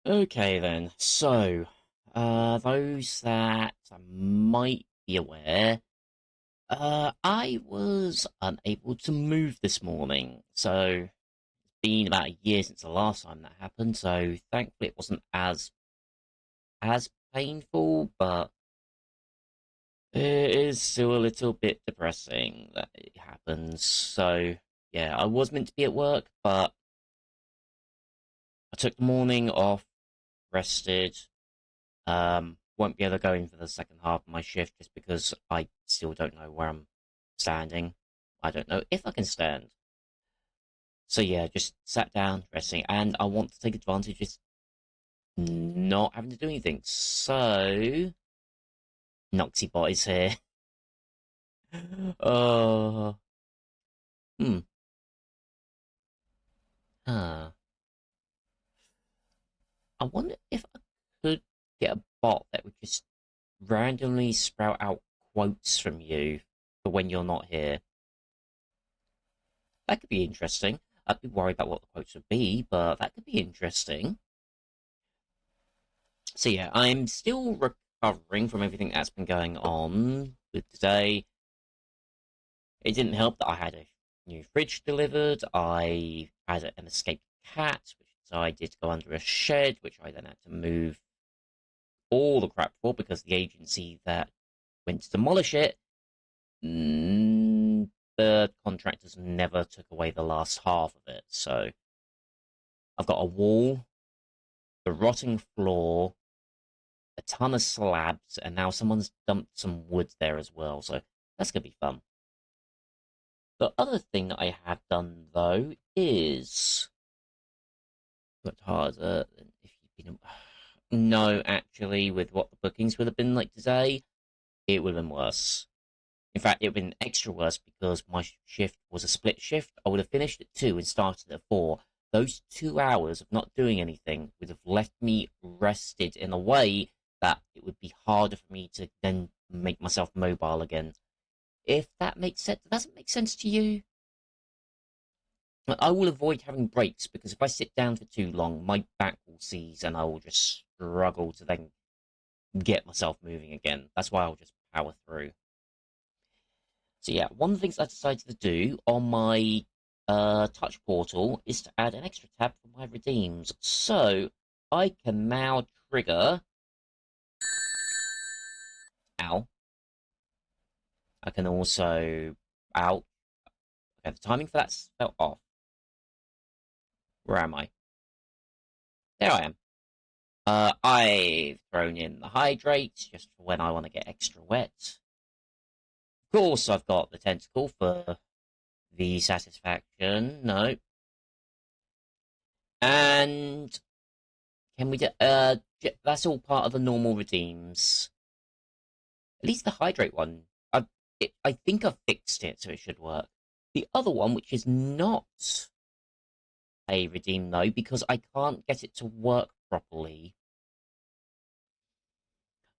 Okay then. So, those that might be aware, I was unable to move this morning. So, it's been about a year since the last time that happened. So, thankfully, it wasn't as painful, but it is still a little bit depressing that it happens. So, yeah, I was meant to be at work, but I took the morning off, rested. Won't be able to go in for the second half of my shift just because I still don't know where I'm standing. I don't know if I can stand. So yeah, just sat down, resting, and I want to take advantage of not having to do anything. So Noxybot is here. Oh, hmm. Huh. I wonder if I could get a bot that would just randomly sprout out quotes from you for when you're not here. That could be interesting. I'd be worried about what the quotes would be, but that could be interesting. So yeah, I'm still recovering from everything that's been going on with today. It didn't help that I had a new fridge delivered. I had an escaped cat, which decided to go under a shed, which I then had to move all the crap for because the agency that went to demolish it, the contractors never took away the last half of it. So I've got a wall, the rotting floor, a ton of slabs, and now someone's dumped some wood there as well. So that's gonna be fun. The other thing that I have done though is got harder than if you've been. No, actually, with what the bookings would have been like today, it would have been worse. In fact, it would have been extra worse because my shift was a split shift. I would have finished at 2 and started at 4. Those 2 hours of not doing anything would have left me rested in a way that it would be harder for me to then make myself mobile again. If that makes sense, does that make sense to you? I will avoid having breaks because if I sit down for too long, my back will seize and I will just struggle to then get myself moving again. That's why I'll just power through. So yeah, one of the things I decided to do on my touch portal is to add an extra tab for my redeems. So I can now trigger. Ow. I can also. Ow. Okay, the timing for that's fell off. Where am I? There I am. I've thrown in the hydrates just for when I want to get extra wet. Of course, I've got the tentacle for the satisfaction. No. And can we do, that's all part of the normal redeems. At least the hydrate one, I think I've fixed it, so it should work. The other one, which is not a redeem though, because I can't get it to work properly.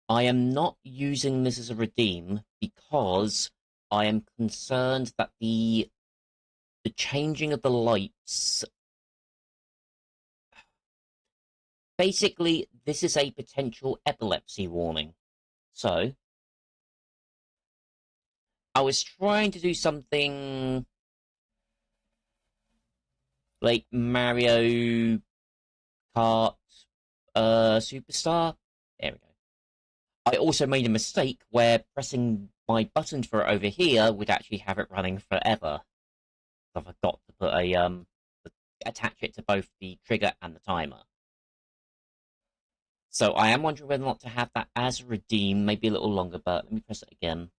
I am not using this as a redeem because I am concerned that the changing of the lights. Basically, this is a potential epilepsy warning. So I was trying to do something like Mario Kart Superstar. There we go. I also made a mistake where pressing my button for it over here would actually have it running forever. I forgot to put a attach it to both the trigger and the timer. So I am wondering whether or not to have that as a redeem, maybe a little longer, but let me press it again.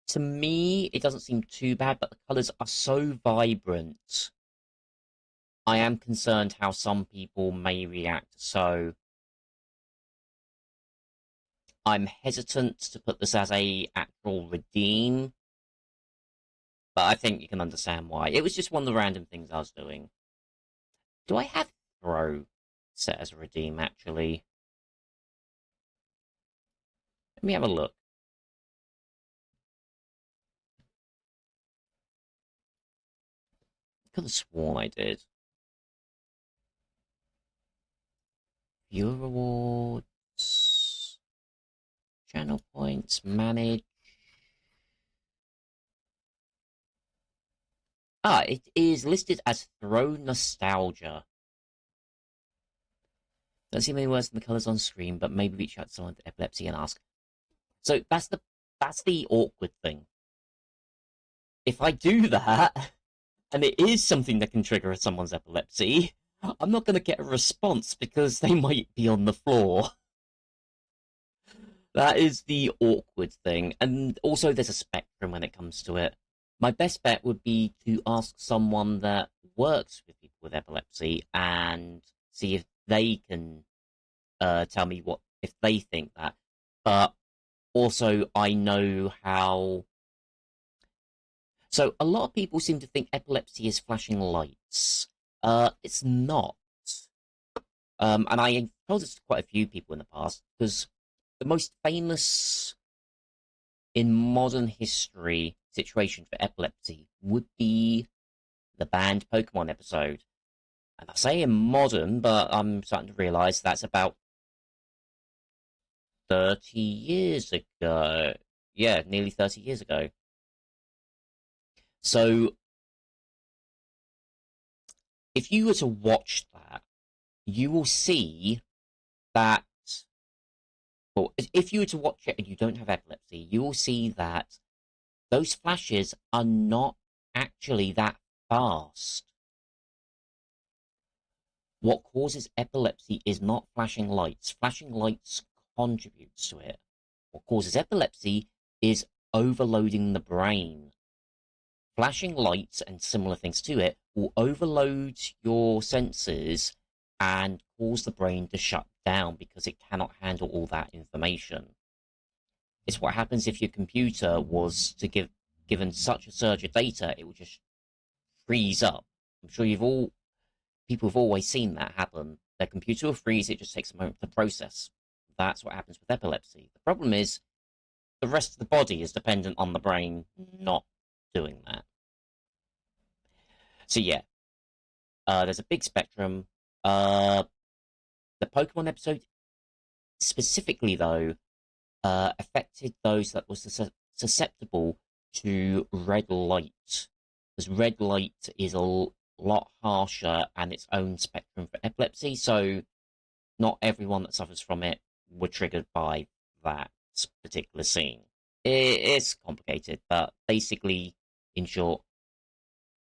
To me, it doesn't seem too bad, but the colours are so vibrant. I am concerned how some people may react. So I'm hesitant to put this as a actual redeem, but I think you can understand why. It was just one of the random things I was doing. Do I have throw set as a redeem actually? Let me have a look. I could have sworn I did. viewer rewards, channel points, manage. It is listed as Throw Nostalgia. Don't see many words in the colours on screen, but maybe reach out to someone with epilepsy and ask. So that's the awkward thing. If I do that, and it is something that can trigger someone's epilepsy, I'm not going to get a response because they might be on the floor. That is the awkward thing. And also, there's a spectrum when it comes to it. My best bet would be to ask someone that works with people with epilepsy and see if they can tell me what if they think that. But also, I know how. So a lot of people seem to think epilepsy is flashing lights. It's not. And I told this to quite a few people in the past because the most famous in modern history situation for epilepsy would be the banned Pokemon episode. And I say in modern, but I'm starting to realise that's about 30 years ago. Yeah, nearly 30 years ago. So if you were to watch that, you will see that. Well, if you were to watch it and you don't have epilepsy, you will see that those flashes are not actually that fast. What causes epilepsy is not flashing lights. Flashing lights contributes to it. What causes epilepsy is overloading the brain. Flashing lights and similar things to it will overload your senses and cause the brain to shut down because it cannot handle all that information. It's what happens if your computer was to given such a surge of data, it would just freeze up. I'm sure people have always seen that happen. Their computer will freeze, it just takes a moment to process. That's what happens with epilepsy. The problem is the rest of the body is dependent on the brain not doing that. So yeah, there's a big spectrum. The Pokemon episode specifically, though, affected those that were susceptible to red light, because red light is a lot harsher and its own spectrum for epilepsy. So not everyone that suffers from it were triggered by that particular scene. It's complicated, but basically, in short,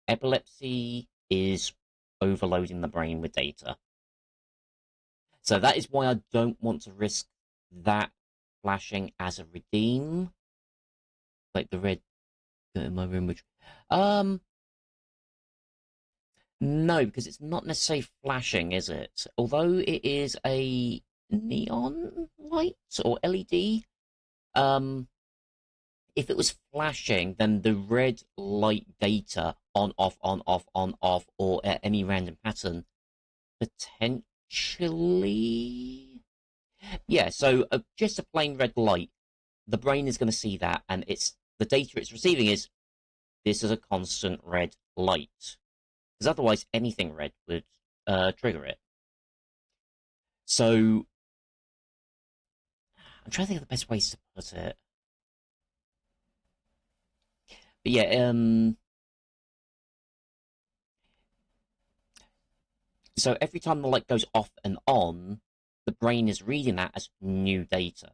epilepsy is overloading the brain with data. So that is why I don't want to risk that flashing as a redeem, like the red in my room. Which, no, because it's not necessarily flashing, is it? Although it is a neon light or LED. If it was flashing, then the red light data on, off, or at any random pattern potentially. Yeah, so just a plain red light, the brain is going to see that, and the data it's receiving is this is a constant red light, because otherwise anything red would trigger it. So I'm trying to think of the best ways to put it. But yeah, so every time the light goes off and on, the brain is reading that as new data.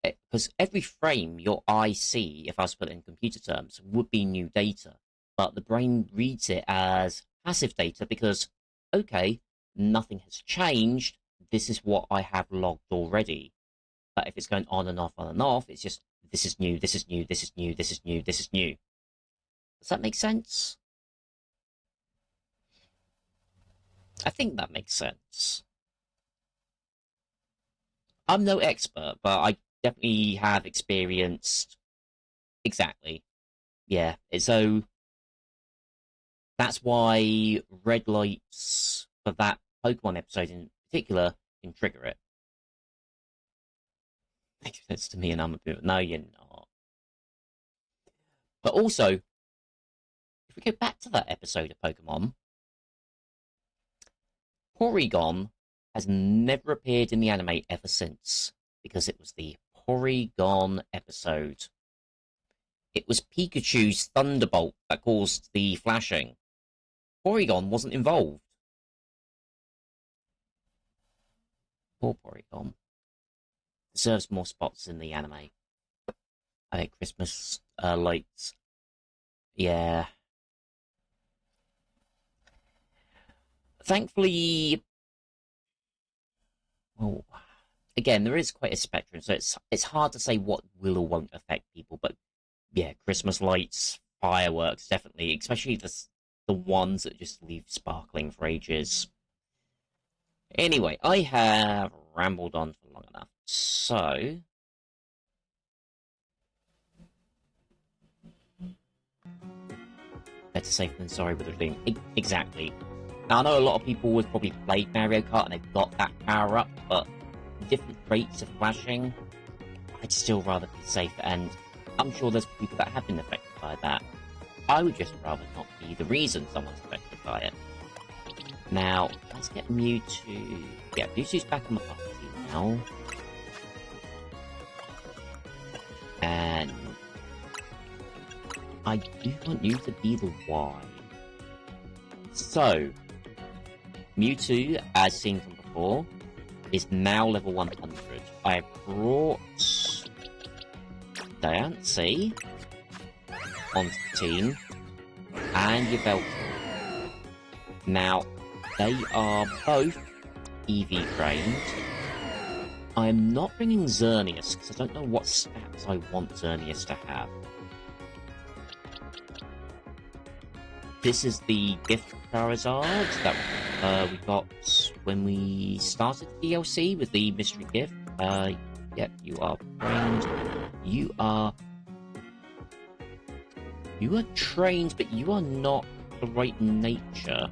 Because every frame your eye see, if I was to put it in computer terms, would be new data. But the brain reads it as passive data because, okay, nothing has changed. This is what I have logged already. But if it's going on and off, it's just this is new, this is new, this is new, this is new, this is new. Does that make sense? I think that makes sense. I'm no expert, but I definitely have experienced exactly. Yeah. So that's why red lights for that Pokemon episode in particular can trigger it. Makes sense to me, and I'm a bit. No, you're not. But also, if we go back to that episode of Pokemon, Porygon has never appeared in the anime ever since, because it was the Porygon episode. It was Pikachu's Thunderbolt that caused the flashing. Porygon wasn't involved. Poor Porygon. Deserves more spots in the anime. I think Christmas lights. Yeah. Thankfully, well, again, there is quite a spectrum, so it's hard to say what will or won't affect people. But yeah, Christmas lights, fireworks, definitely, especially the ones that just leave sparkling for ages. Anyway, I have rambled on for long enough, so better safe than sorry with the thing. Exactly. Now, I know a lot of people would probably play Mario Kart and they've got that power up, but different rates of flashing, I'd still rather be safe, and I'm sure there's people that have been affected by that. I would just rather not be the reason someone's affected by it. Now, let's get Mewtwo. Yeah, Mewtwo's back on the party now. And I do want you to be the Y. So, Mewtwo, as seen from before, is now level 100. I brought Diancie onto the team and Yveltal. Now, they are both EV trained. I am not bringing Xerneas because I don't know what stats I want Xerneas to have. This is the gift Charizard that we got when we started the DLC with the mystery gift. Yep, you are trained. You are trained, but you are not the right nature.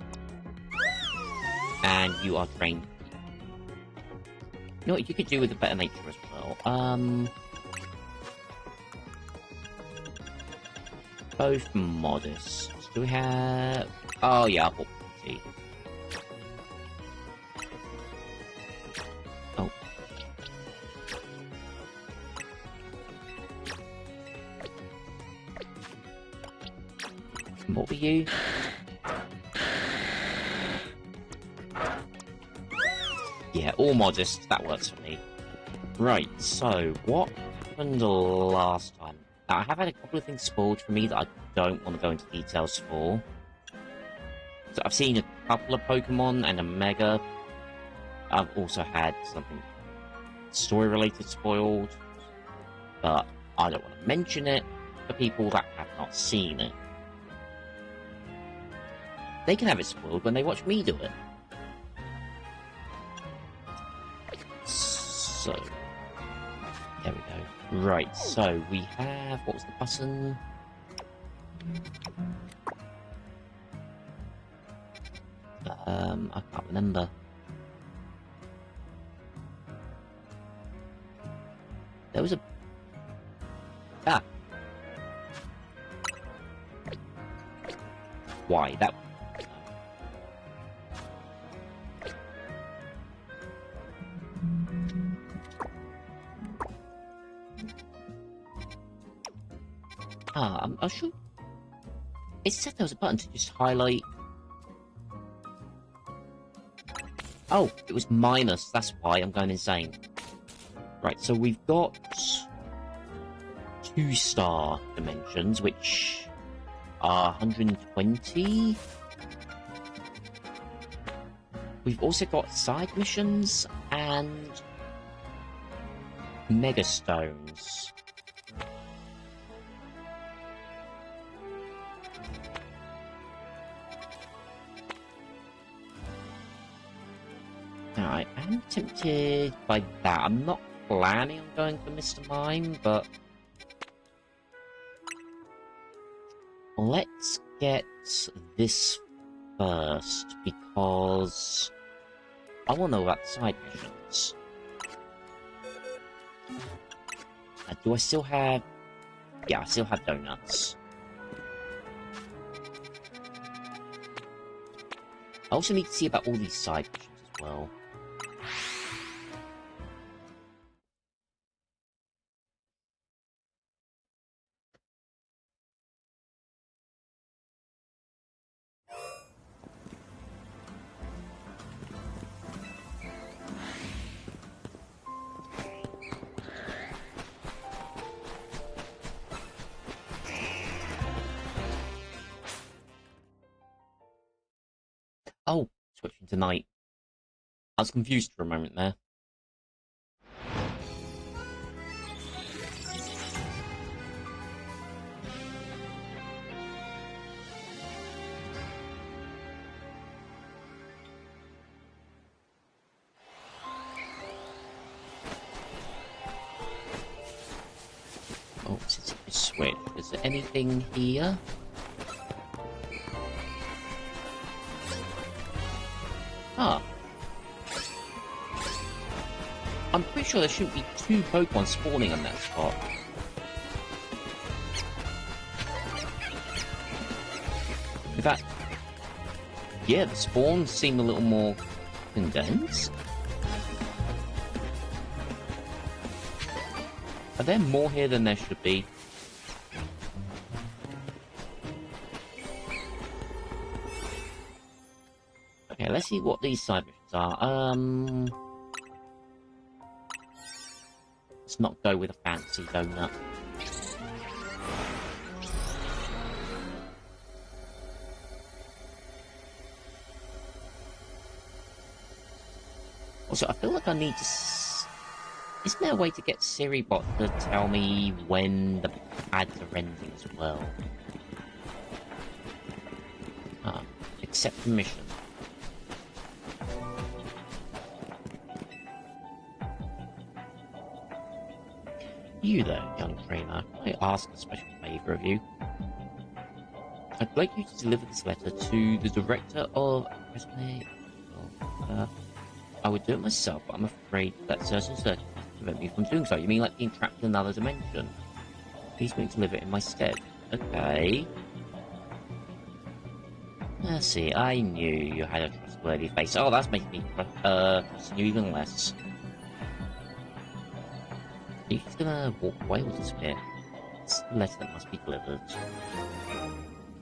And you are trained. You know what you could do with a better nature as well? Both modest. Do we have... Oh, yeah, I'll see. Oh. What were you? Yeah, all modest. That works for me. Right, so what happened last time? Now, I have had a couple of things spoiled for me that I don't want to go into details for. So I've seen a couple of Pokemon and a Mega. I've also had something story-related spoiled, but I don't want to mention it for people that have not seen it. They can have it spoiled when they watch me do it. So, there we go. Right, so we have... What was the button? I can't remember. There was a... Ah! Why? That... I'm sure... It said there was a button to just highlight... Oh, it was minus. That's why I'm going insane. Right, so we've got 2-star dimensions, which are 120. We've also got side missions and Mega Stones. Now, I am tempted by that. I'm not planning on going for Mr. Mime, but let's get this first, because I want to know about the side missions. Do I still have... Yeah, I still have donuts. I also need to see about all these side missions as well. switching to night. I was confused for a moment there. Oh, it's a switch. Is there anything here? Ah. I'm pretty sure there shouldn't be two Pokemon spawning on that spot. In fact, yeah, the spawns seem a little more condensed. Are there more here than there should be? Okay, let's see what these side missions are. Let's not go with a fancy donut. Also, I feel like I need to... Isn't there a way to get Siribot to tell me when the ads are ending as well? Ah, accept the mission. You there, young trainer, can I ask a special favour of you? I'd like you to deliver this letter to the director of Resume. I would do it myself, but I'm afraid that certain circumstances prevent me from doing so. You mean like being trapped in another dimension? Please make deliver it in my stead. Okay. Let's see, I knew you had a trustworthy face. Oh, that's making me trust you even less. Are you just gonna walk away or disappear? It's a letter that must be delivered.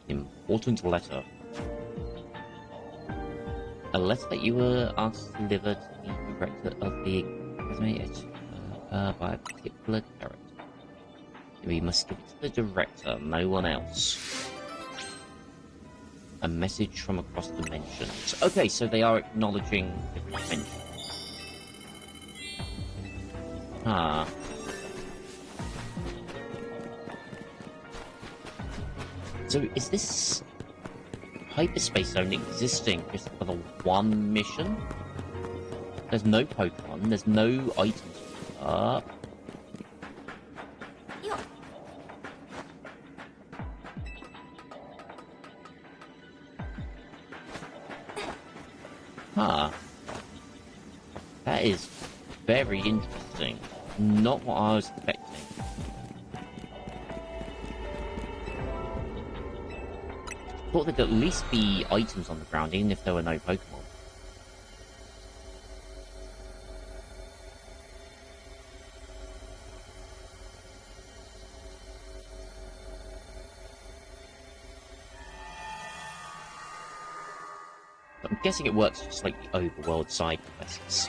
Important letter. A letter that you were asked to deliver to the director of the Academy by a particular character. We must give it to the director, no one else. A message from across dimensions. Okay, so they are acknowledging different dimensions. Ah. So is this hyperspace zone existing just for the one mission? There's no Pokemon, there's no items up. Huh. That is very interesting. Not what I was expecting. Thought there'd at least be items on the ground, even if there were no Pokemon. But I'm guessing it works just like the overworld side quests.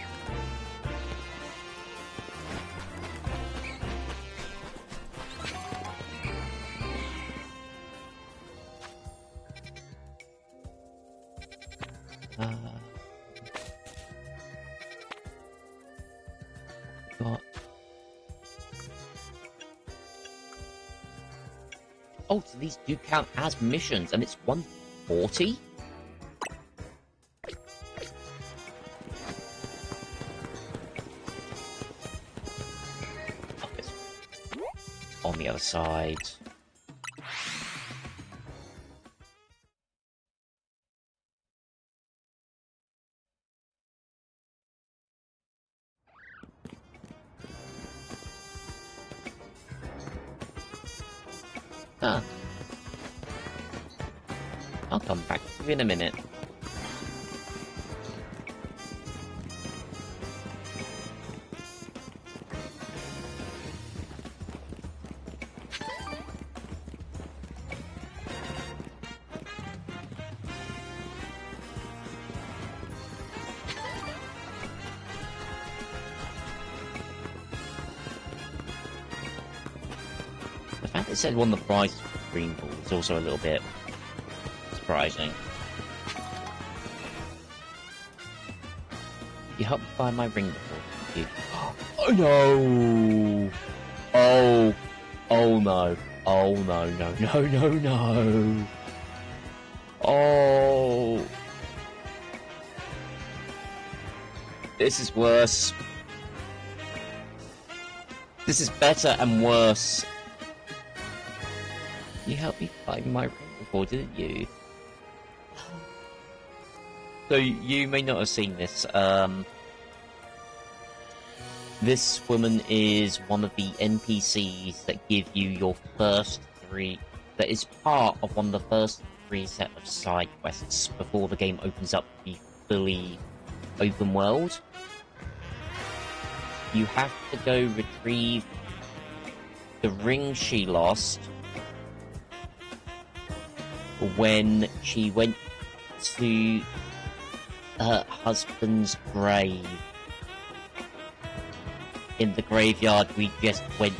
Oh, so these do count as missions, and it's 140? Oh, it's on the other side. Huh. I'll come back to you in a minute. The fact it said one of the prizes was green ball is also a little bit surprising. You helped me find my ring before, didn't you? Oh no! Oh, oh no! Oh no! No! No! No! No! Oh! This is worse. This is better and worse. You helped me find my ring before, didn't you? So you may not have seen this. This woman is one of the NPCs that give you your first three. That is part of one of the first three set of side quests before the game opens up to be fully open world. You have to go retrieve the ring she lost when she went to her husband's grave in the graveyard we just went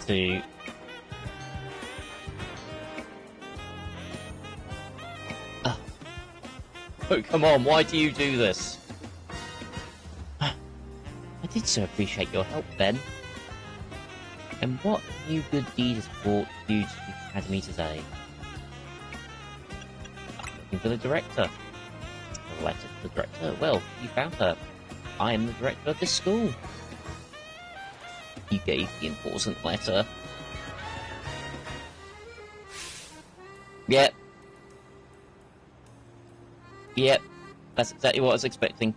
to. Oh, come on, why do you do this? I did so appreciate your help, Ben. And what new good deed has brought you to the Academy today? I'm looking for the director. A letter to the director? Well, you found her. I am the director of this school. You gave the important letter. Yep. Yep. That's exactly what I was expecting.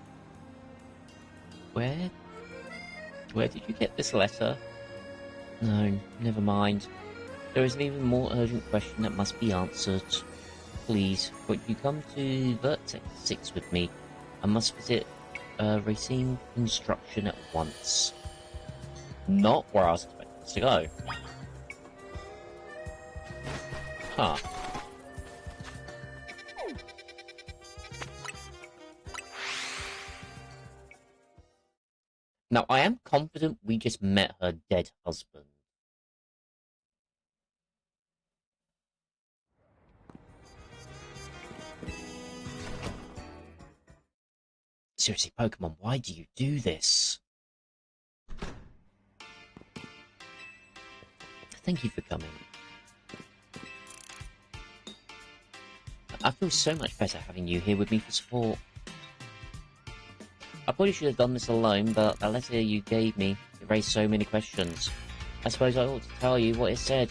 Where did you get this letter? No, never mind. There is an even more urgent question that must be answered. Please, would you come to Vertex 6 with me? I must visit Racine Construction at once. Not where I was expecting us to go. Huh. Now, I am confident we just met her dead husband. Seriously, Pokemon, why do you do this? Thank you for coming. I feel so much better having you here with me for support. I probably should have done this alone, but the letter you gave me raised so many questions. I suppose I ought to tell you what it said.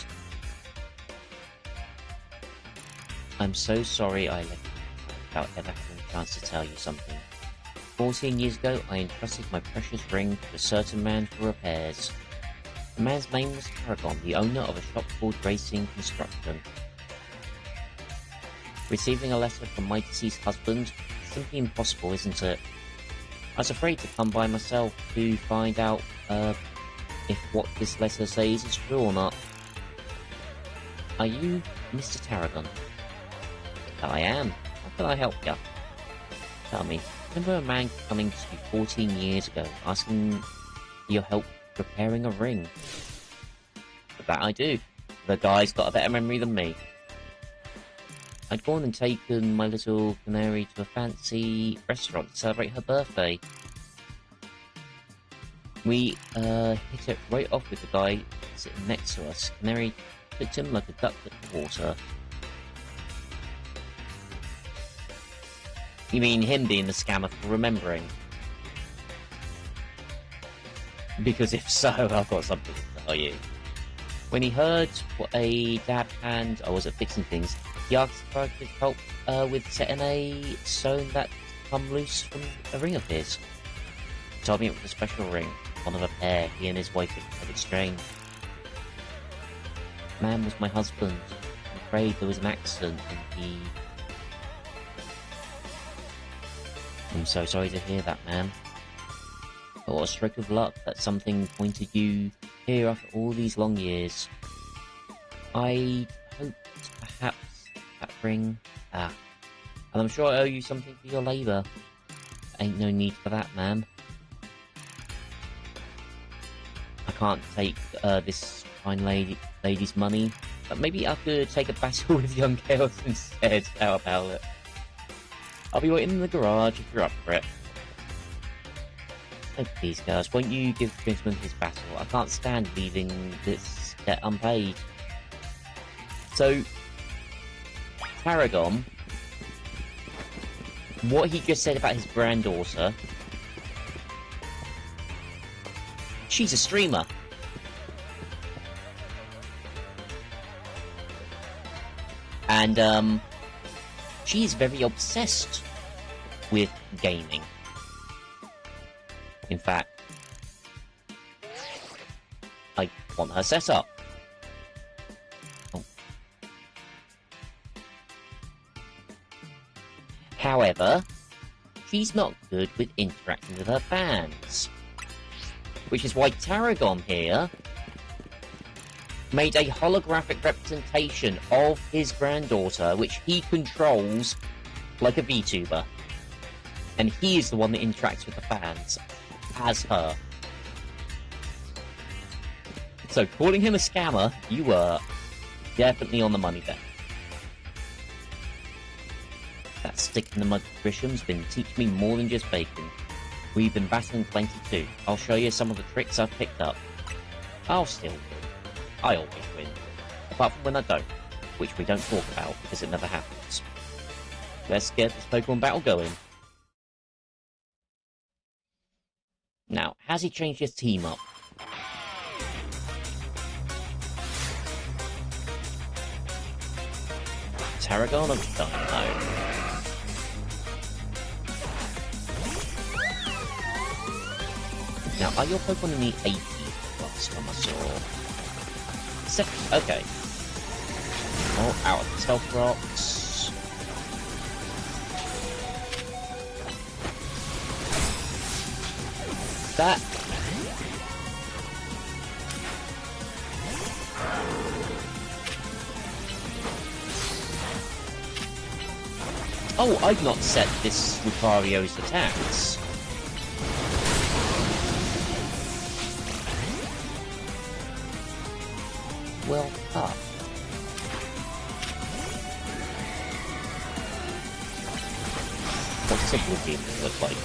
I'm so sorry I left you without ever having a chance to tell you something. 14 years ago, I entrusted my precious ring to a certain man for repairs. The man's name was Paragon, the owner of a shop called Racing Construction. Receiving a letter from my deceased husband is simply impossible, isn't it? I was afraid to come by myself to find out if what this letter says is true or not. Are you Mr. Tarragon? I am. How can I help you? Tell me, remember a man coming to you 14 years ago asking for your help repairing a ring? That I do. The guy's got a better memory than me. I'd gone and taken my little canary to a fancy restaurant to celebrate her birthday. We hit it right off with the guy sitting next to us. Canary took him like a duck at the water. You mean him being the scammer for remembering? Because if so, I've got something to tell you. When he heard what a dab hand I was at fixing things, he asked if I could help with setting a stone that come loose from a ring of his. He told me it was a special ring, one of a pair he and his wife had exchanged. The man was my husband. I'm afraid there was an accident and he... I'm so sorry to hear that, man. But what a stroke of luck that something pointed you here after all these long years. I hoped perhaps that ring... and I'm sure I owe you something for your labour. Ain't no need for that, man. I can't take this fine lady's money, but maybe I could take a battle with young girls instead. How about it? I'll be waiting in the garage if you're up for it. Oh, please, guys, won't you give Grinsman his battle? I can't stand leaving this debt unpaid. So, Paragon, what he just said about his granddaughter, she's a streamer. And, she's very obsessed with gaming. In fact, I want her set up. Oh. However, she's not good with interacting with her fans. Which is why Tarragon here made a holographic representation of his granddaughter, which he controls like a VTuber. And he is the one that interacts with the fans, as her. So, calling him a scammer, you were definitely on the money there. That stick in the mud Grisham's been teaching me more than just bacon. We've been battling plenty too. I'll show you some of the tricks I've picked up. I'll still win. I always win. Apart from when I don't, which we don't talk about because it never happens. Let's get this Pokemon battle going. Now, has he changed his team up? Tarragon? I don't know. Now, are your Pokemon in the 80 last time I saw? Okay. Oh, out of the Stealth Rocks. That... Oh, I've not set this Lucario's attacks. Well, what's Oblivion look like?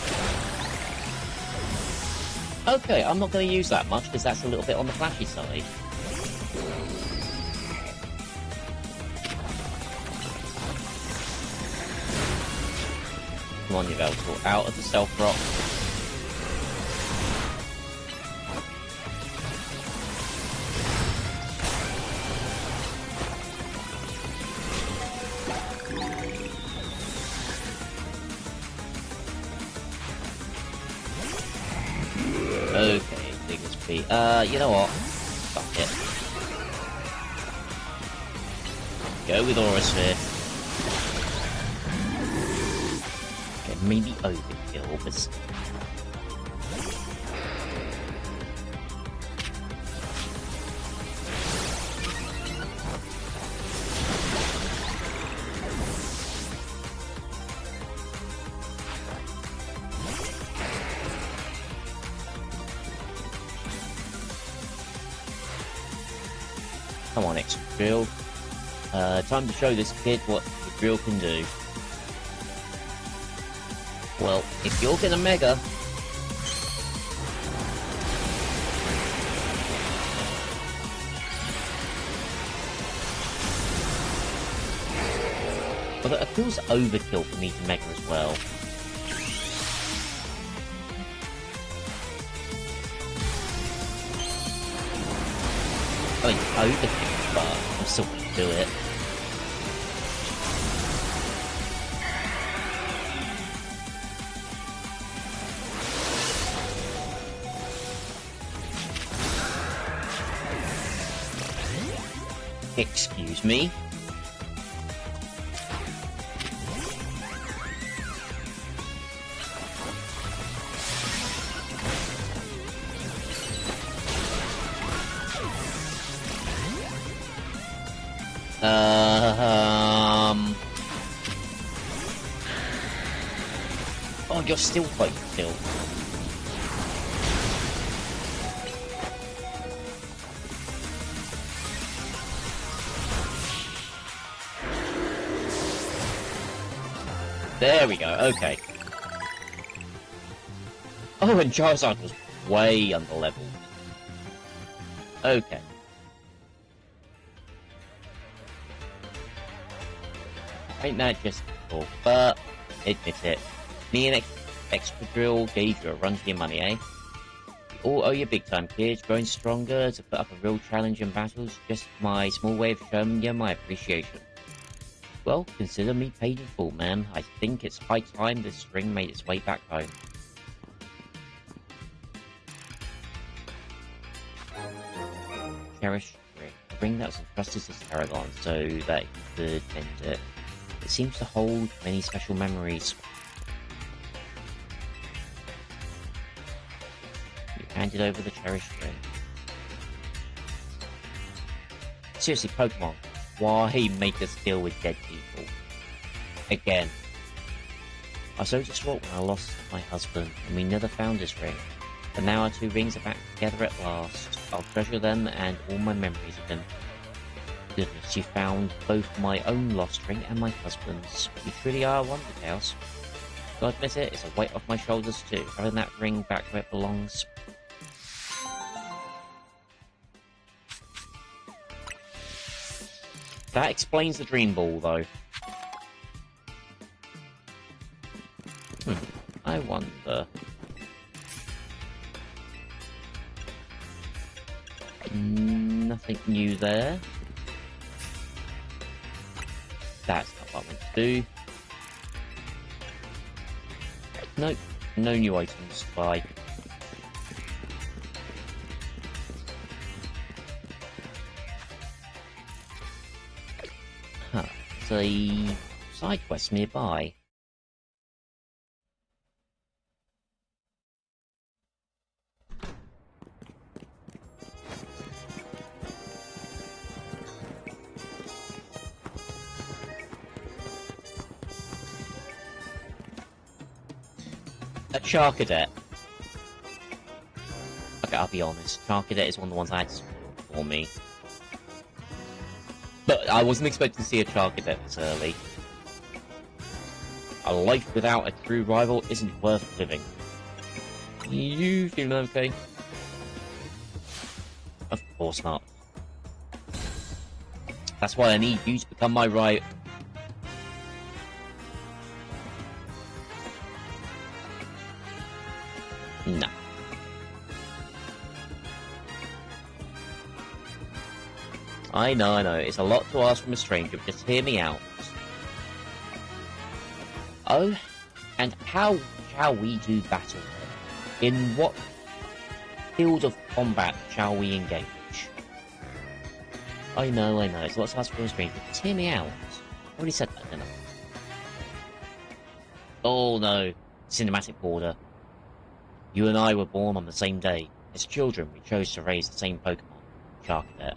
Okay, I'm not going to use that much because that's a little bit on the flashy side. Come on, you Veltor, out of the Stealth Rock. Okay, biggest B. You know what? Fuck it. Go with Aurasphere. Okay, maybe overkill, but... Come on, Excadrill. Time to show this kid what the drill can do. Well, if you're gonna Mega... Well, it feels overkill for me to Mega as well. I mean, overkill, but I'm still gonna do it. Excuse me? Oh, you're still quite killed. There we go, okay. Oh, and Charizard was way underleveled. Okay. Ain't that just cool? But, admit it. Me and Excadrill gave you a run for your money, eh? You all owe you big time, kids. Growing stronger to put up a real challenge in battles. Just my small way of showing you my appreciation. Well, consider me paid in full, man. I think it's high time this string made its way back home. Cherished ring. A ring that was entrusted to Tarragon so that he could mend it. It seems to hold many special memories. You handed over the cherished ring. Seriously, Pokemon, why make us deal with dead people? Again. I was so distraught when I lost my husband, and we never found his ring. But now our two rings are back together at last. I'll treasure them and all my memories of them. Goodness, you found both my own lost ring and my husband's. You truly are a wonder, Chaos. God admit it, it's a weight off my shoulders too, having that ring back where it belongs. That explains the Dream Ball, though. I wonder. Nothing new there. That's not what I meant to do. Nope, no new items. Bye. Huh, there's a side quest nearby. A Charcadet. Okay, I'll be honest. Charcadet is one of the ones I had spoiled for me. But I wasn't expecting to see a Charcadet this early. A life without a true rival isn't worth living. You feeling okay? Of course not. That's why I need you to become my rival. No. I know. It's a lot to ask from a stranger, but just hear me out. Oh, and how shall we do battle? In what field of combat shall we engage? I know. It's a lot to ask from a stranger, but just hear me out. I already said that, didn't I? Oh no, cinematic border. You and I were born on the same day. As children, we chose to raise the same Pokemon, Charcadet.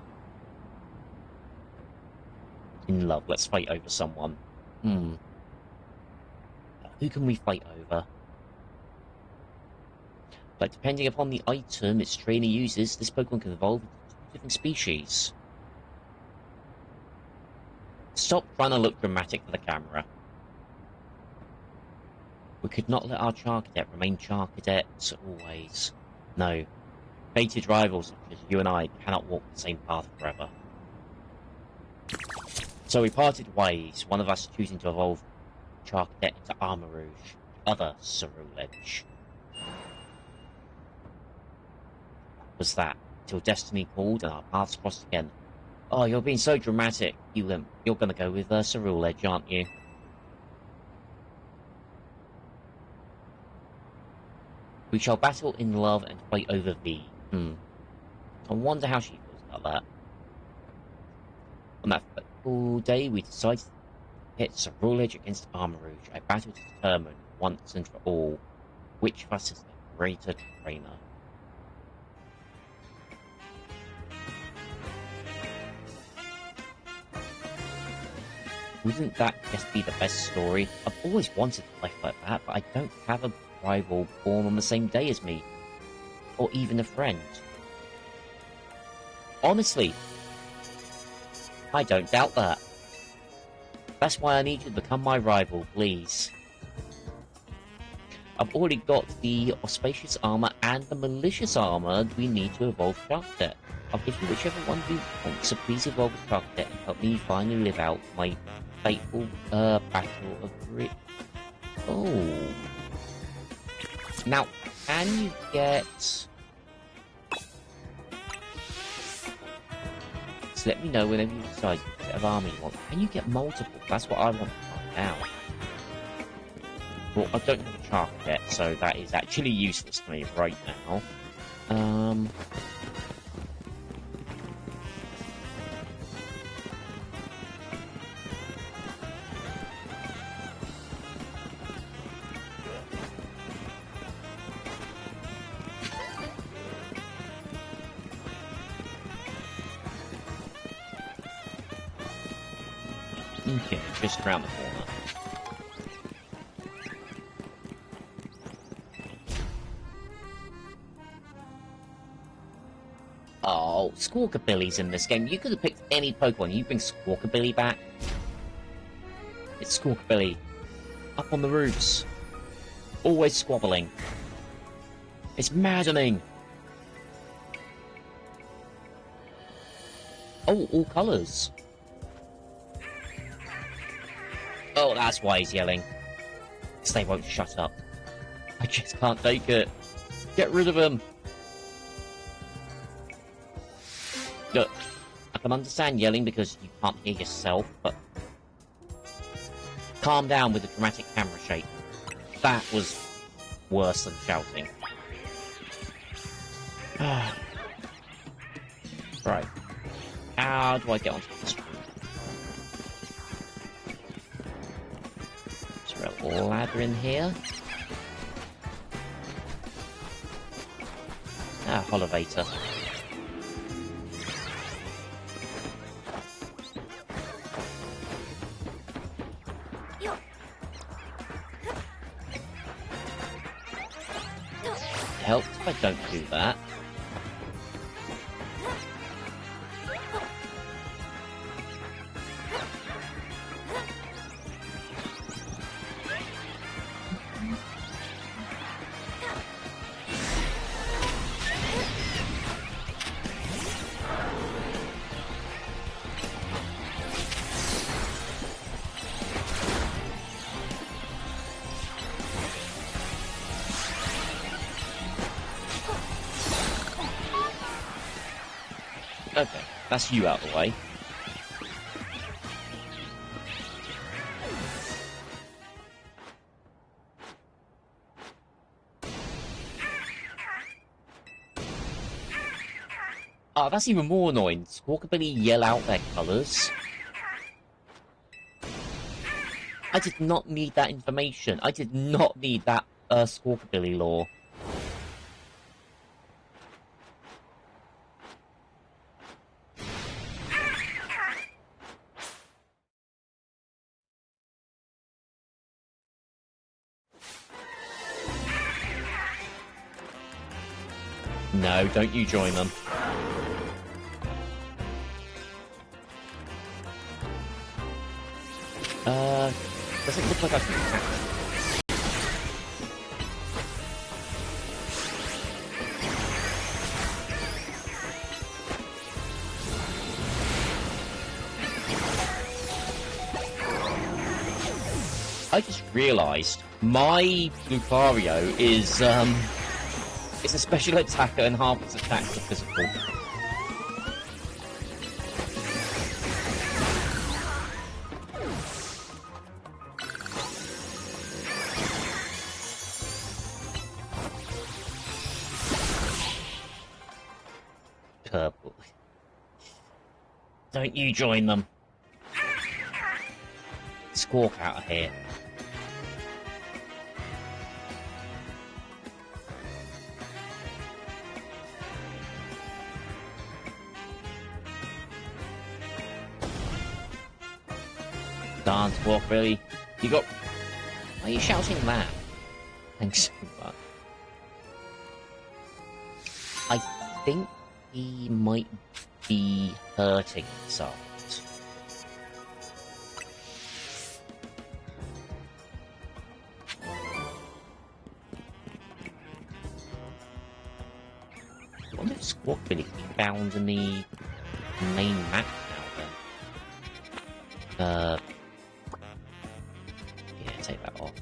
In love, let's fight over someone. Who can we fight over? But depending upon the item its trainer uses, this Pokemon can evolve into different species. Stop trying to look dramatic for the camera. We could not let our Charcadet remain Charcadets always. No. Fated rivals such as you and I cannot walk the same path forever. So we parted ways, one of us choosing to evolve Charcadet into Armarouge, the other Ceruledge. Was that, till destiny called and our paths crossed again. Oh, you're being so dramatic. You're gonna go with Ceruledge, aren't you? We shall battle in love and fight over thee. I wonder how she feels about that. On that fateful day, we decided to pit Ceruledge against Armarouge, a battle to determine, once and for all, which of us is the greater trainer. Wouldn't that just be the best story? I've always wanted a life like that, but I don't have a rival born on the same day as me. Or even a friend. Honestly, I don't doubt that. That's why I need you to become my rival, please. I've already got the auspicious armor and the malicious armor we need to evolve Sharktet. I'll give you whichever one you want, so please evolve Sharktet and help me finally live out my fateful battle of Grit. Oh. Now, can you get... So let me know whenever you decide what set of armor you want. Can you get multiple? That's what I want to find out. Well, I don't have a chart yet, so that is actually useless to me right now. Okay, just around the corner. Oh, Squawkabilly's in this game. You could have picked any Pokemon. You bring Squawkabilly back. It's Squawkabilly. Up on the roofs. Always squabbling. It's maddening. Oh, all colours. Oh, that's why he's yelling. Because they won't shut up. I just can't take it. Get rid of him. Look, I can understand yelling because you can't hear yourself, but... Calm down with the dramatic camera shake. That was worse than shouting. Right. How do I get onto this roof? Is there a ladder in here? Ah, Holovator. Helps if I don't do that. Okay, that's you out of the way. Oh, that's even more annoying. Squawkabilly yell out their colours. I did not need that information. I did not need that Squawkabilly lore. No, don't you join them. Does it look like I can attack them? I just realised my Lucario is a special attacker and half its attacks are physical. Purple. Don't you join them. Squawk out of here. Dance walk, really? You got... Why are you shouting that? Thanks so much. I think he might be hurting himself. wonder if Squawk Village can be found in the main map now then. Yeah, take that off.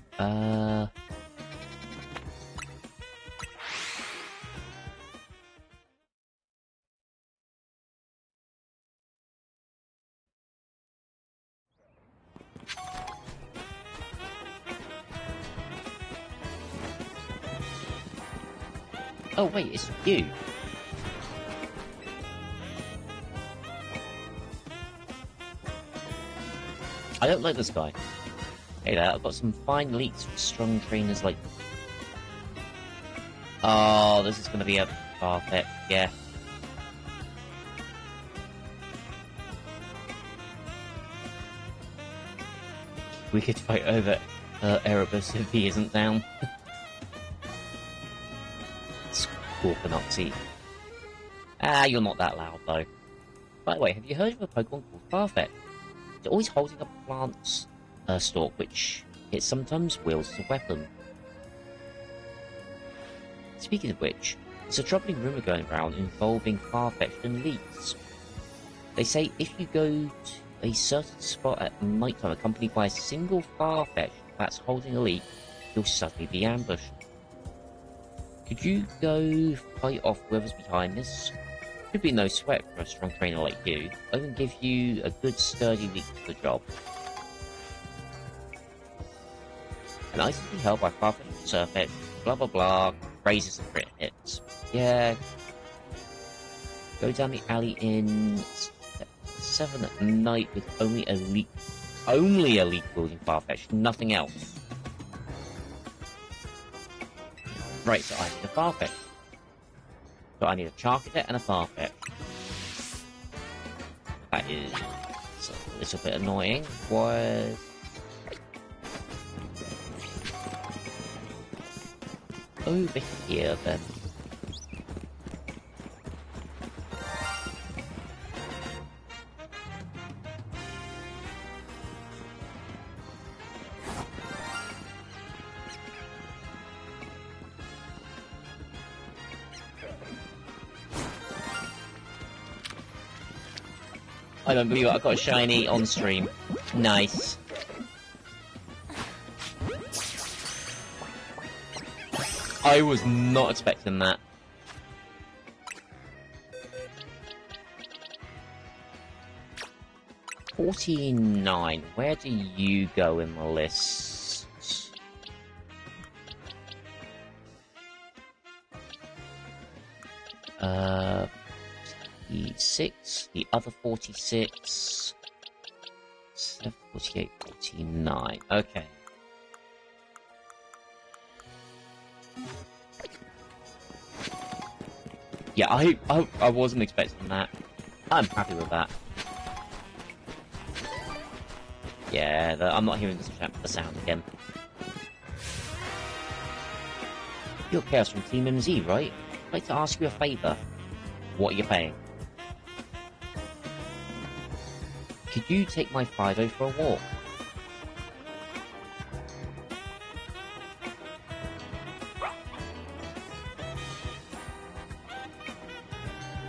Oh wait, it's you. I don't like this guy. Hey there, I've got some fine leaks for strong trainers like... Oh, this is gonna be a Farfetch, yeah. We could fight over Erebus if he isn't down. Squawkanopsy. Ah, you're not that loud though. By the way, have you heard of a Pokemon called Farfetch? It's always holding a plant stalk, which it sometimes wields as a weapon. Speaking of which, there's a troubling rumour going around involving Farfetch'd and leaks. They say if you go to a certain spot at night time accompanied by a single Farfetch that's holding a leak, you'll suddenly be ambushed. Could you go fight off whoever's behind this? Could be no sweat for a strong trainer like you. I can give you a good sturdy leak for the job. An item to be held by Farfetch and Surfetch, blah blah blah, raises and crit hits. Yeah. Go down the alley in 7 at night with only a leak wielding Farfetch, nothing else. Right, so I need a Farfetch. So I need a Charcadet and a Farfetch. That is a little bit annoying. What? Over here then. I don't believe it, I got a shiny on stream. Nice. I was not expecting that. $49. Where do you go in the list? The 6, the other 46, 7, 48, 49. Okay. Yeah, I wasn't expecting that. I'm happy with that. Yeah, I'm not hearing the sound again. You're Chaos from Team MZ, right? I'd like to ask you a favour. What are you paying? Could you take my Fido for a walk?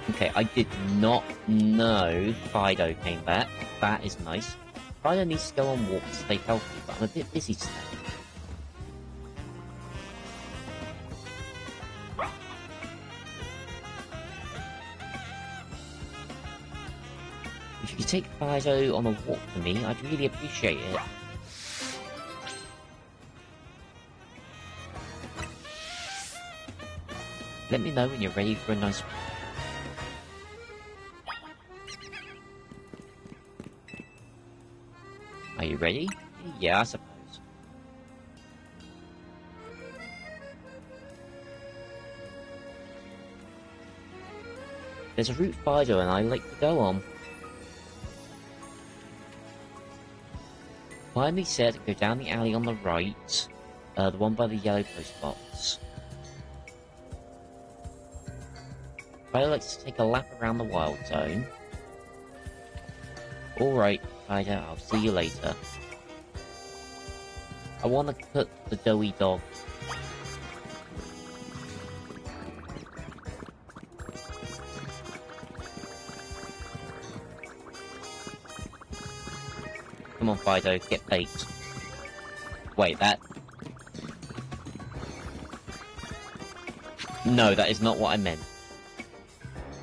Okay, I did not know Fido came back. That is nice. Fido needs to go on walks to stay healthy, but I'm a bit busy today. If you could take Fido on a walk for me, I'd really appreciate it. Let me know when you're ready for a nice... Are you ready? Yeah, I suppose. There's a route Fido and I like to go on. Finally said go down the alley on the right, the one by the yellow post box. Fido likes to take a lap around the wild zone. Alright, Fido, I'll see you later. I want to cook the doughy dog. Come on, Fido, get baked. Wait, that... No, that is not what I meant.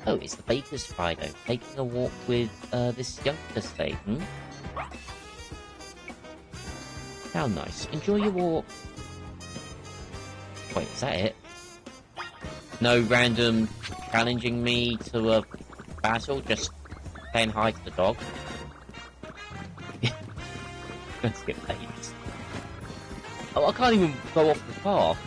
Oh, it's the baker's Fido, taking a walk with, this youngster today, hmm? How nice. Enjoy your walk. Wait, is that it? No random challenging me to a battle, just saying hi to the dog. Let's get paid. Oh, I can't even go off the path.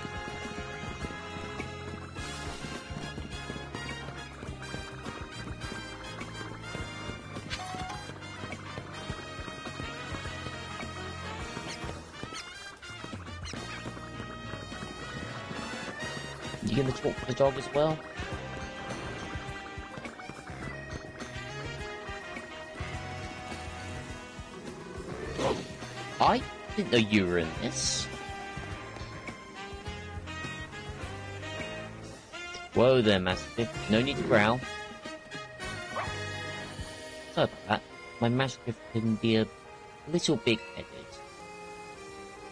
You gonna talk to the dog as well? I didn't know you were in this. Whoa there, Mastiff. No need to growl. Sorry about that. My Mastiff can be a little big-headed.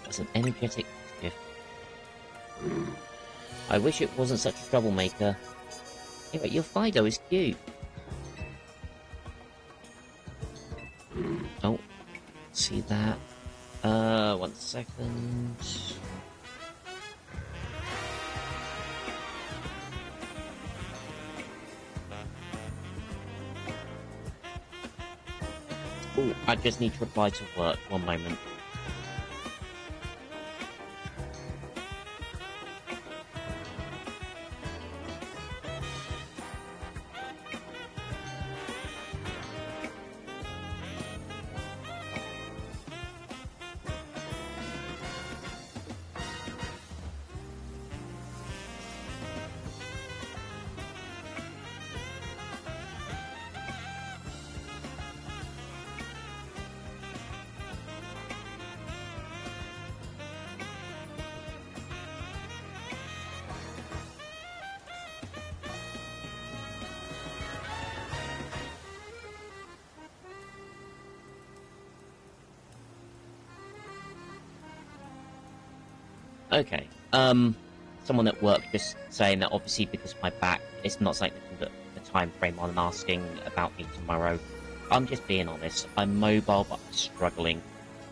That's an energetic Mastiff. I wish it wasn't such a troublemaker. Hey, wait, your Fido is cute. Oh, see that? 1 second. Oh, I just need to reply to work. 1 moment. Okay. Someone at work just saying that obviously because my back, it's not something that can put the time frame on and asking about me tomorrow. I'm just being honest. I'm mobile, but I'm struggling.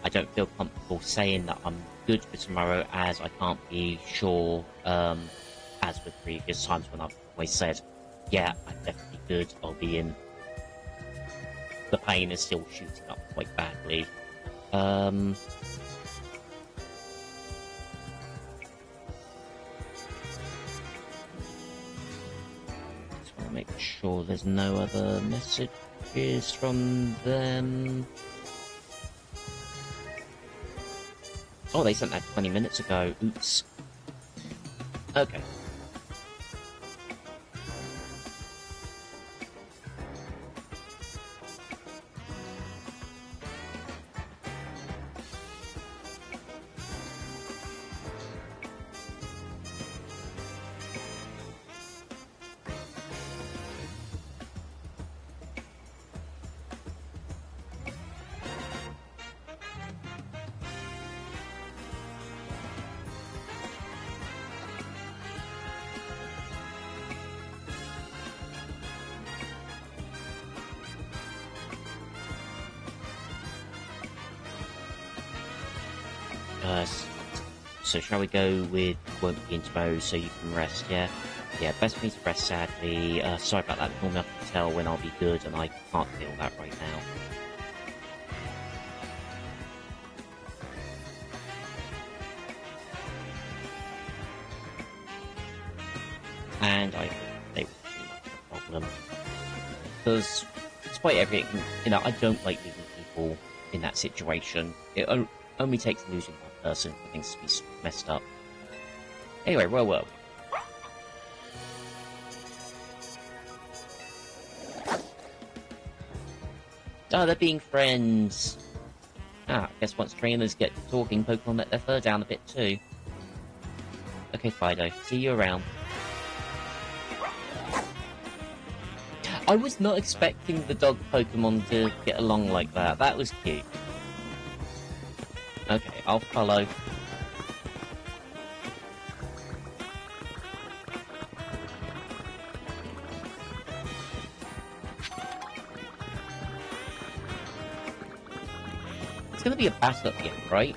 I don't feel comfortable saying that I'm good for tomorrow, as I can't be sure, as with previous times when I've always said, yeah, I'm definitely good, I'll be in. The pain is still shooting up quite badly. Make sure there's no other messages from them. Oh, they sent that 20 minutes ago. Oops. Okay. So shall we go with won't be in tomorrow so you can rest, yeah? Yeah, best for me to rest, sadly. Sorry about that. Normally I can tell when I'll be good, and I can't feel that right now. And I think they were too much of a problem. Because, despite everything, you know, I don't like leaving people in that situation. It only takes losing one person for things to be messed up. Anyway, where were we? Oh, they're being friends. Ah, I guess once trainers get to talking, Pokemon let their fur down a bit too. Okay, Fido, see you around. I was not expecting the dog Pokemon to get along like that. That was cute. Okay, I'll follow. It's gonna be a battle at the end, right?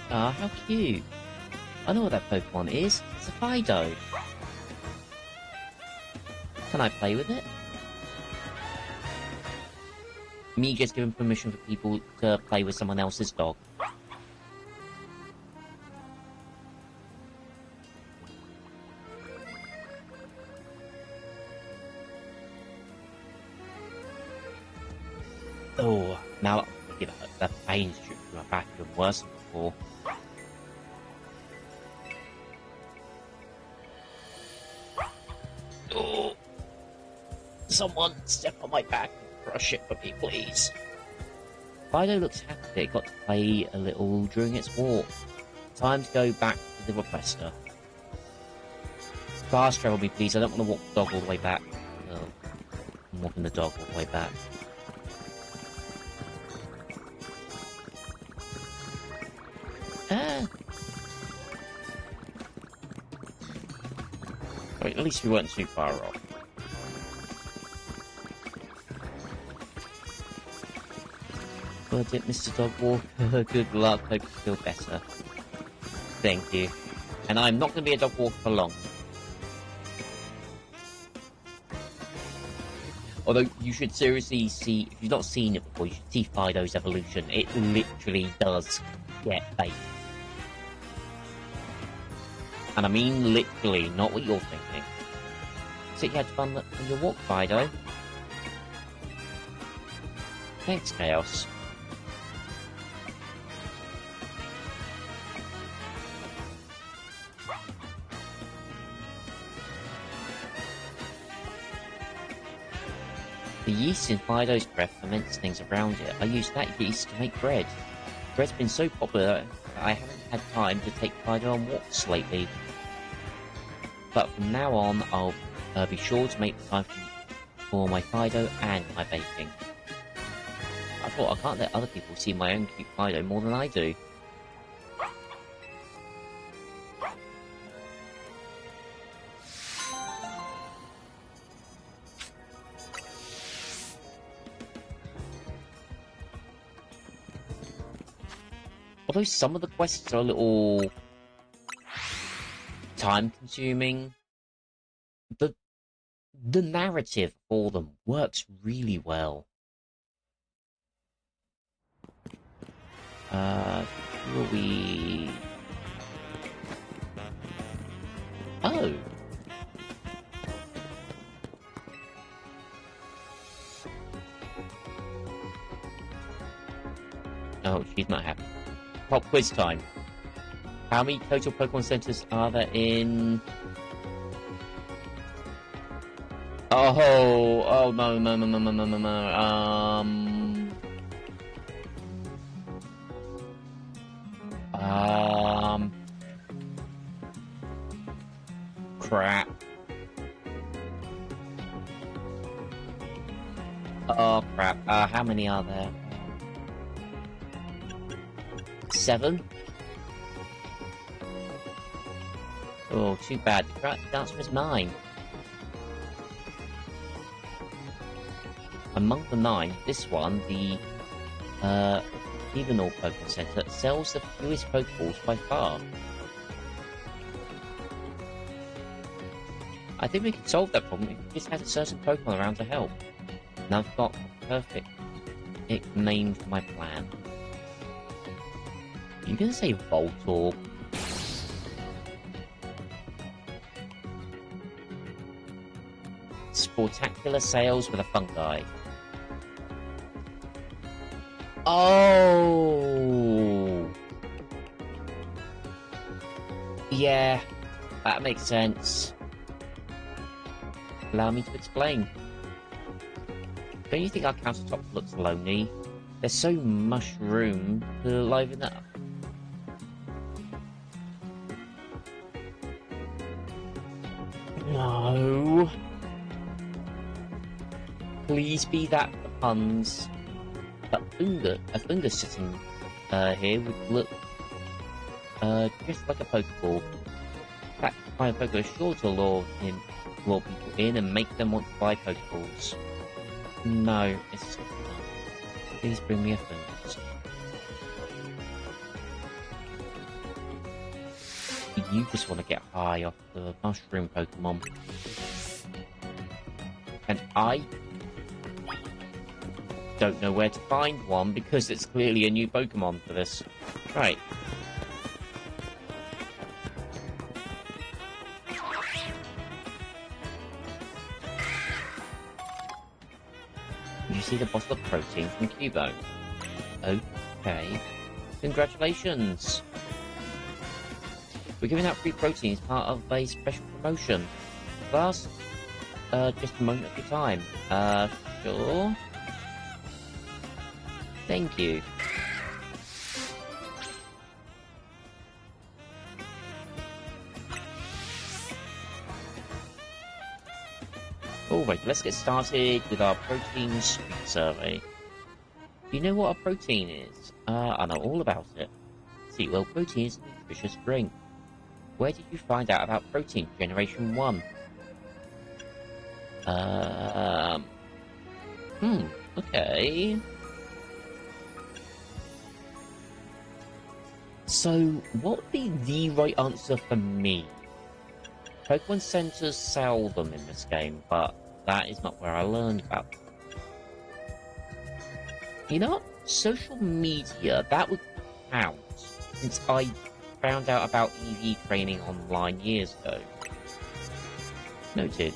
Ah, how cute. I know what that Pokemon is. It's a Fido. Can I play with it? Me just giving permission for people to play with someone else's dog. Oh, now you know, the pain's dripping through my back even worse than before. Oh, someone step on my back and brush it for me, please. Fido looks happy that it got to play a little during its walk. Time to go back to the requester. Fast travel me, please. I don't want to walk the dog all the way back. Oh, I'm walking the dog all the way back. Ah. At least we weren't too far off. Got it, Mr. Dog Walker. Good luck. Hope you feel better. Thank you. And I'm not going to be a dog walker for long. Although you should seriously see, if you've not seen it before, you should see Fido's evolution. It literally does get baked. And I mean literally, not what you're thinking. So you had fun on your walk, Fido. Thanks, Chaos. The yeast in Fido's breath ferments things around it. I use that yeast to make bread. Bread's been so popular that I haven't had time to take Fido on walks lately. But from now on, I'll be sure to make time for my Fido and my baking. I thought I can't let other people see my own cute Fido more than I do. Although some of the quests are a little time-consuming, the narrative for them works really well. Who are we? Oh. Oh, she's not happy. Pop quiz time. How many total Pokemon Centers are there in... Oh, no, no, no, no, no, no, no, no, crap. Oh, crap. How many are there? 7? Oh, too bad. The answer is 9. Among the 9, this one, the Evenall Pokemon Center, sells the fewest Pokeballs by far. I think we can solve that problem if we just had a certain Pokemon around to help. And I've got a perfect name for my plan. You're gonna say Voltorb? Sportacular sales with a fungi. Oh! Yeah, that makes sense. Allow me to explain. Don't you think our countertop looks lonely? There's so much room to liven up. No. Please be that for puns. A finger sitting here would look just like a Pokeball. That kind of Pokeball is sure to lure people in and make them want to buy Pokeballs. No, it's not. Please bring me a Fingers. You just want to get high off the mushroom Pokemon. And I don't know where to find one because it's clearly a new Pokemon for this. Right. You see the bottle of protein from Cubone. Okay. Congratulations! We're giving out free protein as part of a special promotion. Last, just a moment of your time. Sure. Thank you. Alright, let's get started with our protein street survey. Do you know what a protein is? I know all about it. See, well, protein is a nutritious drink. Where did you find out about protein generation 1? Okay. So, what would be the right answer for me? Pokemon centers sell them in this game, but that is not where I learned about them. You know what? Social media, that would count, since I found out about EV training online years ago. Noted.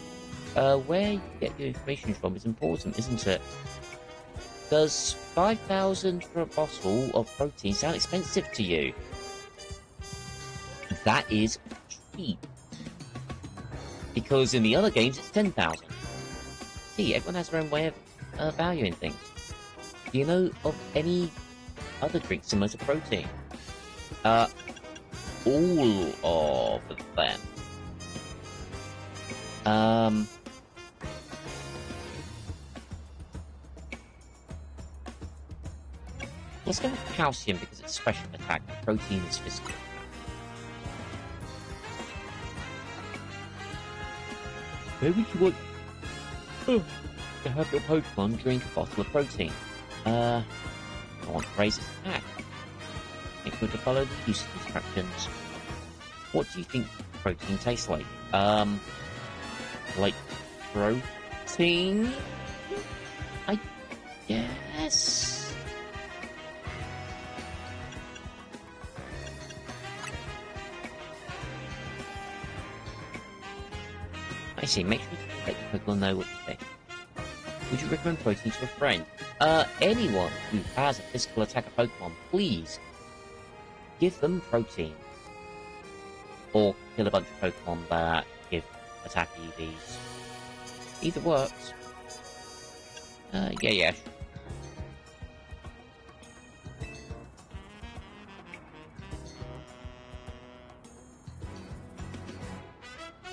Where you get your information from is important, isn't it? Does 5,000 for a bottle of protein sound expensive to you? That is cheap. Because in the other games, it's 10,000. See, everyone has their own way of valuing things. Do you know of any other drinks similar to protein? All of them. Let's go with calcium because it's special attack. Protein is physical. Where would you want to have your Pokemon drink a bottle of protein? I want to raise its attack. Make sure to follow the use instructions. What do you think protein tastes like? Like protein? I guess. I see, make sure to let your Pokemon know what you think. Would you recommend protein to a friend? Anyone who has a physical attack of Pokemon, please give them protein. Or kill a bunch of Pokemon that give attack EVs. Either works. Yeah.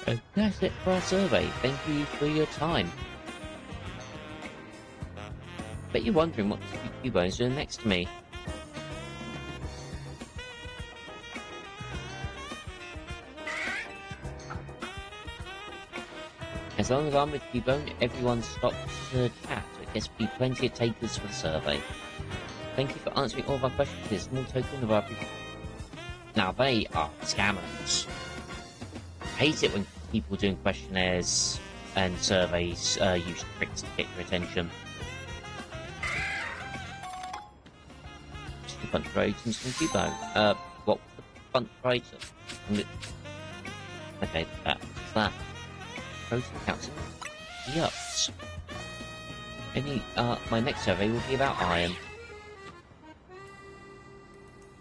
And that's it for our survey. Thank you for your time. Bet you're wondering what the Cubone's doing next to me. As long as I'm with Cubone, everyone stops to chat. I guess be plenty of takers for the survey. Thank you for answering all of our questions. Here's a small token of our... Now they are scammers. I hate it when people doing questionnaires and surveys use tricks to get your attention. Just a bunch of items from Cubone. What was the bunch of items? Okay, that's that. Protein calcium. Yups. Maybe my next survey will be about iron.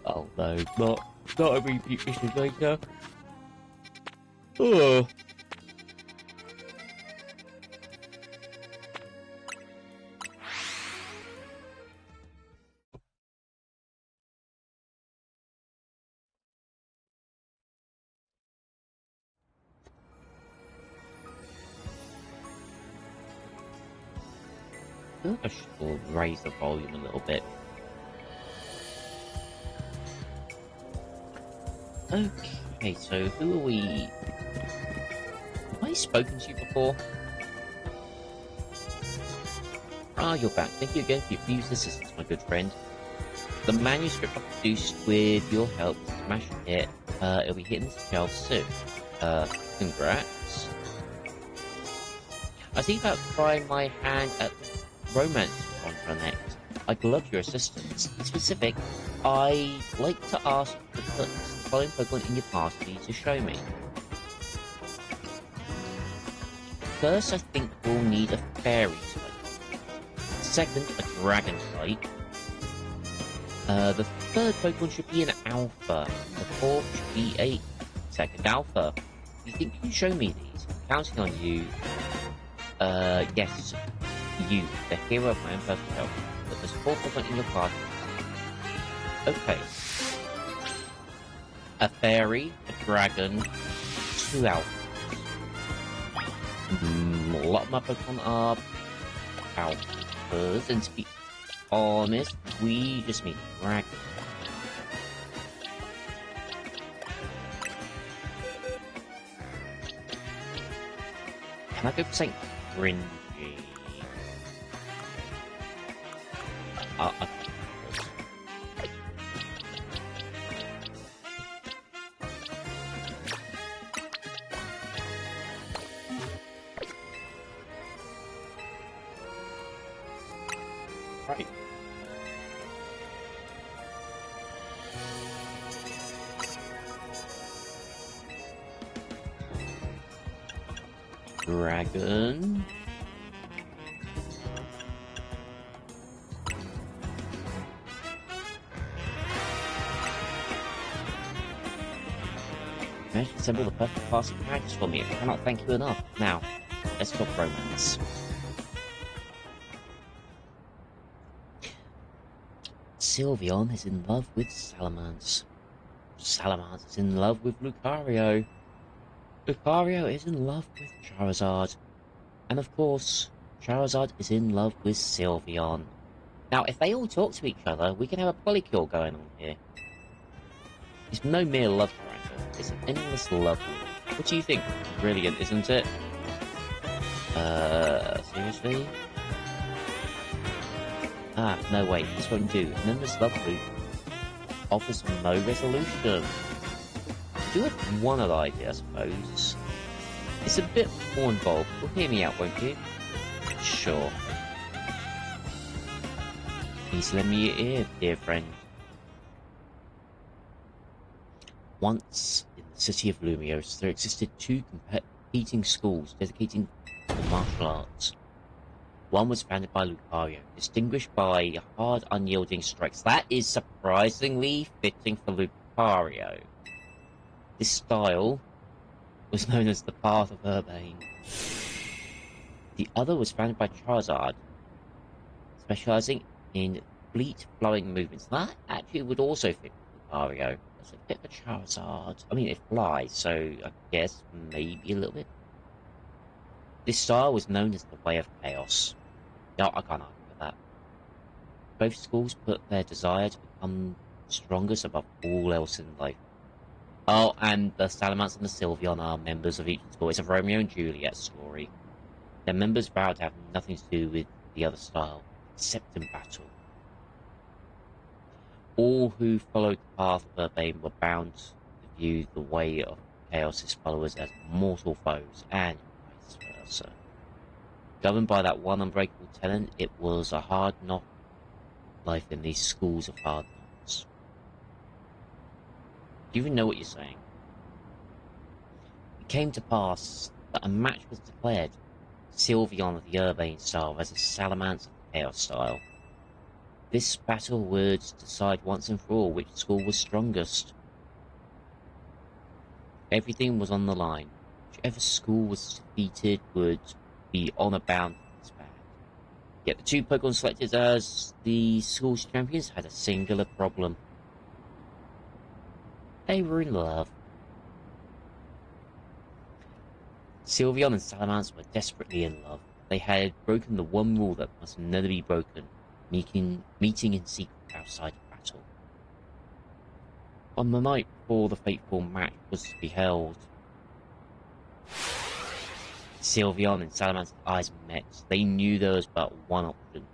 Oh no, not a repeat mission later. Oh. feel like I should raise the volume a little bit. Okay, so who are we? Have I spoken to you before? Ah, you're back. Thank you again for your previous assistance, my good friend. The manuscript I produced with your help is a smash hit. It'll be hitting the shelf soon. Congrats. I think about trying my hand at romance genre next. I'd love your assistance. In specific, I'd like to ask you to put the following Pokemon in your party to show me. First, I think we'll need a fairy type. Second, a dragon type. The third Pokemon should be an alpha. The fourth should be a second alpha. Do you think you can show me these? I'm counting on you. Yes. You, the hero of my own personal health. But there's 4 Pokemon in your party. Okay. A fairy, a dragon, 2 alphas. A lot of my Pokemon are alphas, and to be honest, we just need a dragon. Can I go for something cringy? Right. Dragon. Managed to assemble the perfect class of characters for me. I cannot thank you enough. Now, let's talk romance. Sylveon is in love with Salamence. Salamence is in love with Lucario. Lucario is in love with Charizard. And of course, Charizard is in love with Sylveon. Now, if they all talk to each other, we can have a polycule going on here. It's no mere love triangle, it's an endless love loop. What do you think? Brilliant, isn't it? Seriously? Ah, no wait, this won't do. An endless love loop offers no resolution. Do have one other idea, I suppose. It's a bit more involved. You'll hear me out, won't you? Sure. Please lend me your ear, dear friend. Once, in the city of Lumiose, there existed 2 competing schools dedicated to martial arts. One was founded by Lucario, distinguished by hard, unyielding strikes. That is surprisingly fitting for Lucario. This style was known as the Path of Urbane. The other was founded by Charizard, specializing in fleet flowing movements. That actually would also fit Lucario. That's a bit of a Charizard. I mean, it flies, so I guess maybe a little bit. This style was known as the Way of Chaos. No, I can't argue with that. Both schools put their desire to become strongest above all else in life. Oh, and the Salamence and the Sylveon are members of each school. It's a Romeo and Juliet story. Their members vow to have nothing to do with the other style, except in battle. All who followed the path of Urbane were bound to view the Way of Chaos' followers as mortal foes, and vice versa. Governed by that one unbreakable tenet, it was a hard knock life in these schools of hard knocks. Do you even know what you're saying? It came to pass that a match was declared. Sylveon of the Urbane style versus Salamence of the Chaos style. This battle would decide once and for all which school was strongest. Everything was on the line. Whichever school was defeated would be honor-bound for this band. Yet the 2 Pokemon selected as the school's champions had a singular problem. They were in love. Sylveon and Salamence were desperately in love. They had broken the one rule that must never be broken, meeting in secret outside of battle. On the night before the fateful match was to be held, Sylveon and Salamance's eyes met. They knew there was but one option.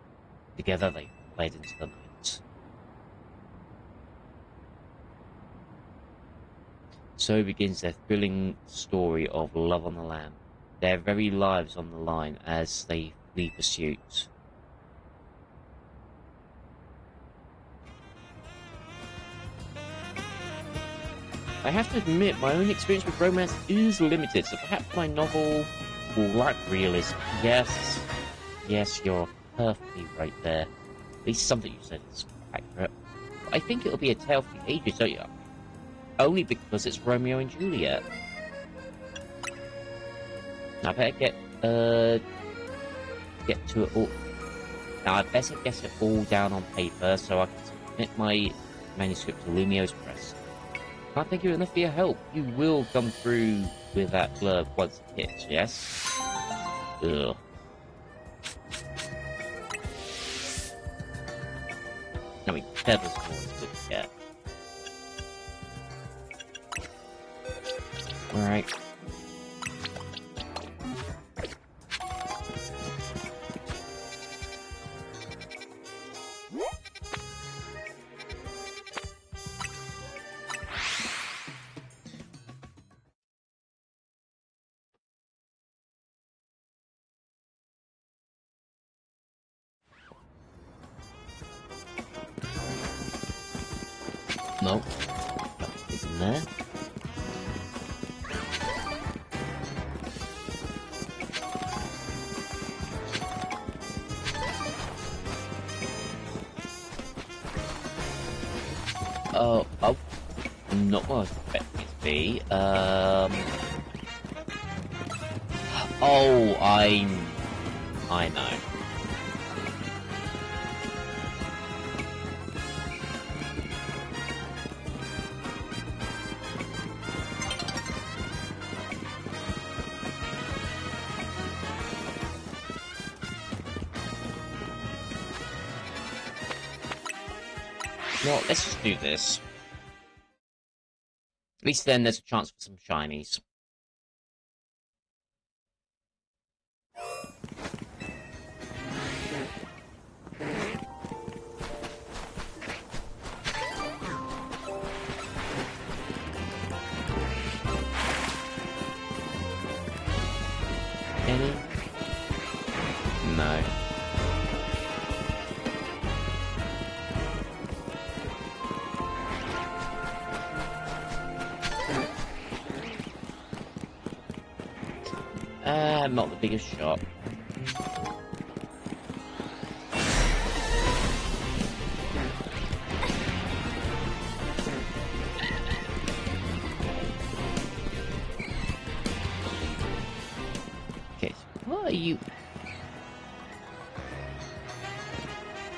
Together they fled into the night. So begins their thrilling story of love on the lam, their very lives on the line as they flee pursuit. I have to admit, my own experience with romance is limited, so perhaps my novel will lack realism. Yes, you're perfectly right there. At least something you said is accurate. But I think it'll be a tale for the ages, don't you? Only because it's Romeo and Juliet. I better get to it all. Now I better get it all down on paper so I can submit my manuscript to Lumio's press. Can't thank you enough for your help. You will come through with that blurb once it hits, yes? Ugh. I mean, Pebbles is always good to get. Alright. No. Nothing's in there. Oh, not what I was expecting it to be. Oh, I know. Well, let's just do this. At least then there's a chance for some shinies. Any? No. Not the biggest shot. Okay, so what are you...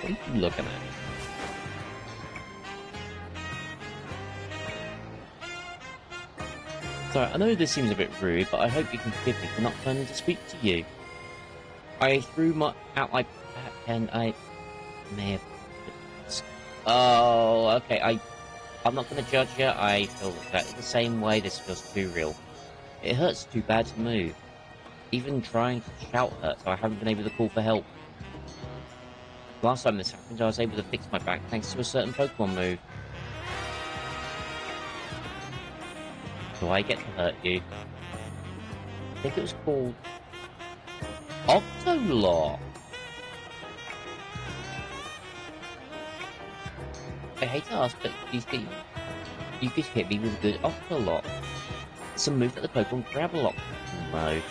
What are you looking at? Sorry, I know this seems a bit rude, but I hope you can forgive me for not planning to speak to you. I threw out my back and I may have... Oh, okay, I'm not going to judge you. I feel exactly the same way. This feels too real. It hurts too bad to move. Even trying to shout hurts, so I haven't been able to call for help. Last time this happened, I was able to fix my back thanks to a certain Pokemon move. Do I get to hurt you? I think it was called... Octolock! I hate to ask, but you could hit me with a good Octolock. It's a move that the Pokemon Gravelock know.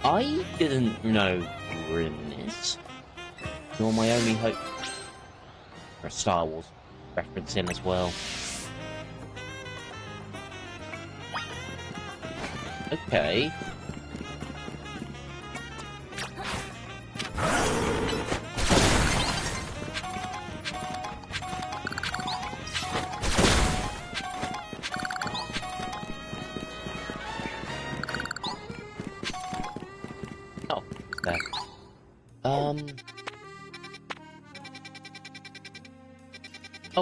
I didn't know you were in this. You're my only hope. For a Star Wars reference in as well. Okay. Oh, there. Oh,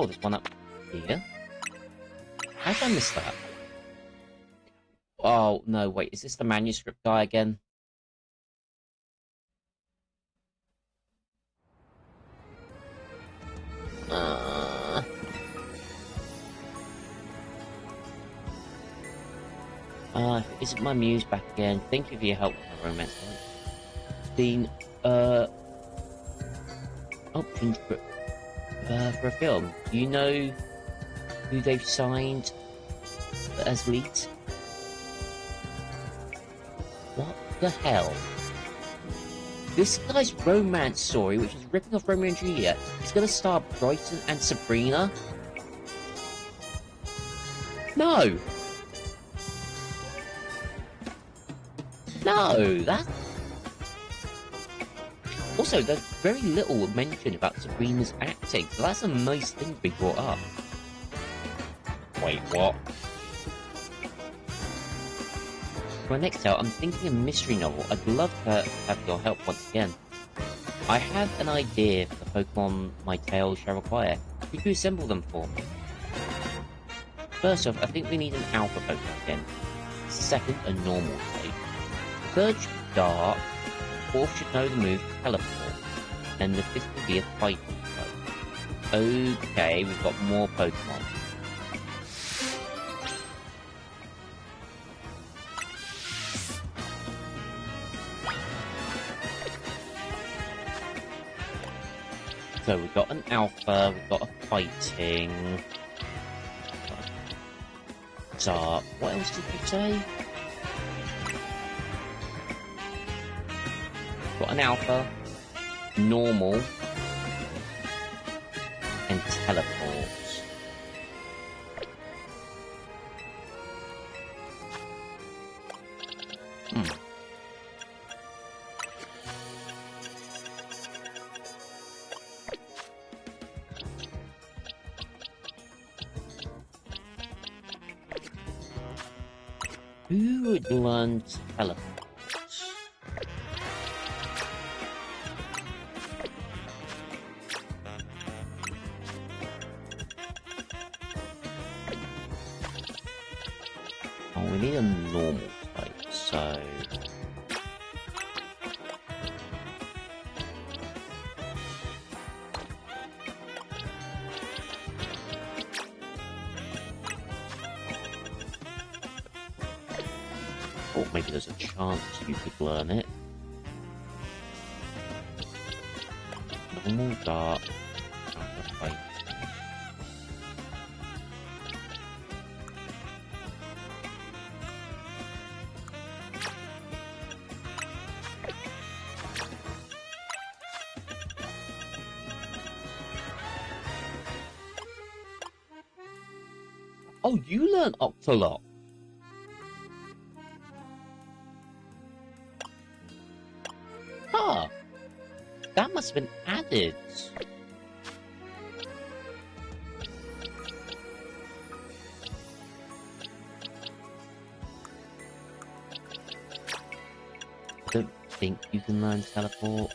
there's one up here. How did I miss that? Oh, no, wait, is this the manuscript guy again? Isn't my muse back again? Thank you for your help with my romance. It's been, options for a film. Do you know who they've signed as leads? What the hell? This guy's romance story, which is ripping off Romeo and Juliet, is going to star Brighton and Sabrina? No! No, that... Also, there's very little mention about Sabrina's acting, so that's a nice thing to be brought up. Wait, what? For my next tale, I'm thinking a mystery novel. I'd love to have your help once again. I have an idea for the Pokemon my tale shall require. Could you assemble them for me? First off, I think we need an Alpha Pokemon again. Second, a normal type. Third should be Dark. Fourth should know the move Teleport. And the fifth will be a fighting type. Okay, we've got more Pokemon. So we've got an Alpha, we've got a fighting... Dark. What else did you say? Got an Alpha, normal, and teleports. Who would learn to teleport? Oh, we need a normal type, so... Oh, maybe there's a chance you could learn it. Normal, Dark, Alpha, Fight. Oh, you learn Octolok. Ah, that must have been added. I don't think you can learn teleport.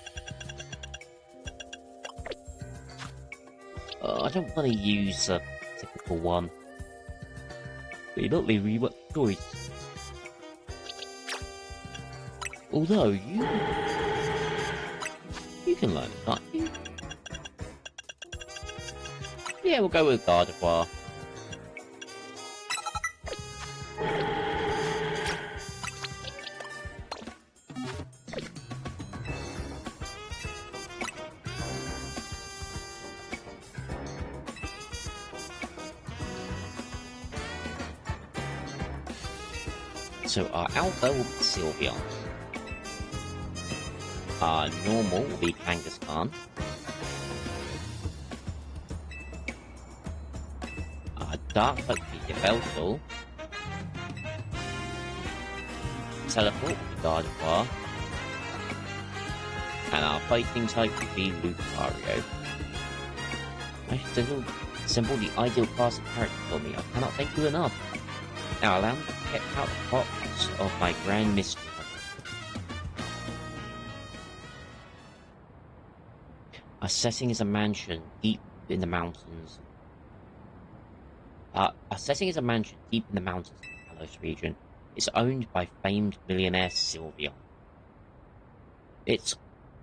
I don't want to use a typical one. But you're not leaving me much choice. Although, you can learn it, can't you? Yeah, we'll go with Gardevoir. So our Alpha will be Sylveon. Our normal will be Kangaskhan. Our Dark type will be Yveltal. Teleport will be Gardevoir. And our Fighting type will be Lucario. I should assemble the ideal class of character for me. I cannot thank you enough. Now allow me to check out the box of my grand mystery. Our setting is a mansion deep in the mountains. Our setting is a mansion deep in the mountains of the Kalos region. It's owned by famed millionaire Sylveon. It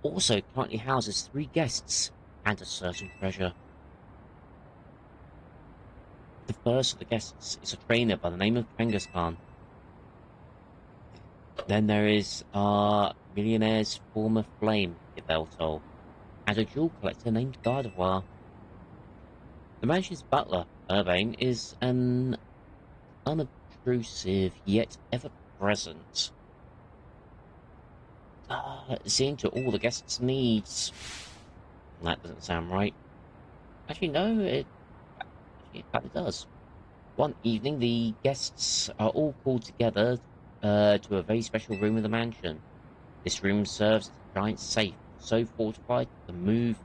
also currently houses 3 guests and a certain treasure. The first of the guests is a trainer by the name of Kangaskhan. Then there is our millionaire's former flame, Yveltal, and a jewel collector named Gardevoir. The mansion's butler, Urbane, is an unobtrusive yet ever-present, seeing to all the guests' needs. That doesn't sound right. Actually, no, it kind of does. One evening, the guests are all called together to a very special room of the mansion. This room serves as a giant safe, so fortified that the move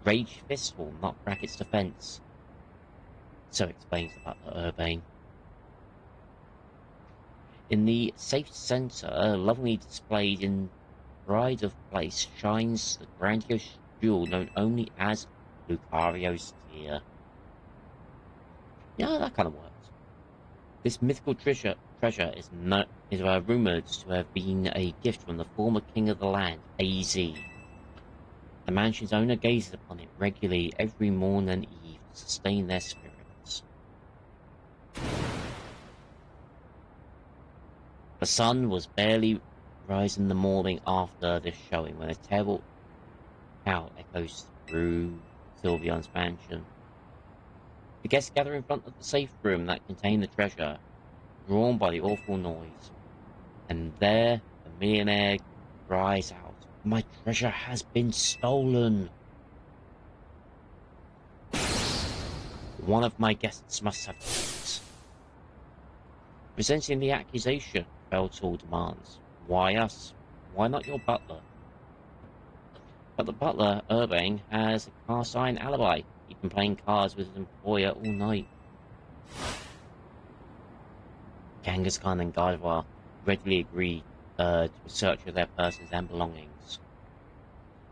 Rage Fist will not crack its defense. So explains the butler Urbane. In the safe center, lovingly displayed in pride of place, shines the grandiose jewel known only as Lucario's Tear. Yeah, that kind of works. This mythical treasure is rumored to have been a gift from the former king of the land, AZ. The mansion's owner gazes upon it regularly every morn and eve to sustain their spirits. The sun was barely rising in the morning after this showing when a terrible howl echoes through Sylveon's mansion. The guests gather in front of the safe room that contained the treasure, drawn by the awful noise. And there, the millionaire cries out, "My treasure has been stolen! One of my guests must have it." Resenting the accusation, Beltal demands, "Why us? Why not your butler?" But the butler, Urbane, has a cast-iron alibi. He'd been playing cards with his employer all night. Kangaskhan and Gardevoir readily agree to a search of their persons and belongings.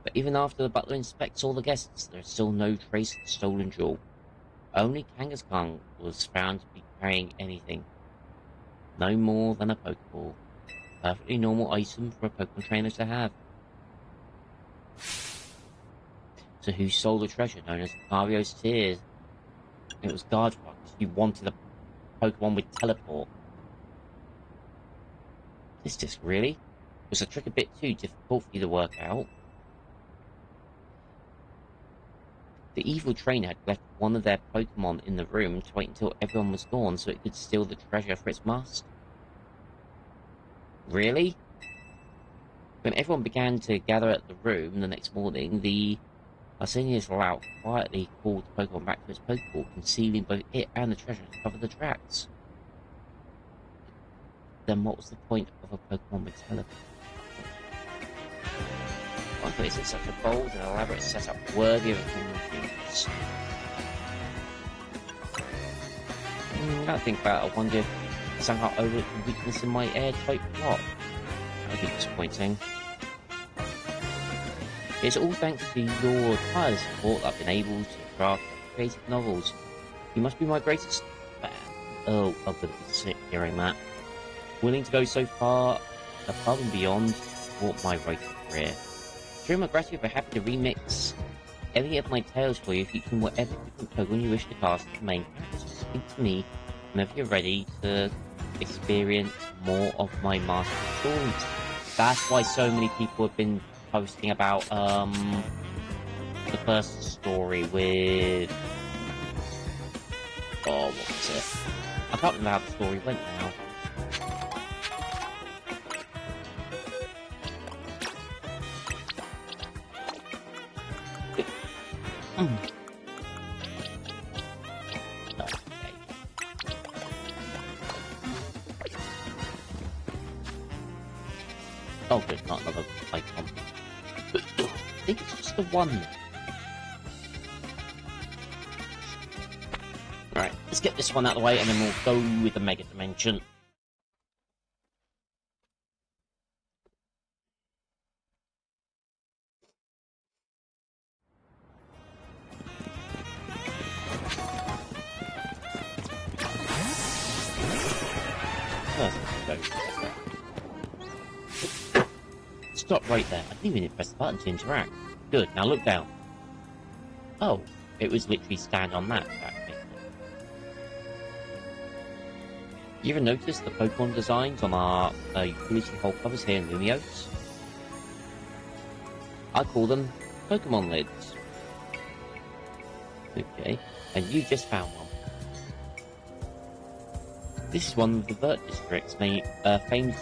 But even after the butler inspects all the guests, there is still no trace of the stolen jewel. Only Kangaskhan was found to be carrying anything. No more than a Pokeball. A perfectly normal item for a Pokemon trainer to have. So who stole the treasure known as Mario's Tears? It was Gardevoir because he wanted a Pokemon with teleport. This disc really? Was the trick a bit too difficult for you to work out? The evil trainer had left one of their Pokemon in the room to wait until everyone was gone so it could steal the treasure for its master. Really? When everyone began to gather at the room the next morning, the Arsenius Lout quietly called the Pokemon back to its Pokeball, concealing both it and the treasure to cover the tracks. Then what was the point of a Pokemon with teleport? Why is it such a bold and elaborate setup worthy of a human genius? Now think about it, I wonder if I somehow overlooked the weakness in my airtight plot. That would be disappointing. It's all thanks to your tireless support that I've been able to craft creative novels. You must be my greatest fan. Oh, I'm going to be sick hearing that. Willing to go so far above and beyond to support my writing career. Through my gratitude, we're happy to remix any of my tales for you, featuring whatever different Pokemon you wish to cast as the main characters. Speak to me whenever you're ready to experience more of my master stories. That's why so many people have been posting about the first story with what was it? I can't remember how the story went now. Oh, good, not another icon. I think it's just the one. Alright, let's get this one out of the way and then we'll go with the Mega Dimension. stop right there. I didn't even press the button to interact. Good, now look down. Oh, it was literally stand on that. You ever notice the Pokemon designs on our utility hole covers here in Lumiose? I call them Pokemon lids. Okay, and you just found one. This is one of the Vert District's famed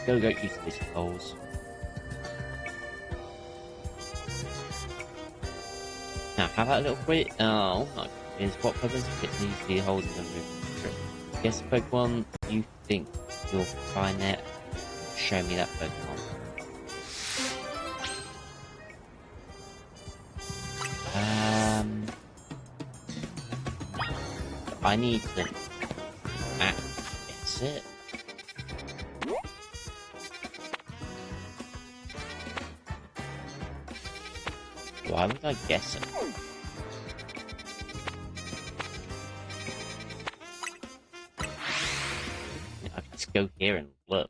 Go-Goat utility holes. Now, how about a little quiz? Oh, no. Is what Pokemon fit these utility holes in the movement district? Guess the Pokemon you think you'll find there. Show me that Pokemon. I need to... That's it. Why would I guess it? I can just go here and look.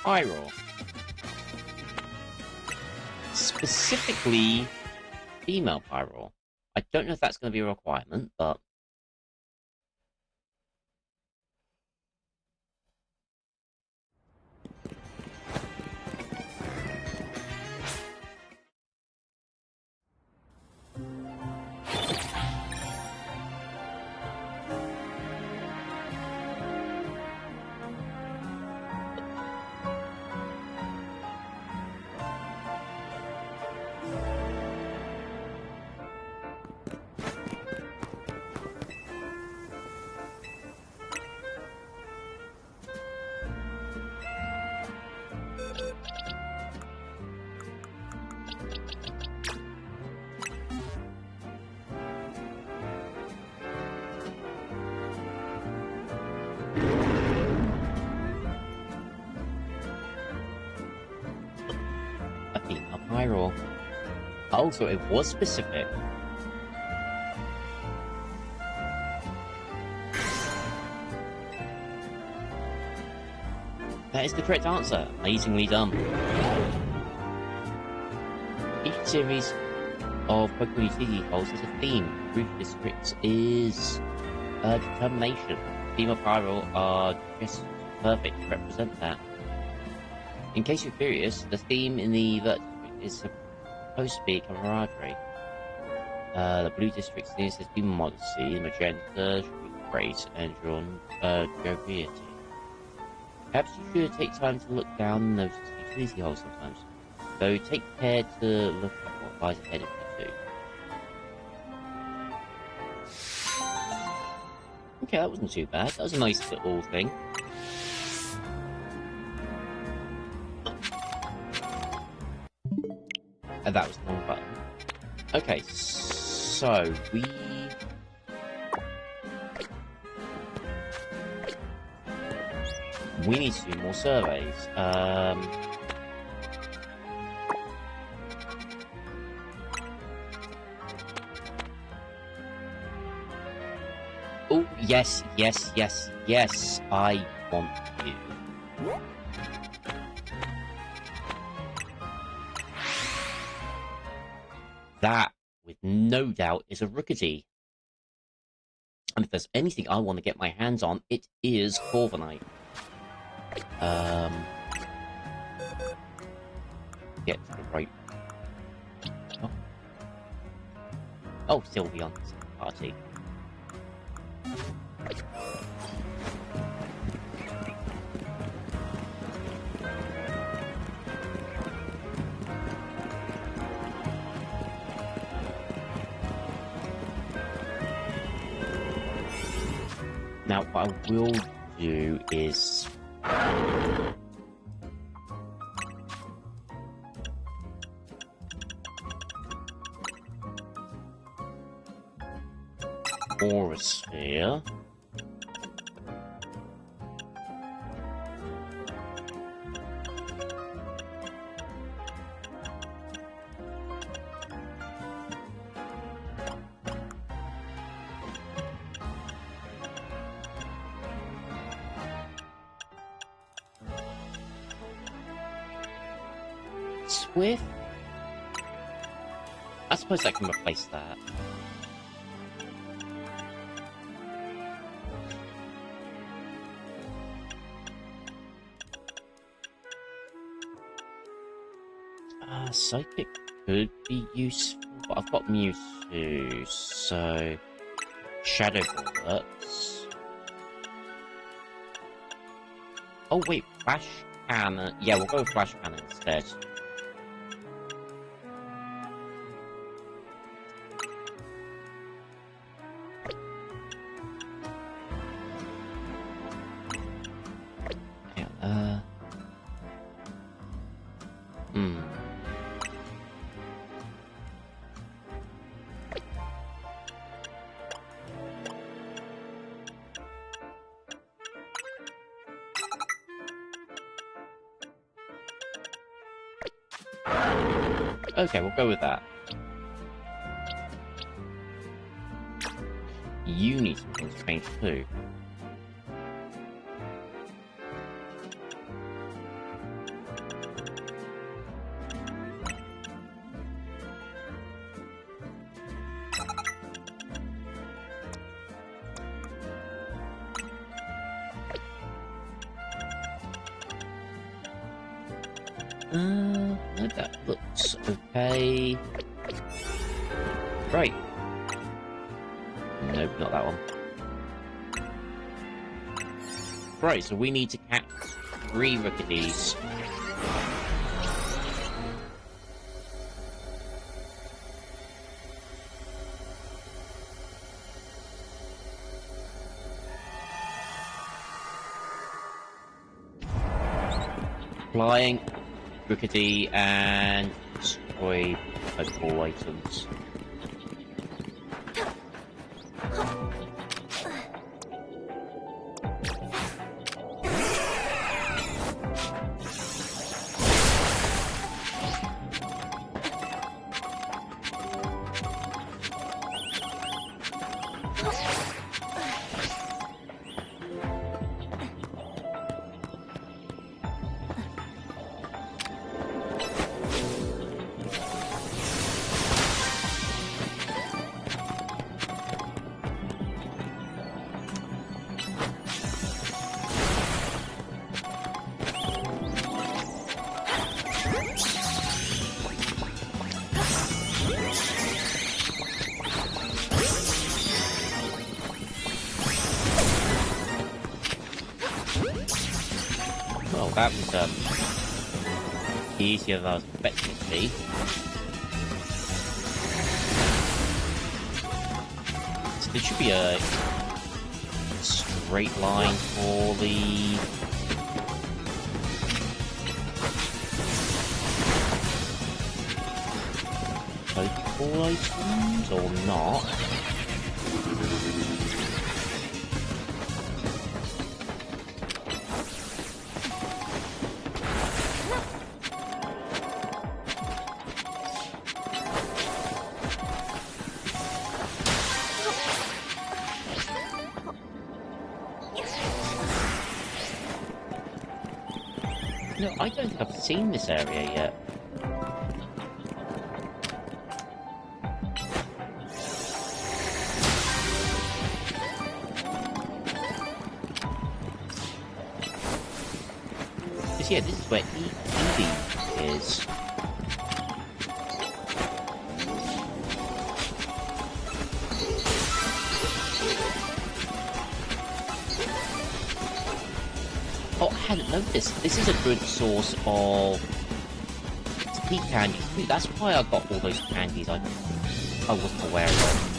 Pyroar. Specifically, female Pyroar. I don't know if that's going to be a requirement, but... a female Pyroar. Oh, so it was specific. That is the correct answer. Amazingly done. Each series of Pokemon utility holes has a theme. Roof Districts is determination. Female Pyroar are just perfect to represent that. In case you're curious, the theme in the Vert District is supposed to be camaraderie. The Blue District's theme says be modesty, magenta, grace, and joviality. Perhaps you should take time to look down and notice the utility holes sometimes. So take care to look at what lies ahead of you too. Okay, that wasn't too bad. That was a nice little thing. And that was the wrong button. Okay, so we need to do more surveys. Oh, yes, yes, yes, yes, I want you. That, with no doubt, is a Rookidee. And if there's anything I want to get my hands on, it is Corviknight. Get to the right. Oh, Sylveon's party. Now, what I will do is... Aura Sphere. Swift? I suppose I can replace that. Psychic could be useful, but I've got Mewtwo, so Shadow Ball works. Oh wait, Flash Cannon. Yeah, we'll go with Flash Cannon instead. Yeah, Okay, we'll go with that. You need some things to change too. No, that looks okay. Right. Nope, not that one. Right, so we need to catch 3 Rookies. Flying, Rookity, and destroy Pokeball items. Well, that was easier than I was expecting it to be. So there should be a straight line for the Pokeball items, or not. No, I don't think I've seen this area yet. Because yeah, this is where Eevee is. Oh, I hadn't noticed. This is a good source of tea candies too. That's why I got all those candies I wasn't aware of.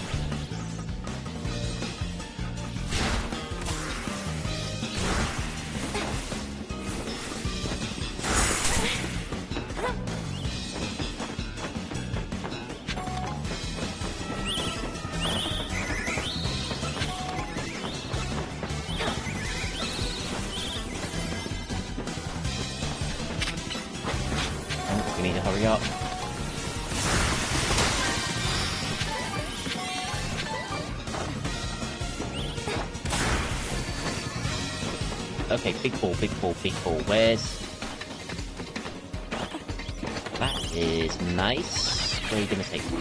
We need to hurry up. Okay, big ball, big ball, big ball. Where's... That is nice. Where are you gonna take me?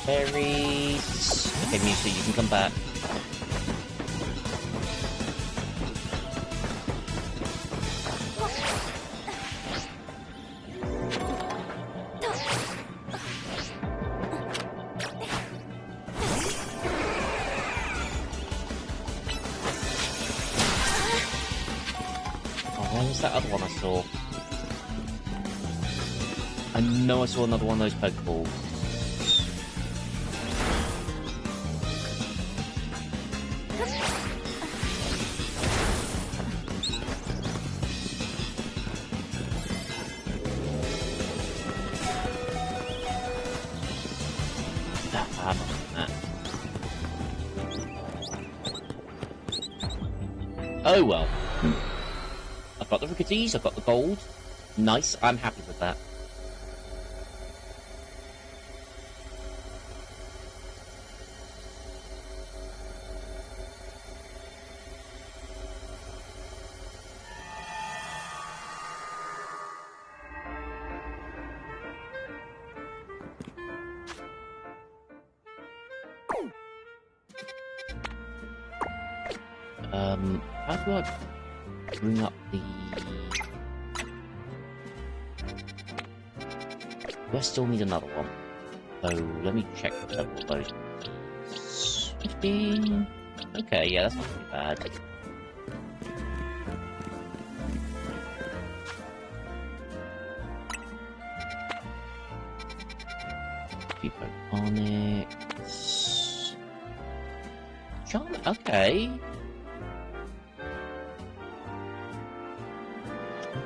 Berries. Okay, Mewtwo, you can come back. Oh, where was that other one I saw? I know I saw another one of those Pokeballs. Oh well. I've got the Ricketies, I've got the gold. Nice, I'm happy with that. How do I bring up the... Do I still need another one? So, let me check the level of those. 15... Okay, yeah, that's not too bad. Few Onyx... Charm... Okay.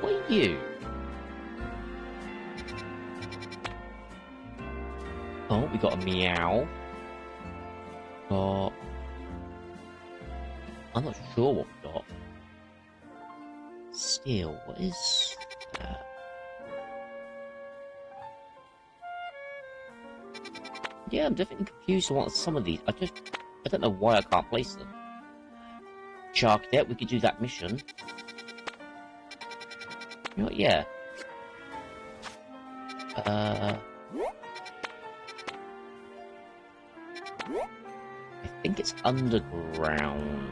What are you? Oh, we got a Meow. Got... I'm not sure what we got. Steel, what is that? Yeah, I'm definitely confused on what some of these... I don't know why I can't place them. Charcadet, we could do that mission. You know what, yeah. I think it's underground.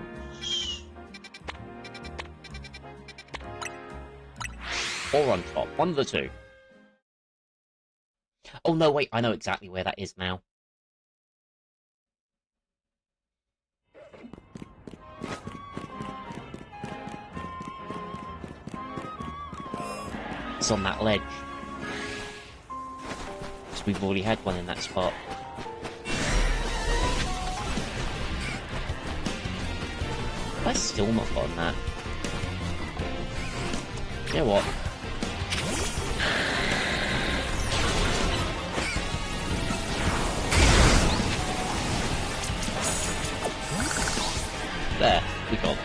Or on top. One of the two. Oh no, wait, I know exactly where that is now. It's on that ledge. Because we've already had one in that spot. Have I still not gotten that? You know what? There, we got it.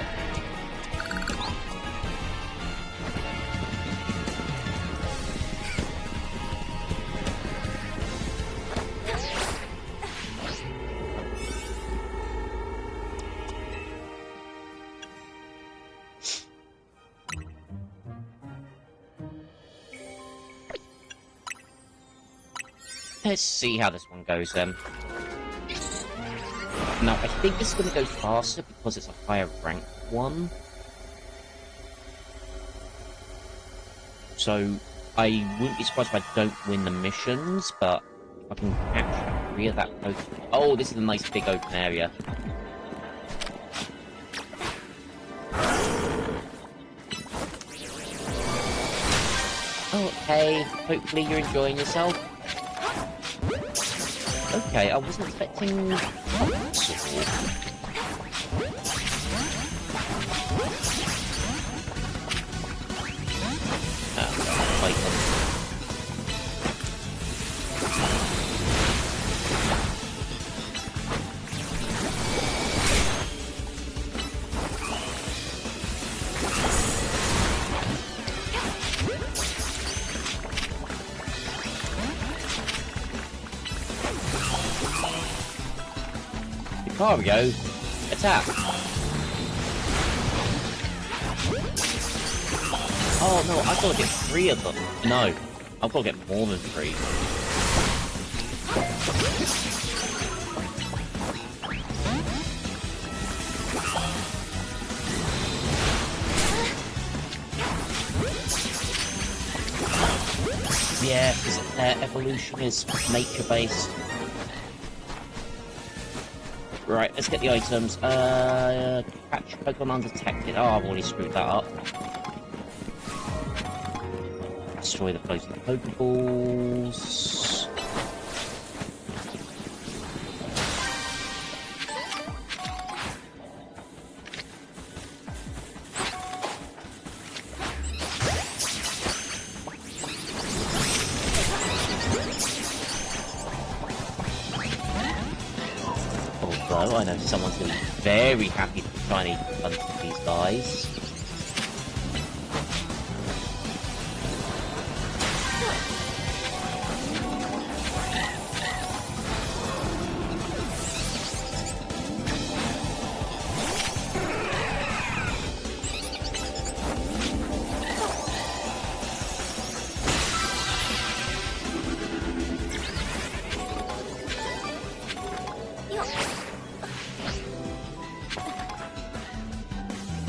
Let's see how this one goes then. Now, I think this is going to go faster because it's a higher rank one. So, I wouldn't be surprised if I don't win the missions, but if I can catch 3 of that Pokemon. Oh, this is a nice big open area. Okay, hopefully you're enjoying yourself. Okay, I wasn't expecting... Lucario, attack. Oh no, I've got to get 3 of them. No, I've got to get more than 3. Yeah, because evolution is nature-based. Right, let's get the items. Catch Pokemon undetected. Oh, I've already screwed that up. Destroy the floating Pokeballs. Although I know someone's going to be very happy to try and hunt these guys.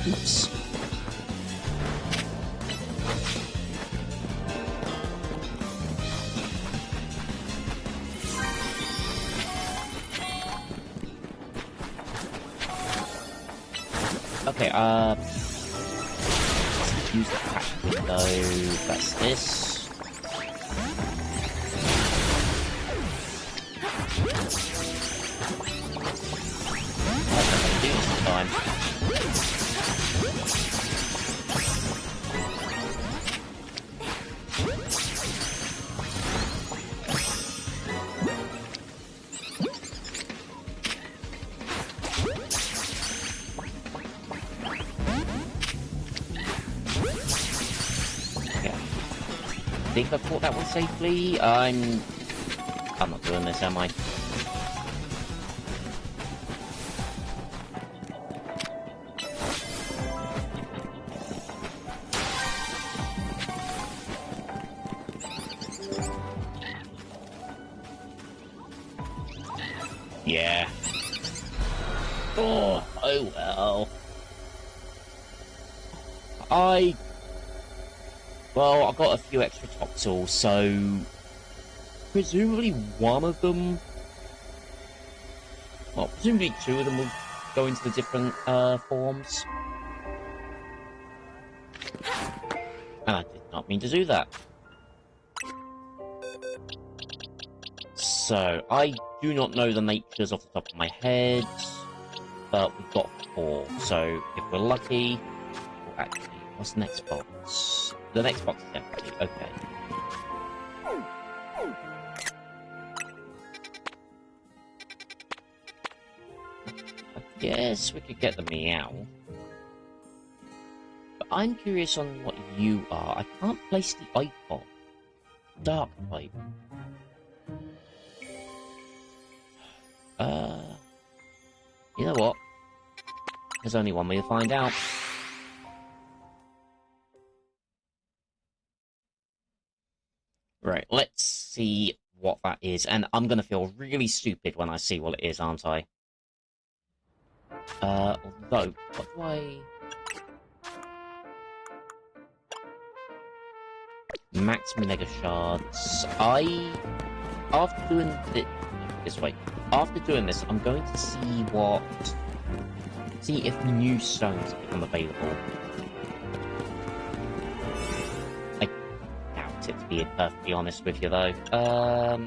Oops. Okay, use the patch window. That's this. That's what I'm gonna do this time. I think I caught that one safely. I'm not doing this, am I? Yeah. Oh well. Well, I got a few extra Toxels, so presumably one of them, well, presumably 2 of them will go into the different forms. And I did not mean to do that. So, I do not know the natures off the top of my head, but we've got 4. So, if we're lucky... Actually, what's the next box? The next box is empty, okay. I guess we could get the Meow. But I'm curious on what you are. I can't place the icon. Dark type. You know what? There's only one way to find out. Right, let's see what that is. And I'm gonna feel really stupid when I see what it is, aren't I? Although, what do I... Max Mega Shards. After doing this way, after doing this, I'm going to see if new stones become available. I doubt it, to be perfectly honest with you, though. Yeah.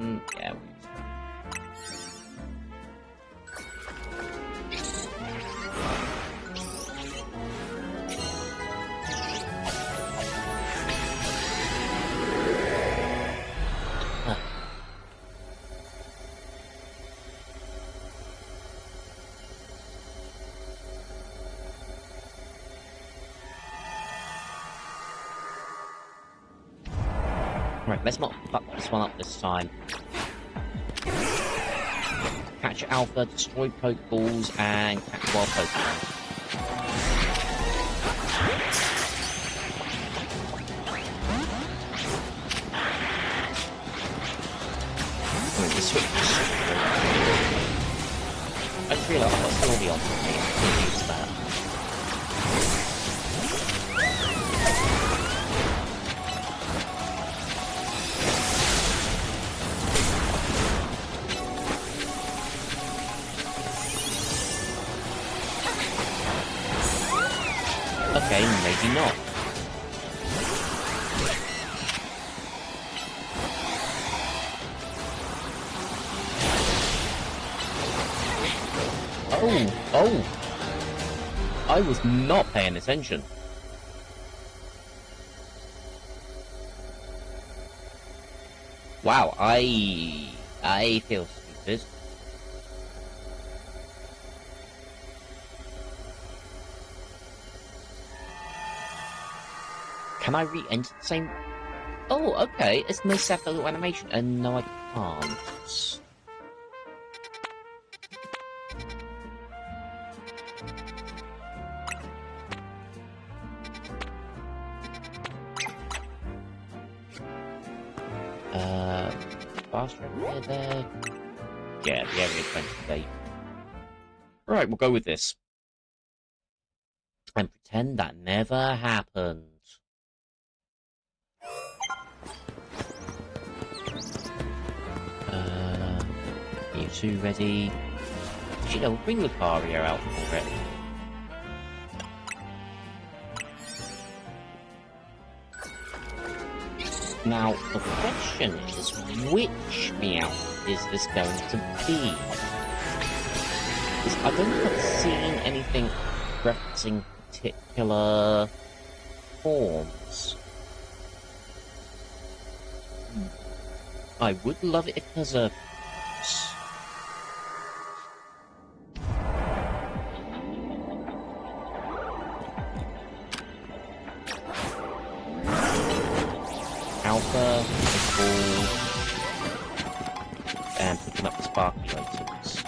Right, let's not fuck this one up this time. Catch catch Alpha, destroy Pokeballs, and catch wild Pokemon. I mean, the switch is super. I just realised I've got Sylveon for me. I can use that. Okay, maybe not. Oh! I was not paying attention. Wow, I feel stupid. Can I re-enter the same? Oh, okay. It's nice to have the little animation, and no, I can't. Fast area there. Yeah, the area 28. Right, we'll go with this. And pretend that never happened. You two ready? Actually, no, we'll bring Lucario out for it. Now, the question is, which Meowth is this going to be? Because I don't think I've seen anything referencing particular forms. I would love it if there's a... Alpha, Ball, and picking up the sparkly items.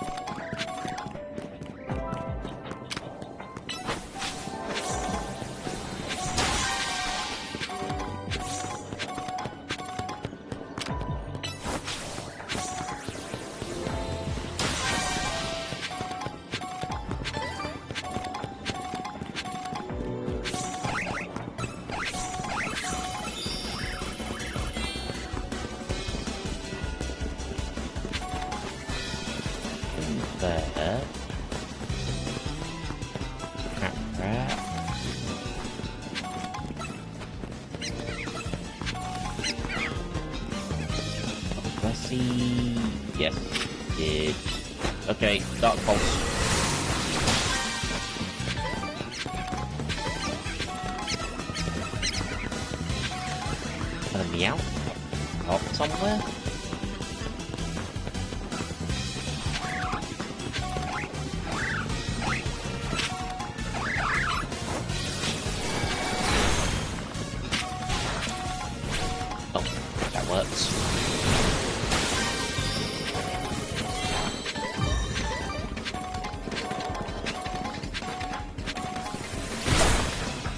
There. Rat. Let's see. Yes, it. Okay, Dark Pulse. And a Meow up somewhere.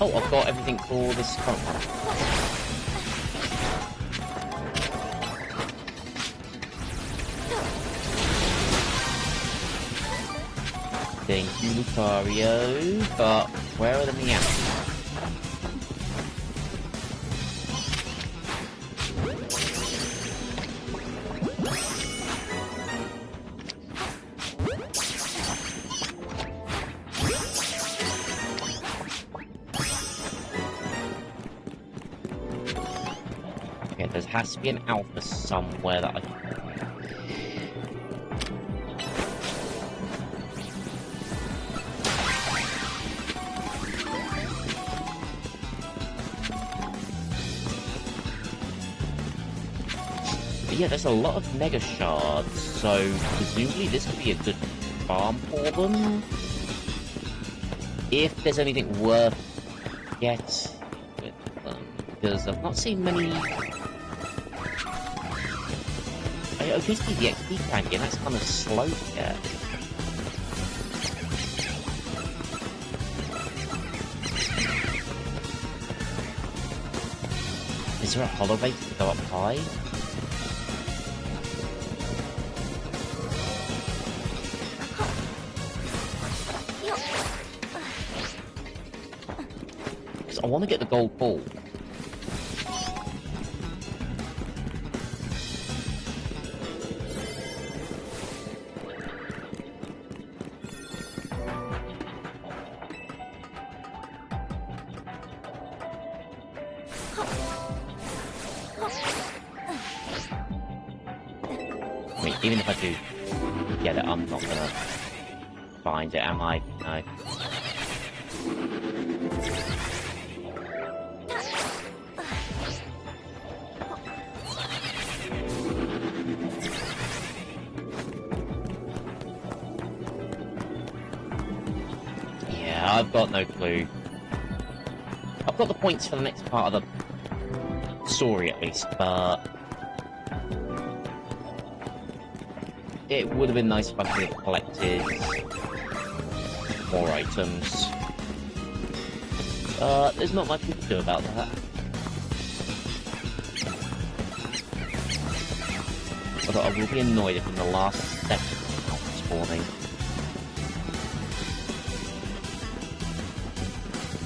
Oh, I've got everything for this current one. Thank you, Lucario, but where are the Meows? There has to be an Alpha somewhere that I can... But yeah, there's a lot of Mega Shards, so presumably this could be a good farm for them. If there's anything worth getting with them, because I've not seen many... It appears to be the HP candy, and that's kind of slow to get. Is there a hollow base to go up high? Because I want to get the gold ball. I mean, even if I do get it, I'm not gonna find it, am I? No. Yeah, I've got no clue. I've got the points for the next part of the story, at least, but it would have been nice if I could have collected more items. There's not much we can do about that. Although I will be annoyed if in the last section it's not spawning.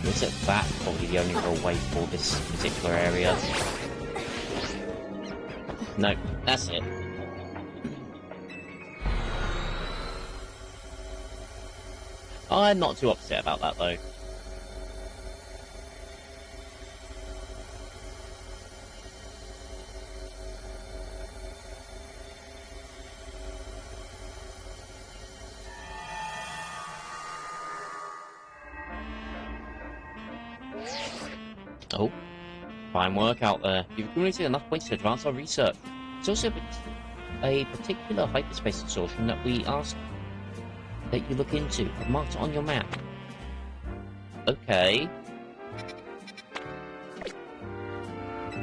Looks like that's probably the only real way for this particular area. No, that's it. I'm not too upset about that, though. Oh, fine work out there. You've accumulated enough points to advance our research. It's also a particular hyperspace distortion that we asked that you look into. I've marked it on your map. Okay.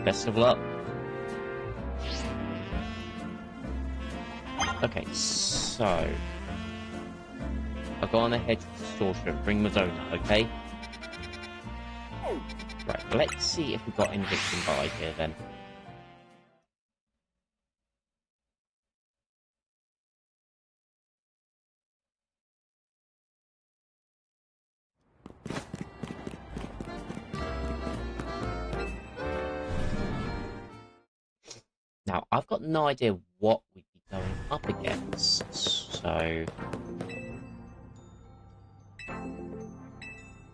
Best of luck. Okay, so I'll go on ahead to distortion, bring Madonna, okay? Right, let's see if we've got anything to buy here then. Now, I've got no idea what we'd be going up against, so...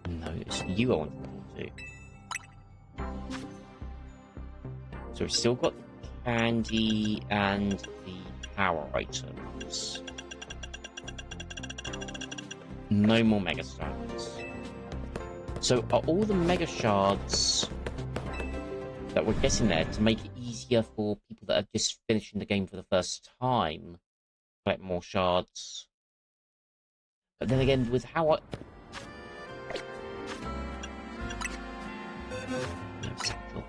No, it's you I want to talk to. So we've still got the candy and the power items. No more Mega Stones. So are all the Mega Shards that we're getting there to make it easier for people that are just finishing the game for the first time to collect more shards? But then again, with how I... No, satchel.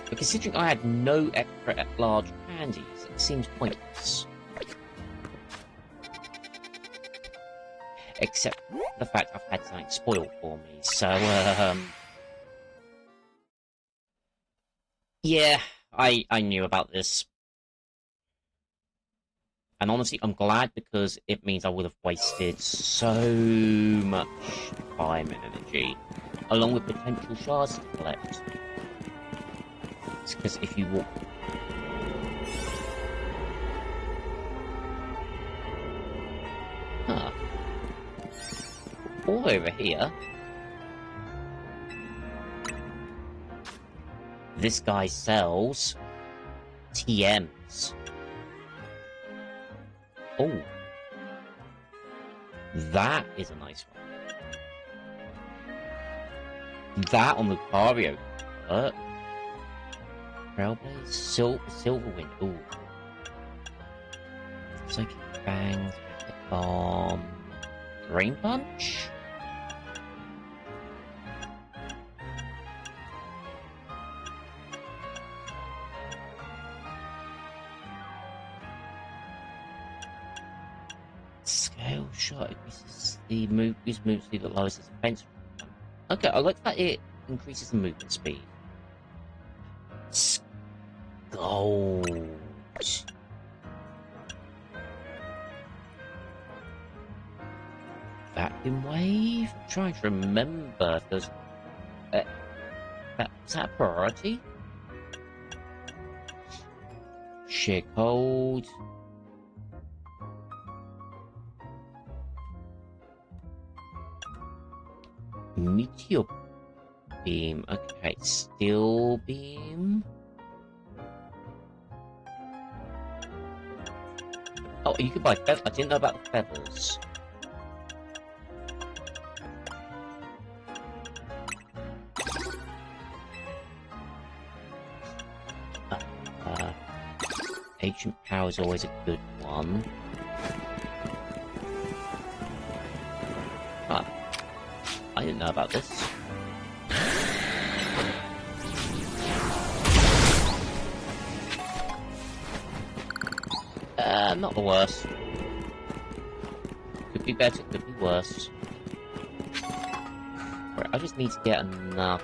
But considering I had no extra large candies, it seems pointless. Except the fact I've had something spoiled for me, so, yeah, I knew about this. And honestly, I'm glad because it means I would have wasted so much time and energy, along with potential shards to collect. It's because if you walk... Huh. All over here... This guy sells... TMs. Oh. That is a nice one. That on Lucario. Trailblaze? Silverwind. Ooh. Psychic Fangs. Bomb. Rain Punch? the move use move speed that lowers its defense. Okay, I like that it increases the movement speed. Gold. Vacuum wave? I'm trying to remember if there's. Is that a priority? Sheer cold. Meteor beam. Okay, steel beam. Oh, you could buy feathers. I didn't know about the feathers. Ancient power is always a good one. I didn't know about this. Not the worst. Could be better, could be worse. Right, I just need to get enough.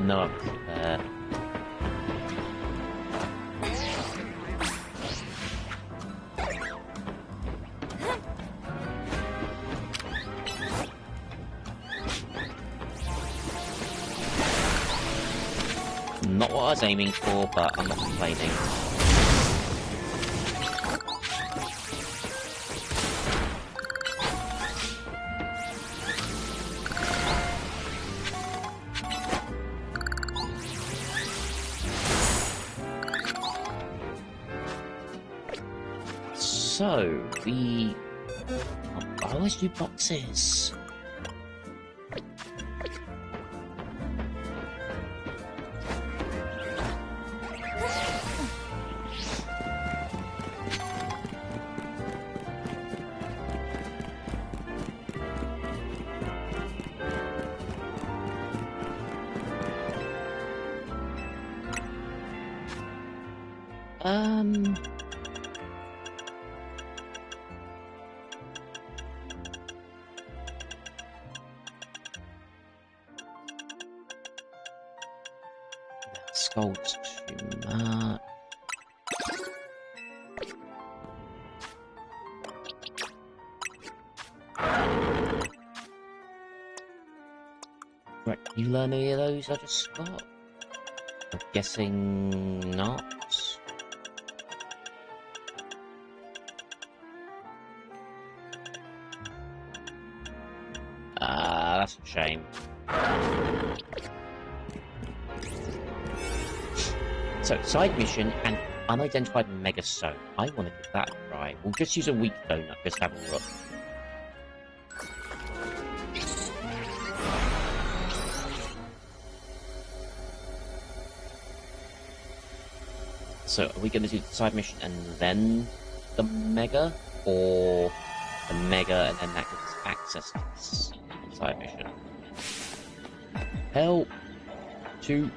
No, I'm there. Not what I was aiming for, but I'm not complaining. So, I always do boxes. Skull's too much. Right, you learn any of those I just got? I'm guessing not. That's a shame. So, side mission and unidentified mega stone. I want to give that a try. We'll just use a weak donut, just have a look. So, are we going to do the side mission and then the mega? Or the mega and then that gives us access to this side mission? Hell, two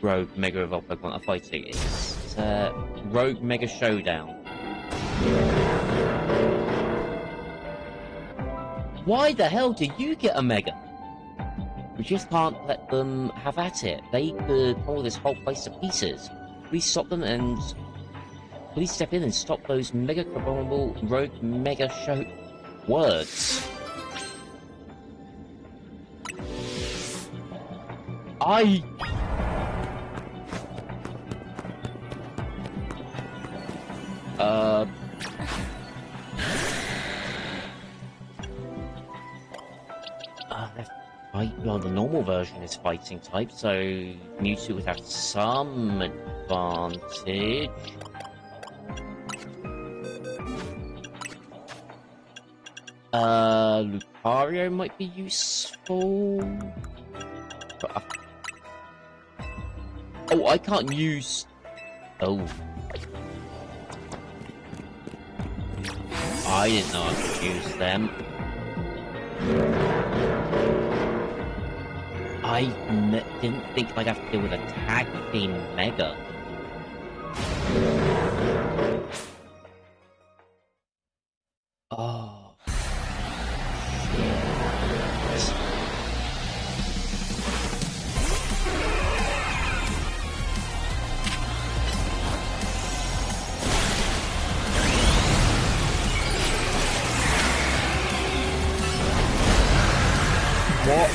Rogue Mega Evolved Pokemon are fighting. It's Rogue Mega Showdown. Why the hell did you get a Mega? We just can't let them have at it. They could pull this whole place to pieces. Please stop them and please step in and stop those Mega Abominable Rogue Mega Show words. Well, the normal version is fighting type, so Mewtwo would have some advantage. Lucario might be useful. But, oh, I can't use... Oh. I didn't know I could use them. I didn't think I'd have to deal with a tag team Mega. Oh. What?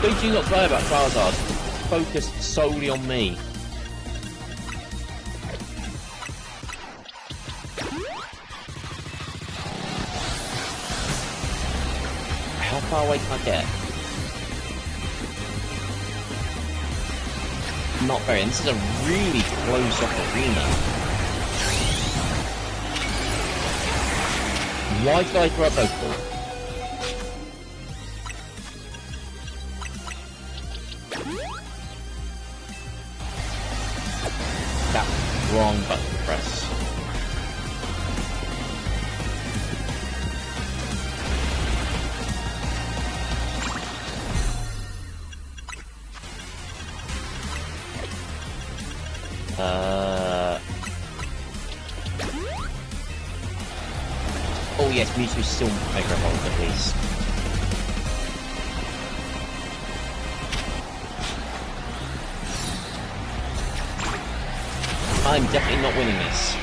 They do not play about Charizard. Focused solely on me. How far away can I get? Not very. And this is a really close-up arena. Why did I throw a Pokeball? That wrong button to press. Oh yes, Mewtwo's still Mega Evolved at least. I'm definitely not winning this.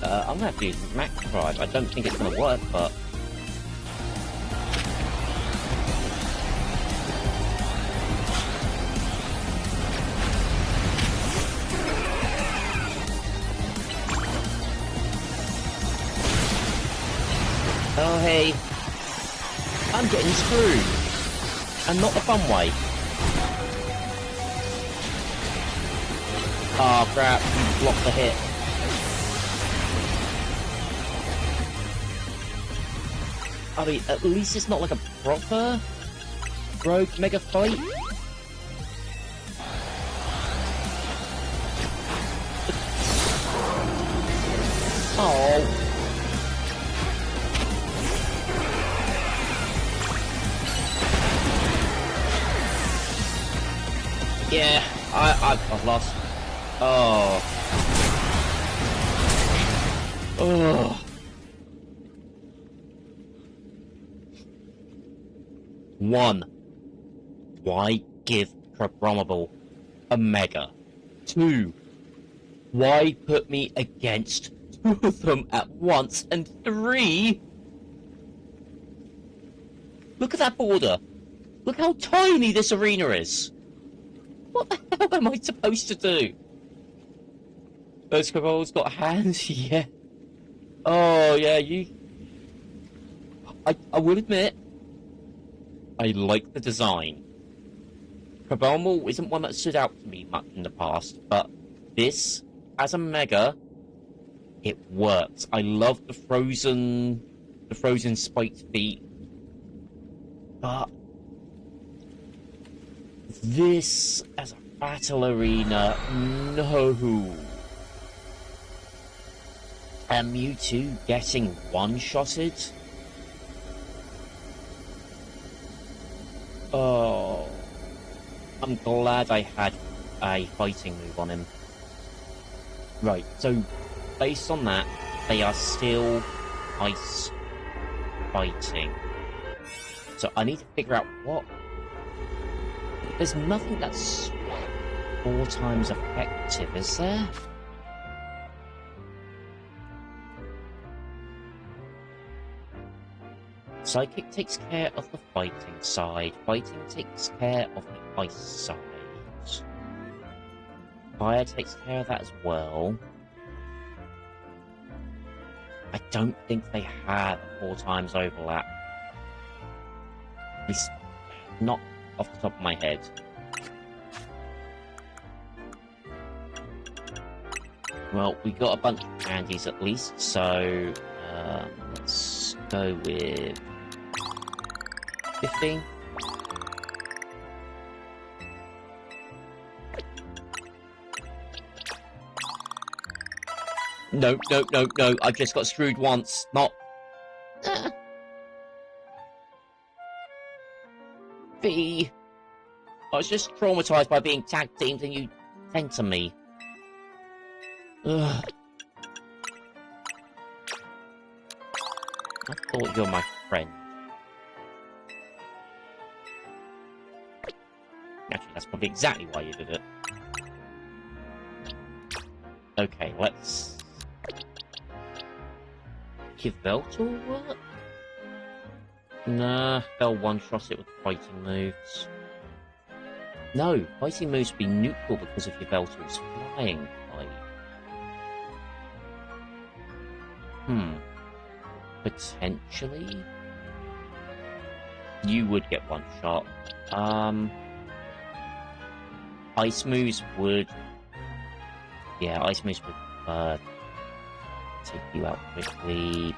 I'm gonna have to use Max Drive. I don't think it's gonna work, but... Oh hey, I'm getting screwed, and not the fun way. Oh crap, you blocked the hit. I mean, at least it's not like a proper rogue mega fight. Oh. Yeah, I've lost. Oh. Oh. One, why give Crabominable a Mega? Two, why put me against two of them at once? And three, look at that border. Look how tiny this arena is. What the hell am I supposed to do? Those Crabominable's got hands, yeah. Oh, yeah, I will admit, I like the design. Crabominable isn't one that stood out to me much in the past, but this, as a Mega, it works. I love the frozen spiked feet, but this, as a battle arena, no. And Mewtwo getting one-shotted? Oh, I'm glad I had a fighting move on him. Right, so based on that, they are still ice fighting. So I need to figure out what There's nothing that's 4 times effective, is there? Psychic takes care of the fighting side. Fighting takes care of the ice side. Fire takes care of that as well. I don't think they have a 4 times overlap. At least not off the top of my head. Well, we got a bunch of candies at least, so let's go with 15. No, no, no, no, I just got screwed once, not... V! I was just traumatized by being tag-teamed and you center me. Ugh. I thought you were my friend. Actually, that's probably exactly why you did it. Okay, let's... give Veltor work? Nah, they'll one-shot it with fighting moves. No, fighting moves would be neutral because of your Veltor's flying type. Potentially? You would get one shot. Ice moves would... Yeah, ice moves would take you out quickly.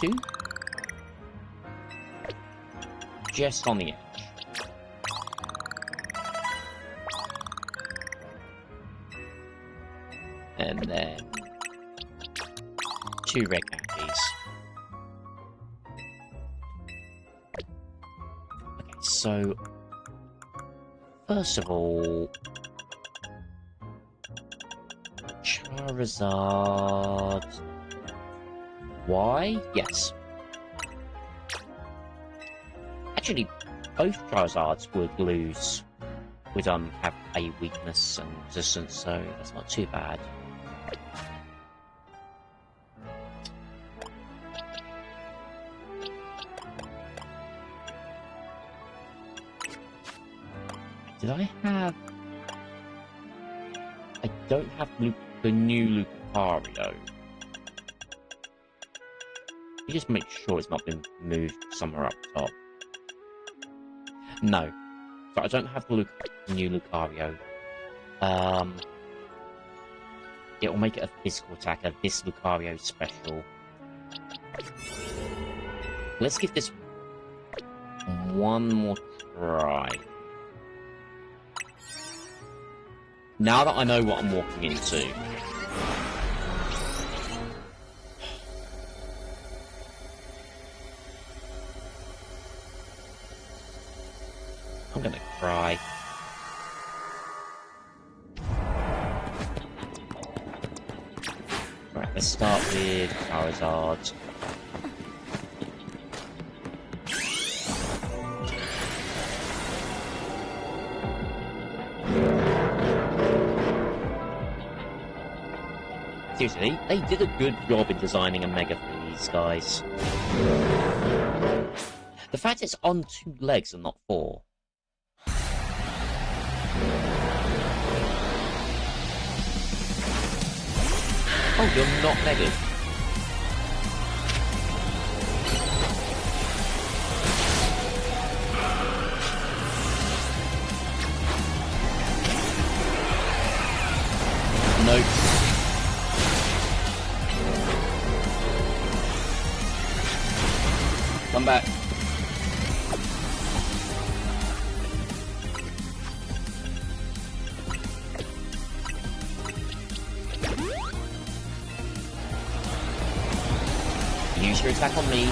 Two. Just on the edge. And then 2 red candies. Okay, so first of all, Charizard. Why? Yes. Actually, both Charizards would lose. Would have a weakness and resistance, so that's not too bad. Did I have... I don't have the new Lucario. You just make sure it's not been moved somewhere up top. No. So I don't have the new Lucario. It will make it a physical attacker. This Lucario special. Let's give this one more try. Now that I know what I'm walking into. I'm gonna cry. Right, let's start with Charizard. Seriously, they did a good job in designing a Mega for these guys. The fact it's on 2 legs and not 4. Oh, you're not Mega. Nope. Come back. Use your attack on me.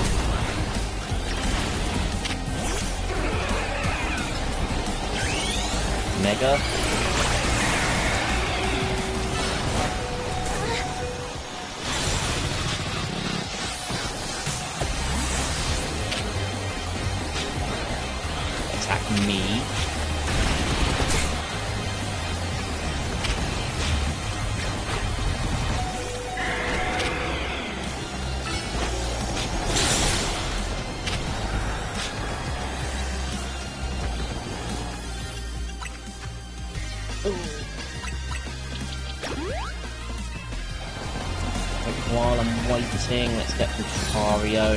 Mega. Attack me. While I'm waiting, let's get the Lucario.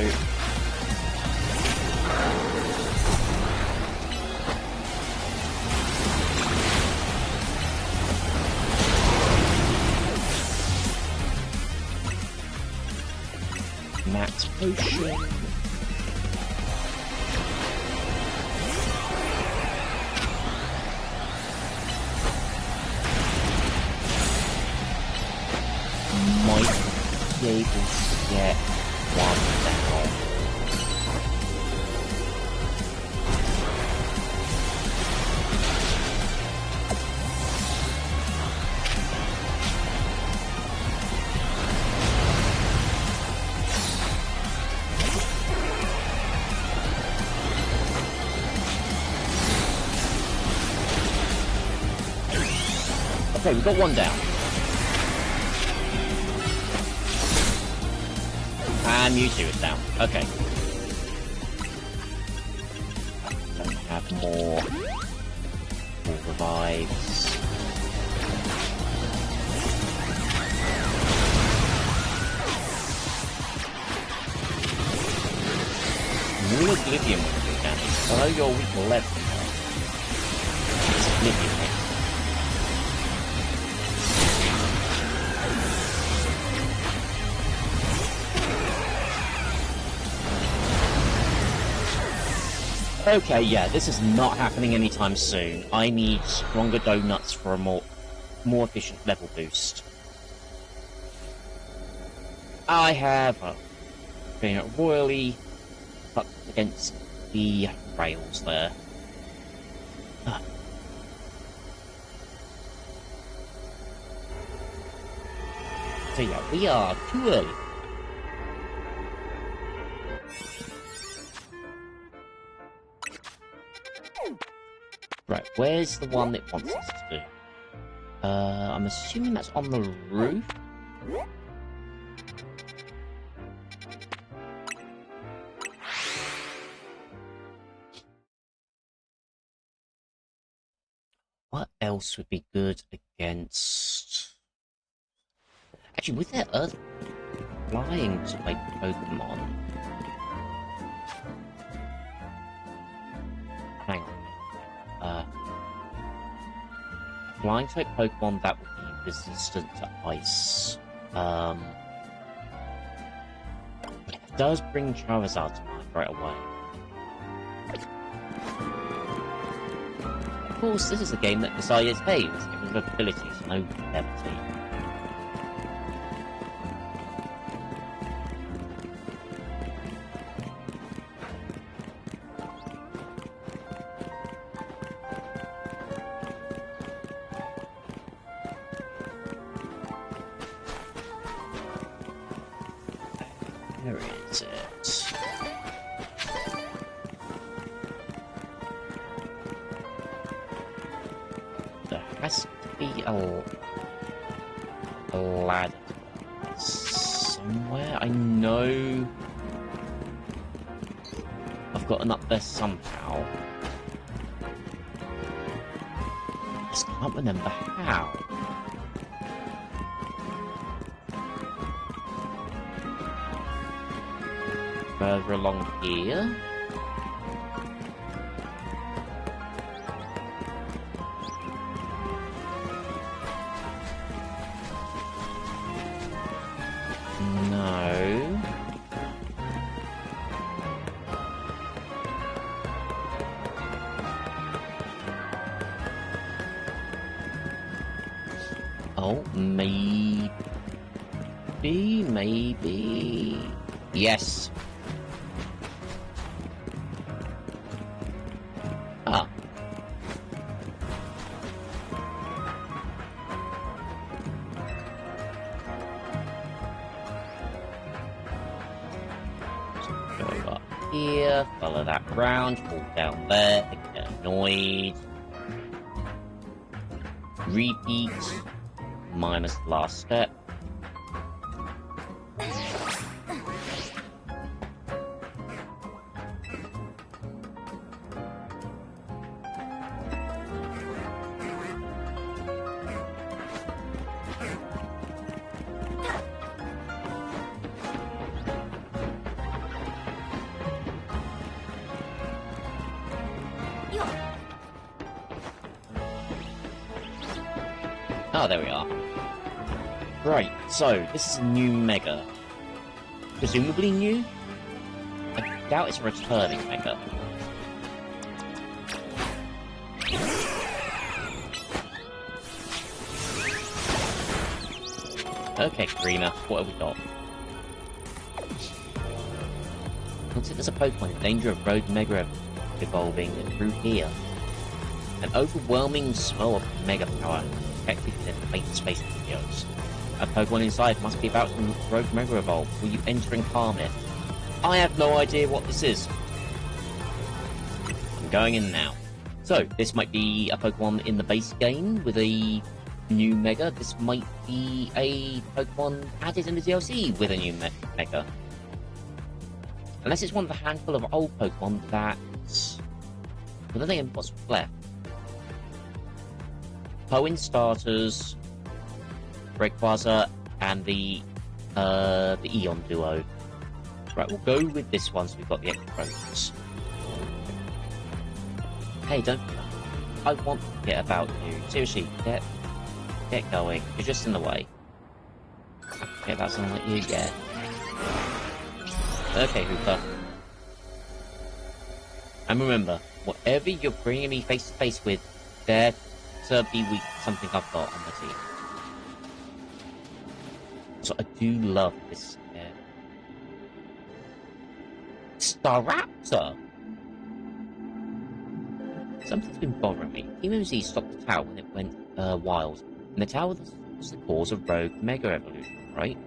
Max Potion. Might be able to get one down. Okay, we've got one down. And Mewtwo is down. Okay. Don't have more revives. New Oblivion will do damage. I know you're weak to level. It's Oblivion. Okay, yeah, this is not happening anytime soon. I need stronger donuts for a more efficient level boost. I have been royally up against the rails there. So yeah, we are too early. Right, where's the one that wants us to do? I'm assuming that's on the roof. What else would be good against... Actually, with their Earth flying type Pokemon... Hang on. Flying type Pokemon that would be resistant to ice. It does bring Charizard to mind right away. Of course, this is a game that decided, hey, let's get rid of abilities, no levity. Where is it? There has to be a ladder somewhere. I know I've gotten up there somehow. I just can't remember how. Further along here. No. Oh, maybe. Yes. here, follow that round, fall down there, get annoyed. Repeat, minus the last step. Oh, there we are. Right, so this is a new Mega. Presumably new? I doubt it's a returning Mega. Okay, Karina, what have we got? Looks like there's a Pokemon in danger of Rogue Mega evolving through here. An overwhelming smell of Mega power detected in the faint space videos. A Pokemon inside must be about to Rogue Mega Evolve. Will you enter and calm it? I have no idea what this is. I'm going in now. So, this might be a Pokemon in the base game with a new Mega. This might be a Pokemon added in the DLC with a new Mega. Unless it's one of the handful of old Pokemon that... Well, then again, what's left? Hoenn starters, Rayquaza, and the Eon duo. Right, we'll go with this one so we've got the extra. Hey, don't... I want to forget about you. Seriously, get going. You're just in the way. Forget about someone like you, yeah. Okay, Hooper. And remember, whatever you're bringing me face to face with, there to be weak to something I've got on my team. So I do love this Staraptor! Something's been bothering me. Team MZ stopped the tower when it went wild, and the tower was the cause of Rogue Mega Evolution, right?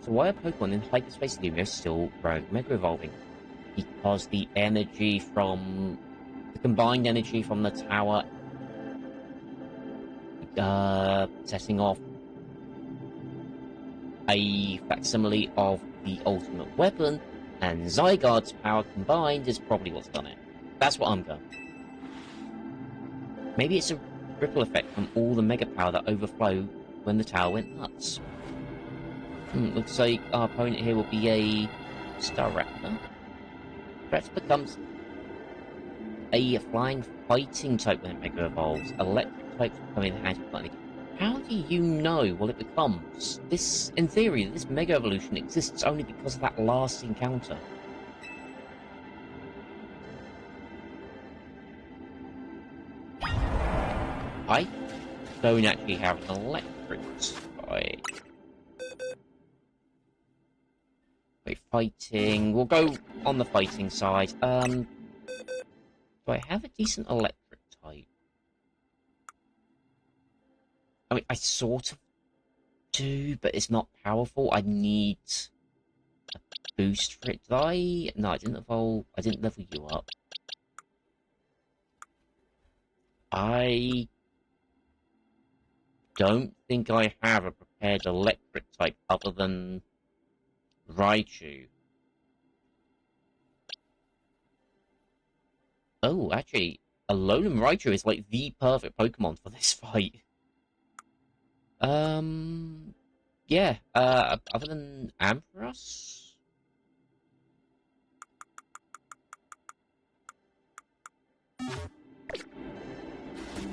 So why are Pokemon in Hyperspace Lumia still Rogue Mega Evolving? Because the energy from... the combined energy from the tower setting off a facsimile of the ultimate weapon, and Zygarde's power combined is probably what's done it. That's what I'm going. Maybe it's a ripple effect from all the mega power that overflowed when the tower went nuts. Looks like our opponent here will be a Staraptor. Perhaps becomes a flying fighting type when it Mega Evolves. Electric types will come in handy. How do you know what it becomes? This, in theory, this Mega Evolution exists only because of that last encounter. I don't actually have an electric type. Wait, fighting. We'll go on the fighting side. Do I have a decent electric type? I mean, I sort of do, but it's not powerful. I need a boost for it. Did I? No, I didn't evolve. I didn't level you up. I don't think I have a prepared electric type other than Raichu. Oh, actually, Alolan Raichu is like the perfect Pokemon for this fight. Yeah, other than Ampharos?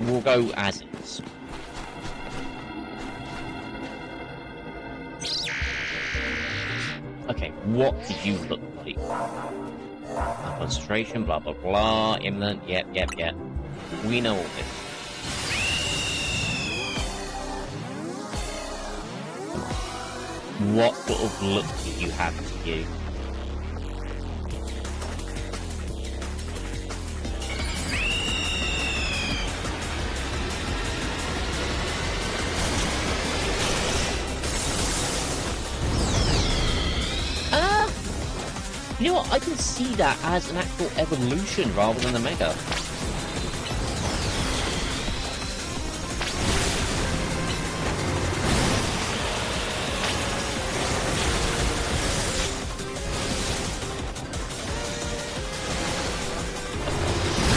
We'll go as is. Okay, what do you look like? Concentration, blah blah blah, imminent, yep. We know all this. What sort of look do you have to you? You know what? I can see that as an actual evolution rather than a Mega.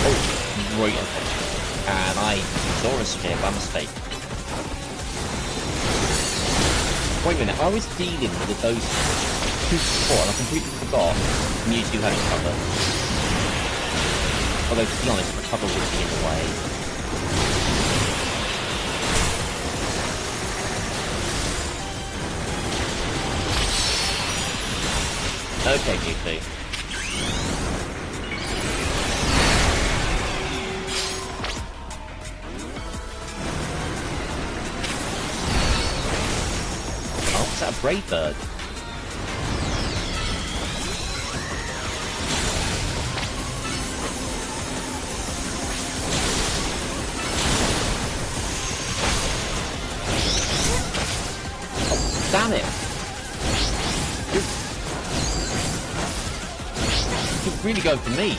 Oh, great effect. And I saw a scare by mistake. Wait a minute, I was dealing with those two before and I completely forgot Mewtwo had a cover. Although, to be honest, the cover would be in the way. Okay, Mewtwo. Oh, is that a Brave Bird? Damn it! You're really going for me.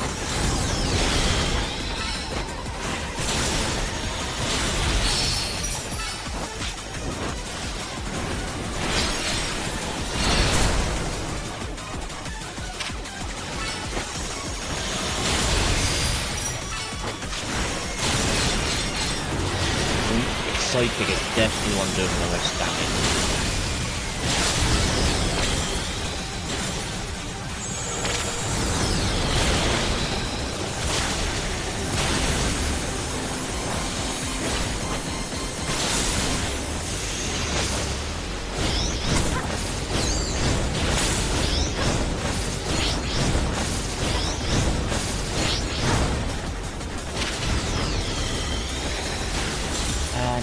Psychic is definitely one doing the most damage.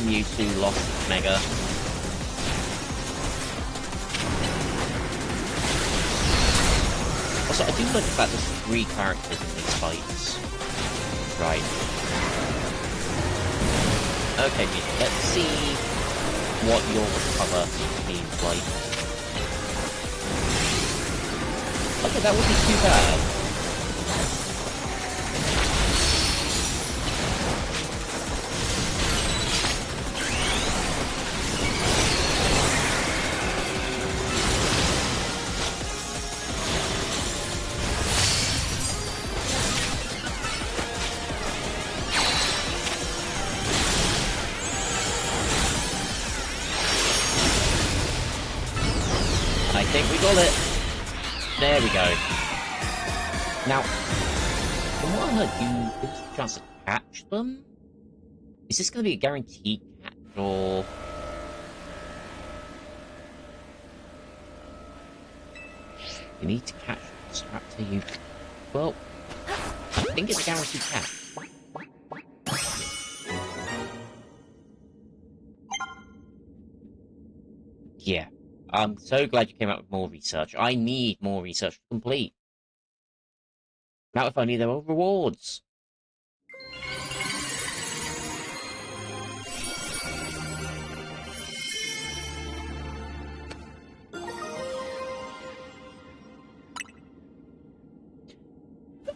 Mewtwo lost its Mega. Also, I do like the fact there's 3 characters in these fights. Right. Okay, Mewtwo, let's see what your recover means like. Okay, that wouldn't be too bad. I think we got it. There we go. Now, from what I heard, you give us a chance to catch them? Is this going to be a guaranteed catch, or... You need to catch the Staraptor you... Well, I think it's a guaranteed catch. Yeah. I'm so glad you came out with more research. I need more research to complete. Now if only there were rewards.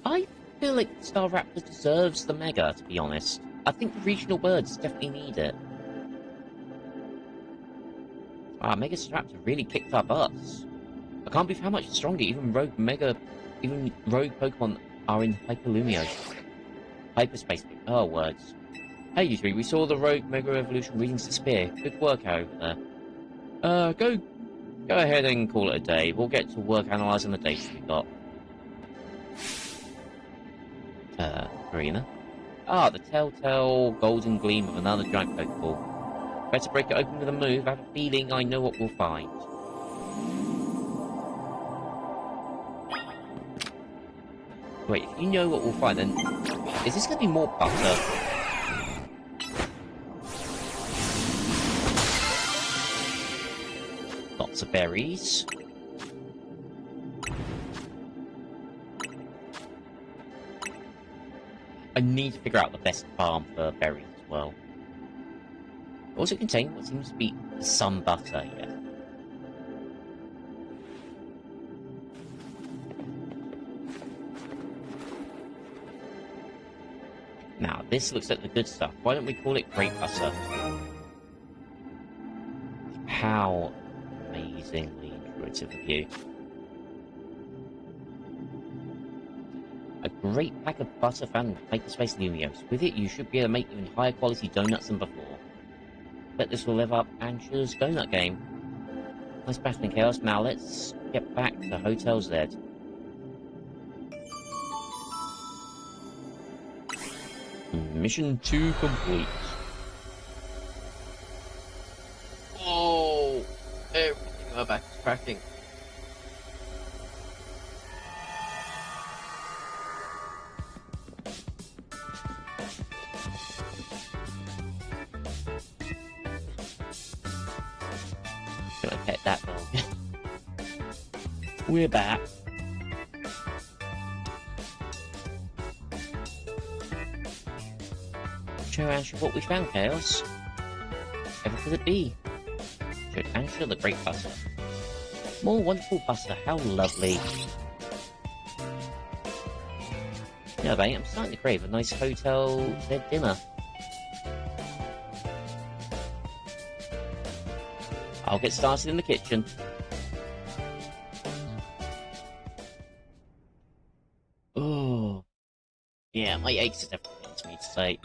I feel like Staraptor deserves the Mega, to be honest. I think the regional birds definitely need it. Wow, Mega Staraptor really kicked our butts. I can't believe how much stronger even rogue Pokemon are in Hyperlumio. Hyperspace. Oh, words. Hey, you three, we saw the rogue Mega Evolution readings to Spear. Good work out there. Go ahead and call it a day. We'll get to work analysing the data we got. Arena. Ah, the telltale golden gleam of another giant Pokeball. Better break it open with a move. I have a feeling I know what we'll find. Wait, if you know what we'll find, then... Is this going to be more butter? Lots of berries. I need to figure out the best farm for berries as well. Also contain what seems to be some butter, yeah. this looks like the good stuff. Why don't we call it Great Butter? How amazingly intuitive of you. A great pack of butter found in Hyperspace Lumios. With it, you should be able to make even higher quality donuts than before. Bet this will live up Angela's donut game. Nice battling, Chaos. Now let's get back to Hotel Z. Mission 2 complete. Oh, everything in my back is cracking. Gonna pet that dog. We're back. Show Angela what we found, Chaos. Ever could it be? Showed Angela the great butter. More wonderful butter, how lovely. Yeah, mate, I'm starting to crave a nice Hotel Z dinner. I'll get started in the kitchen. Oh, yeah, my eggs are definitely into me today.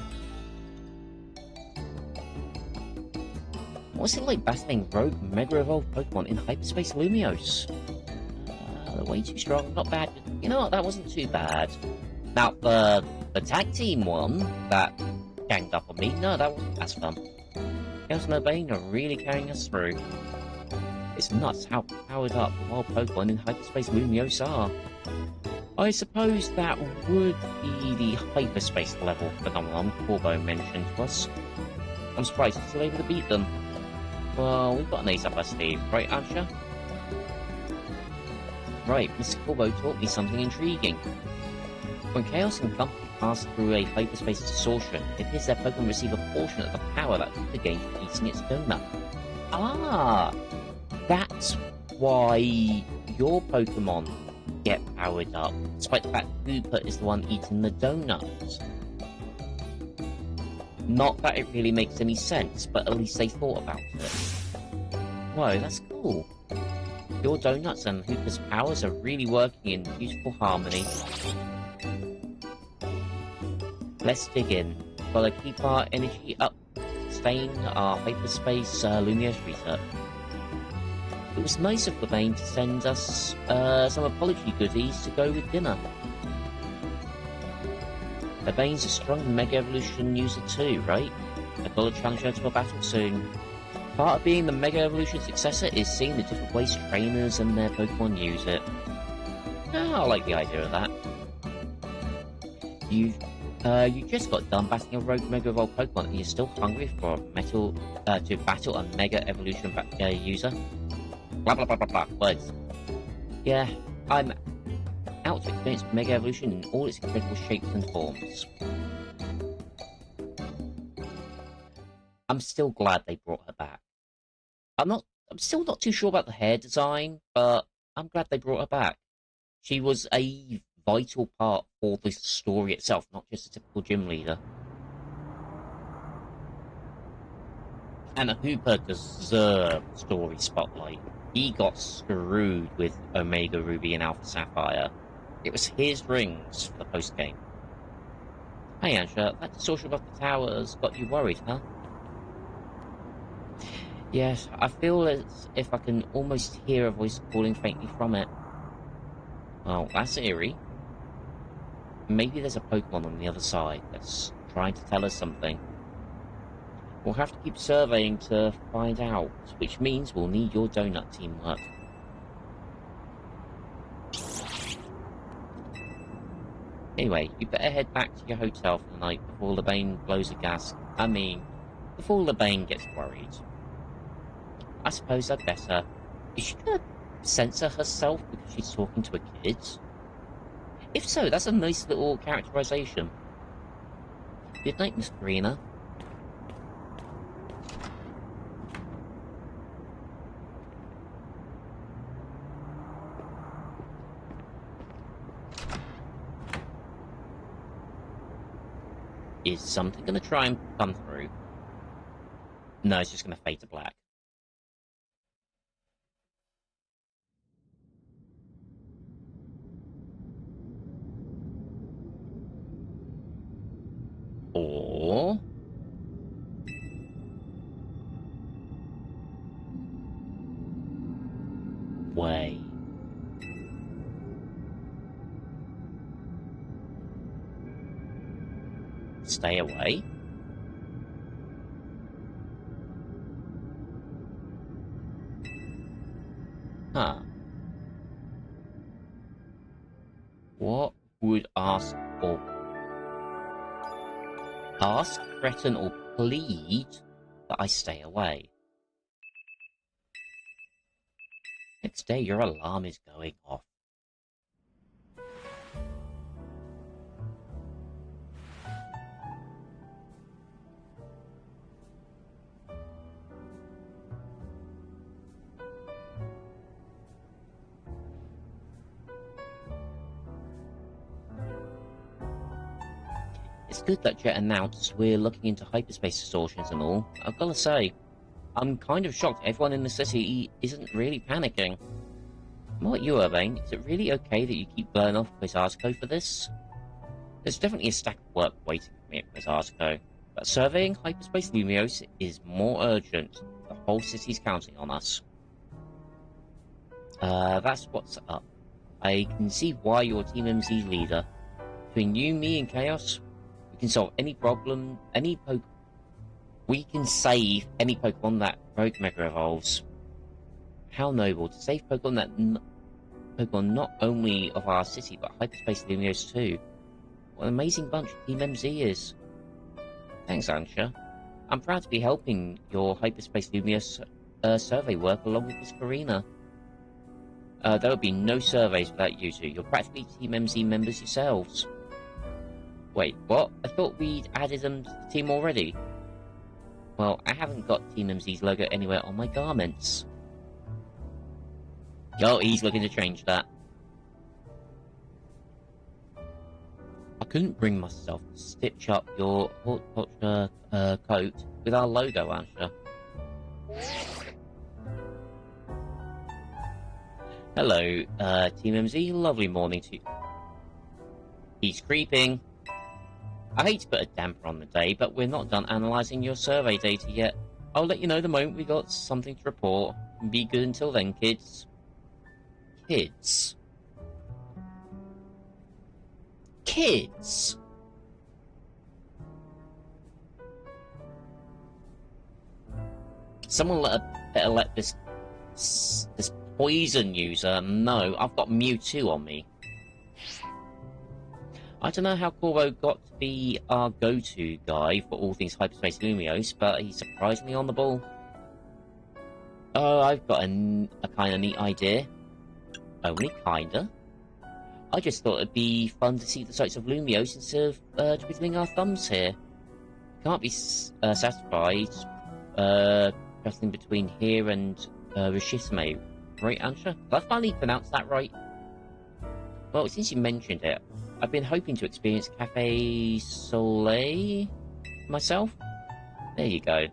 What's it like battling rogue Mega Evolved Pokemon in Hyperspace Lumios? They're way too strong, not bad. You know what, that wasn't too bad. Now, the tag team one that ganged up on me, no, that wasn't as fun. Chaos and Urbane are really carrying us through. It's nuts how powered up the wild Pokemon in Hyperspace Lumios are. I suppose that would be the hyperspace level phenomenon Corbo mentioned to us. I'm surprised he's still able to beat them. Well, we've got an ace up our sleeve, right, Ansha? Right, Mr. Corbo taught me something intriguing. When Chaos and Company pass through a hyperspace distortion, it appears their Pokemon receive a portion of the power that Hooper gains from eating its donut. Ah! That's why your Pokemon get powered up, despite the fact Hooper is the one eating the donuts. Not that it really makes any sense, but at least they thought about it. Whoa, that's cool. Your donuts and Hooper's powers are really working in beautiful harmony. Let's dig in. Gotta keep our energy up, sustain our hyperspace Lumios research. It was nice of Urbane to send us some apology goodies to go with dinner. Urbane's a strong Mega Evolution user too, right? I've got to challenge her to a battle soon. Part of being the Mega Evolution successor is seeing the different ways trainers and their Pokemon use it. I like the idea of that. You just got done battling a rogue Mega Evolved Pokemon and you're still hungry for to battle a Mega Evolution user? Blah blah blah blah blah. Words. Yeah, I'm out to experience Mega Evolution in all its incredible shapes and forms. I'm still glad they brought her back. I'm still not too sure about the hair design, but I'm glad they brought her back. She was a vital part for the story itself, not just a typical gym leader. And Hooper deserved story spotlight. He got screwed with Omega Ruby and Alpha Sapphire. It was his rings for the post-game. Hey Ansha, that distortion above the towers got you worried, huh? Yes, I feel as if I can almost hear a voice calling faintly from it. Well, that's eerie. Maybe there's a Pokemon on the other side that's trying to tell us something. We'll have to keep surveying to find out, which means we'll need your donut teamwork. Anyway, you better head back to your hotel for the night before Urbane blows a gasket. Before Urbane gets worried. I suppose I'd better. Is she gonna censor herself because she's talking to a kid? If so, that's a nice little characterization. Good night, Miss Karina. Is something going to try and come through? No, it's just going to fade to black. Or... Wait. Stay away? Huh. What would ask, threaten, or plead that I stay away? Next day, your alarm is going off. It's good that Jet announced we're looking into hyperspace distortions and all. I've gotta say, I'm kind of shocked everyone in the city isn't really panicking. I'm like you, Urbane, is it really okay that you keep blowing off Quasarsko for this? There's definitely a stack of work waiting for me at Quasarsko, but surveying hyperspace Lumios is more urgent. The whole city's counting on us. That's what's up. I can see why you're Team MZ leader. Between you, me, and Chaos, we can solve any problem, we can save any Pokemon that Rogue Mega evolves. How noble to save Pokemon not only of our city, but hyperspace Lumios too. What an amazing bunch Team MZ is. Thanks, Ansha. I'm proud to be helping your hyperspace Lumios survey work along with Miss Karina. There would be no surveys without you two. You're practically Team MZ members yourselves. Wait, what? I thought we'd added them to the team already. Well, I haven't got Team MZ's logo anywhere on my garments. Oh, he's looking to change that. I couldn't bring myself to stitch up your horticulture coat with our logo, Ansha. Hello, Team MZ. Lovely morning to you. He's creeping. I hate to put a damper on the day, but we're not done analysing your survey data yet. I'll let you know the moment we got something to report. Be good until then, kids. Kids? Kids? Someone better let this poison user know I've got Mewtwo on me. I don't know how Corvo got to be our go-to guy for all things Hyperspace Lumios, but he's surprisingly on the ball. Oh, I've got a kind of neat idea. Only kinda. I just thought it'd be fun to see the sights of Lumios instead of twiddling our thumbs here. Can't be satisfied wrestling between here and Rishisume. Right, Ansha? Did I finally pronounce that right? Well, since you mentioned it, I've been hoping to experience Cafe Soleil myself. There you go.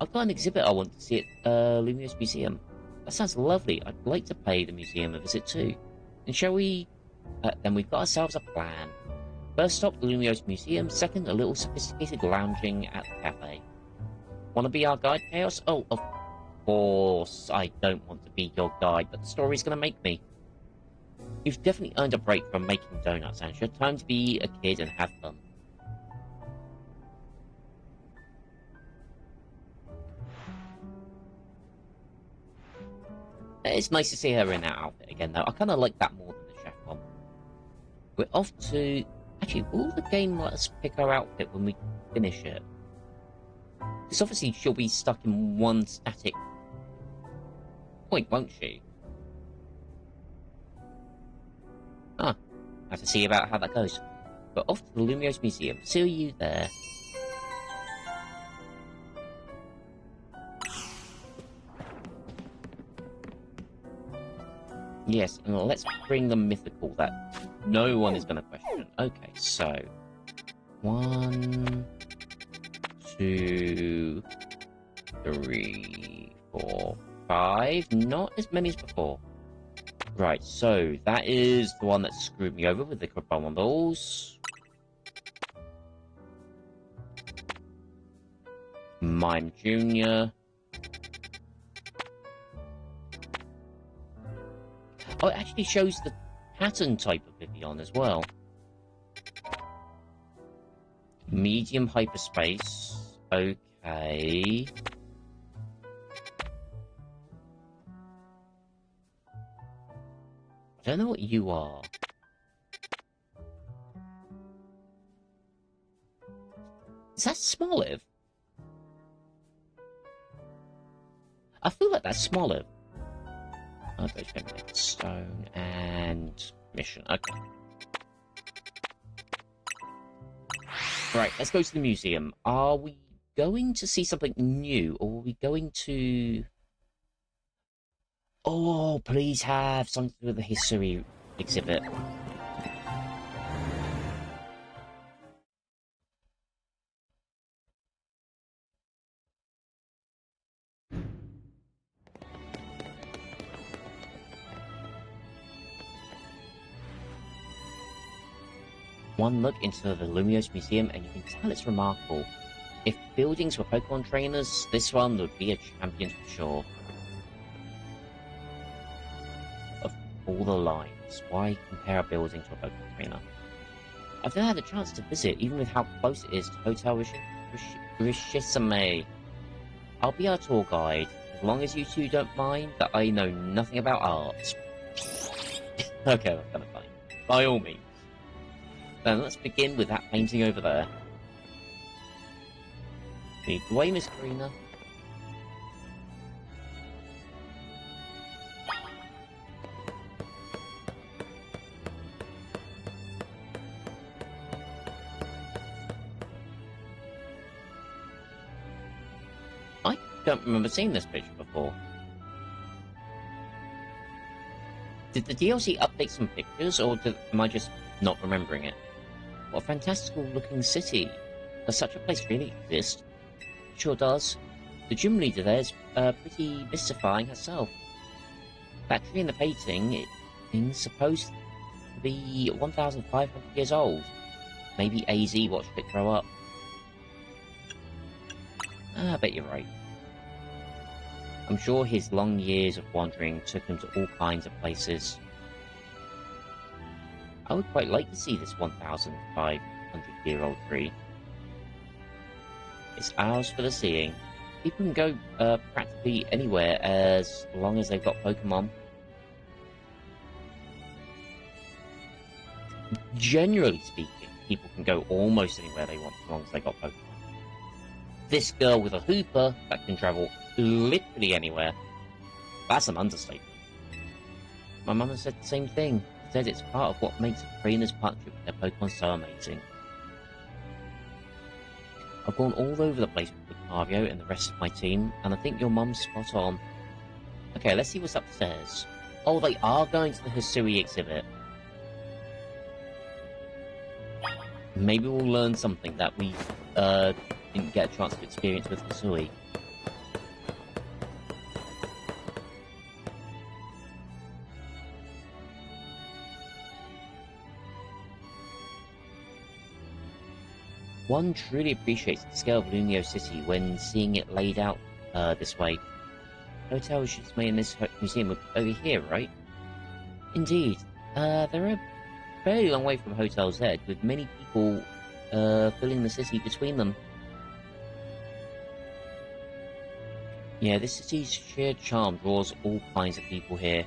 I've got an exhibit I want to see at Lumios Museum. That sounds lovely. I'd like to pay the museum a visit too. And shall we... then we've got ourselves a plan. First stop, the Lumios Museum. Second, a little sophisticated lounging at the cafe. Want to be our guide, Chaos? Oh, of course. I don't want to be your guide, but the story's going to make me. You've definitely earned a break from making donuts, Ansha. Time to be a kid and have fun. It's nice to see her in that outfit again, though. I kind of like that more than the chef one. We're off to... Actually, will the game let us pick our outfit when we finish it? Because obviously she'll be stuck in one static point, won't she? Ah, I have to see about how that goes. But off to the Lumios Museum. See you there. Yes, and let's bring the mythical that no one is going to question. Okay, so... 1, 2, 3, 4, 5. Not as many as before. Right, so that is the one that screwed me over with the bundles. Mime Jr. Oh, it actually shows the pattern type of Vivian as well. Medium hyperspace. Okay. I don't know what you are. Is that Smoliv? I feel like that's Smoliv. Oh, there's going to be stone and mission. Okay. Right, let's go to the museum. Are we going to see something new, or are we going to... Oh, please have something to do with the history exhibit. One look into the Lumiose Museum and you can tell it's remarkable. If buildings were Pokemon trainers, this one would be a champion for sure. Of all the lines, why compare a building to a Pokemon trainer? I've never had a chance to visit, even with how close it is to Hotel Rishisame. I'll be our tour guide, as long as you two don't mind that I know nothing about art. Okay, that's kind of fine. By all means. Then let's begin with that painting over there. Lead the way, Miss Karina. I don't remember seeing this picture before. Did the DLC update some pictures, or am I just not remembering it? What a fantastical looking city. Does such a place really exist? It sure does. The gym leader there is pretty mystifying herself. That tree in the painting is supposed to be 1,500 years old. Maybe AZ watched it grow up. I bet you're right. I'm sure his long years of wandering took him to all kinds of places. I would quite like to see this 1,500-year-old tree. It's ours for the seeing. People can go practically anywhere as long as they've got Pokemon. Generally speaking, people can go almost anywhere they want as long as they got Pokemon. This girl with a Hooper that can travel literally anywhere. That's an understatement. My mum has said the same thing. She said it's part of what makes a trainer's partnership with their Pokemon so amazing. I've gone all over the place with Mario and the rest of my team, and I think your mum's spot on. Okay, let's see what's upstairs. Oh, they are going to the Hisui exhibit. Maybe we'll learn something that we didn't get a chance to experience with Hisui. One truly appreciates the scale of Lumiose City when seeing it laid out this way. Hotel Rishisame in this museum would be over here, right? Indeed. They're a fairly long way from Hotel Z, with many people filling the city between them. Yeah, this city's sheer charm draws all kinds of people here,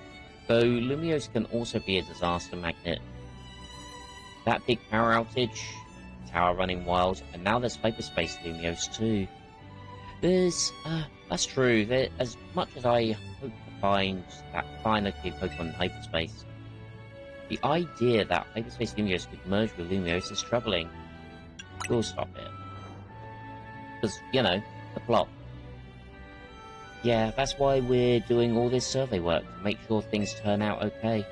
though Lumiose can also be a disaster magnet. That big power outage, tower running wild, and now there's hyperspace Lumiose too. That's true. As much as I hope to find that final Pokemon in hyperspace, the idea that hyperspace Lumiose could merge with Lumiose is troubling. We'll stop it. Because, you know, the plot. Yeah, that's why we're doing all this survey work, to make sure things turn out okay.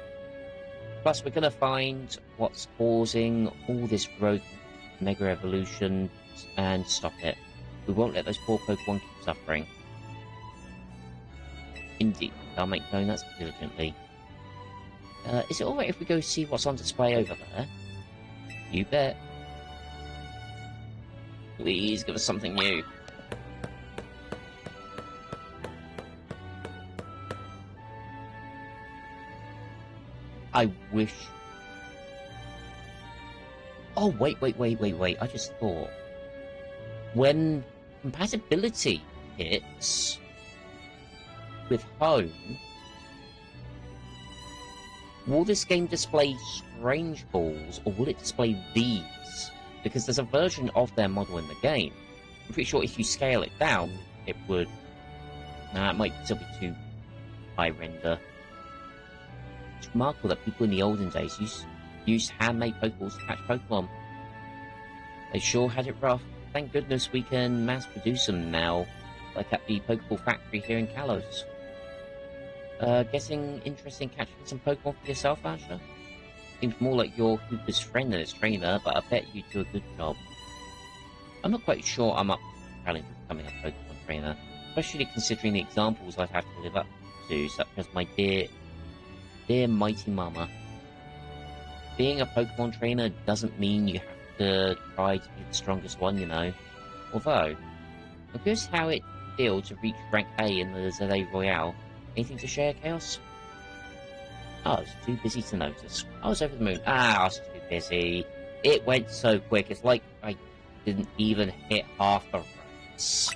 Plus, we're gonna find what's causing all this growth Mega Evolution and stop it. We won't let those poor Pokemon keep suffering. Indeed, I'll make donuts diligently. Is it alright if we go see what's on display over there? You bet. Please give us something new. I wish... Oh, wait. I just thought. When compatibility hits with Home, will this game display Strange Balls, or will it display these? Because there's a version of their model in the game. I'm pretty sure if you scale it down, it would... Nah, it might still be too high render. It's remarkable that people in the olden days used handmade Pokeballs to catch Pokemon. They sure had it rough. Thank goodness we can mass produce them now, like at the Pokeball factory here in Kalos. Getting interesting catching some Pokemon for yourself, Asher? Seems more like you're Hooper's friend than his trainer, but I bet you do a good job. I'm not quite sure I'm up to the challenge of becoming a Pokemon trainer, especially considering the examples I'd have to live up to, such as my dear mighty mama. Being a Pokemon trainer doesn't mean you have to try to be the strongest one, you know. Although, I'm curious how it feels to reach rank A in the ZA Royale. Anything to share, Chaos? Oh, I was too busy to notice. I was over the moon. I was too busy. It went so quick, it's like I didn't even hit half the ranks.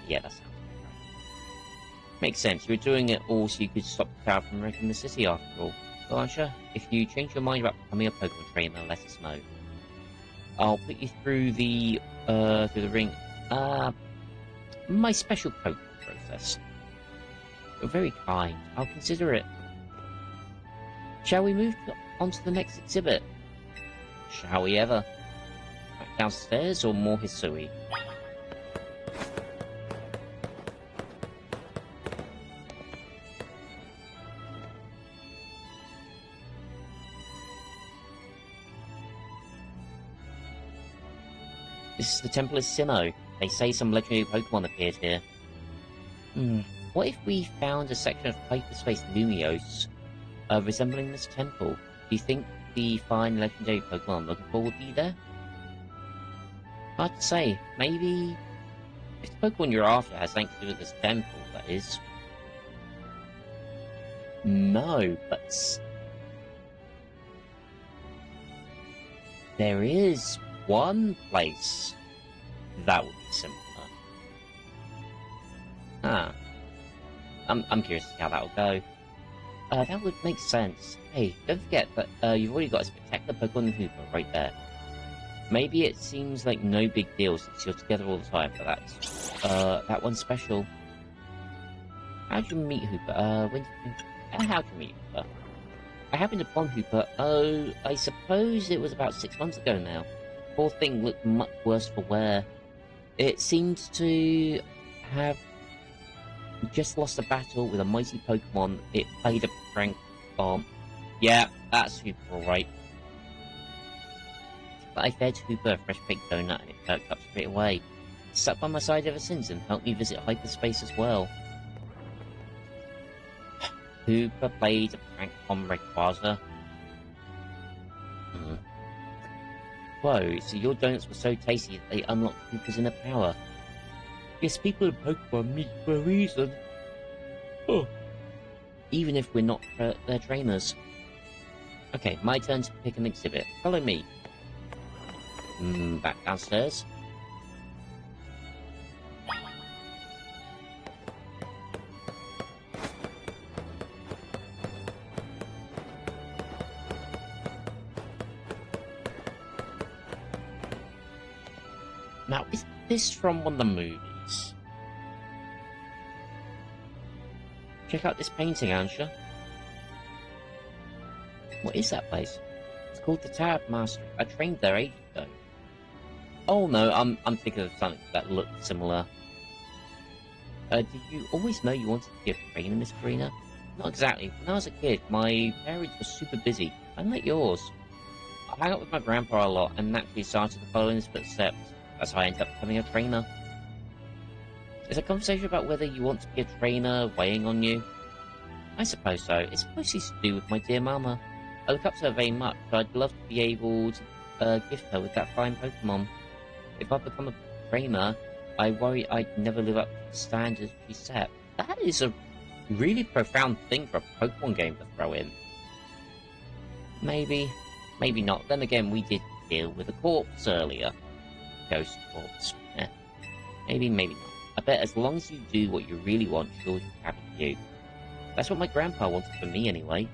Yeah, that sounds right. Makes sense. You were doing it all so you could stop the crowd from wrecking the city after all. Well, Asher, if you change your mind about becoming a Pokemon trainer, let us know. I'll put you through the ring. My special Pokemon process. You're very kind. I'll consider it. Shall we move on to the next exhibit? Shall we ever? Back downstairs or more Hisui? This is the Temple of Sinnoh. They say some legendary Pokemon appeared here. What if we found a section of Hyperspace Lumiose resembling this temple? Do you think the fine legendary Pokemon I'm looking for would be there? Hard to say. Maybe... if the Pokemon you're after has something to do with this temple, that is. No, but... there is one place that would be similar. I'm curious to see how that will go. That would make sense. Hey, don't forget that you've already got a spectacular Pokemon Hooper right there. Maybe it seems like no big deal since you're together all the time, but that's that one's special. How'd you meet Hooper? How'd you meet Hooper? I happened upon Hooper, I suppose it was about 6 months ago now. Poor thing looked much worse for wear. It seemed to have just lost a battle with a mighty Pokemon it played a prank on. Yeah, that's Hooper alright. But I fed Hooper a fresh baked donut and it perked up straight away. It's stuck by my side ever since and helped me visit hyperspace as well. Hooper played a prank on Rayquaza. Whoa, so your donuts were so tasty that they unlocked Hooper's inner power. Yes, people in Pokemon meet for a reason. Oh. Even if we're not their trainers. Okay, my turn to pick an exhibit. Follow me. Back downstairs. Now, is this from one of the movies? Check out this painting, Ansha. What is that place? It's called the Tower Master. I trained there ages ago. Oh no, I'm thinking of something that looked similar. Did you always know you wanted to be a trainer, Miss Karina? Not exactly. When I was a kid, my parents were super busy. Unlike yours. I hang out with my grandpa a lot and naturally started to follow in his footsteps. That's how I ended up becoming a trainer. Is a conversation about whether you want to be a trainer weighing on you? I suppose so. It's mostly to do with my dear mama. I look up to her very much, but I'd love to be able to gift her with that fine Pokemon. If I become a trainer, I worry I'd never live up to the standards she set. That is a really profound thing for a Pokemon game to throw in. Maybe, maybe not. Then again, we did deal with a corpse earlier. Ghost corpse. Maybe, maybe not. I bet as long as you do what you really want, she'll be happy with you. That's what my grandpa wanted for me anyway.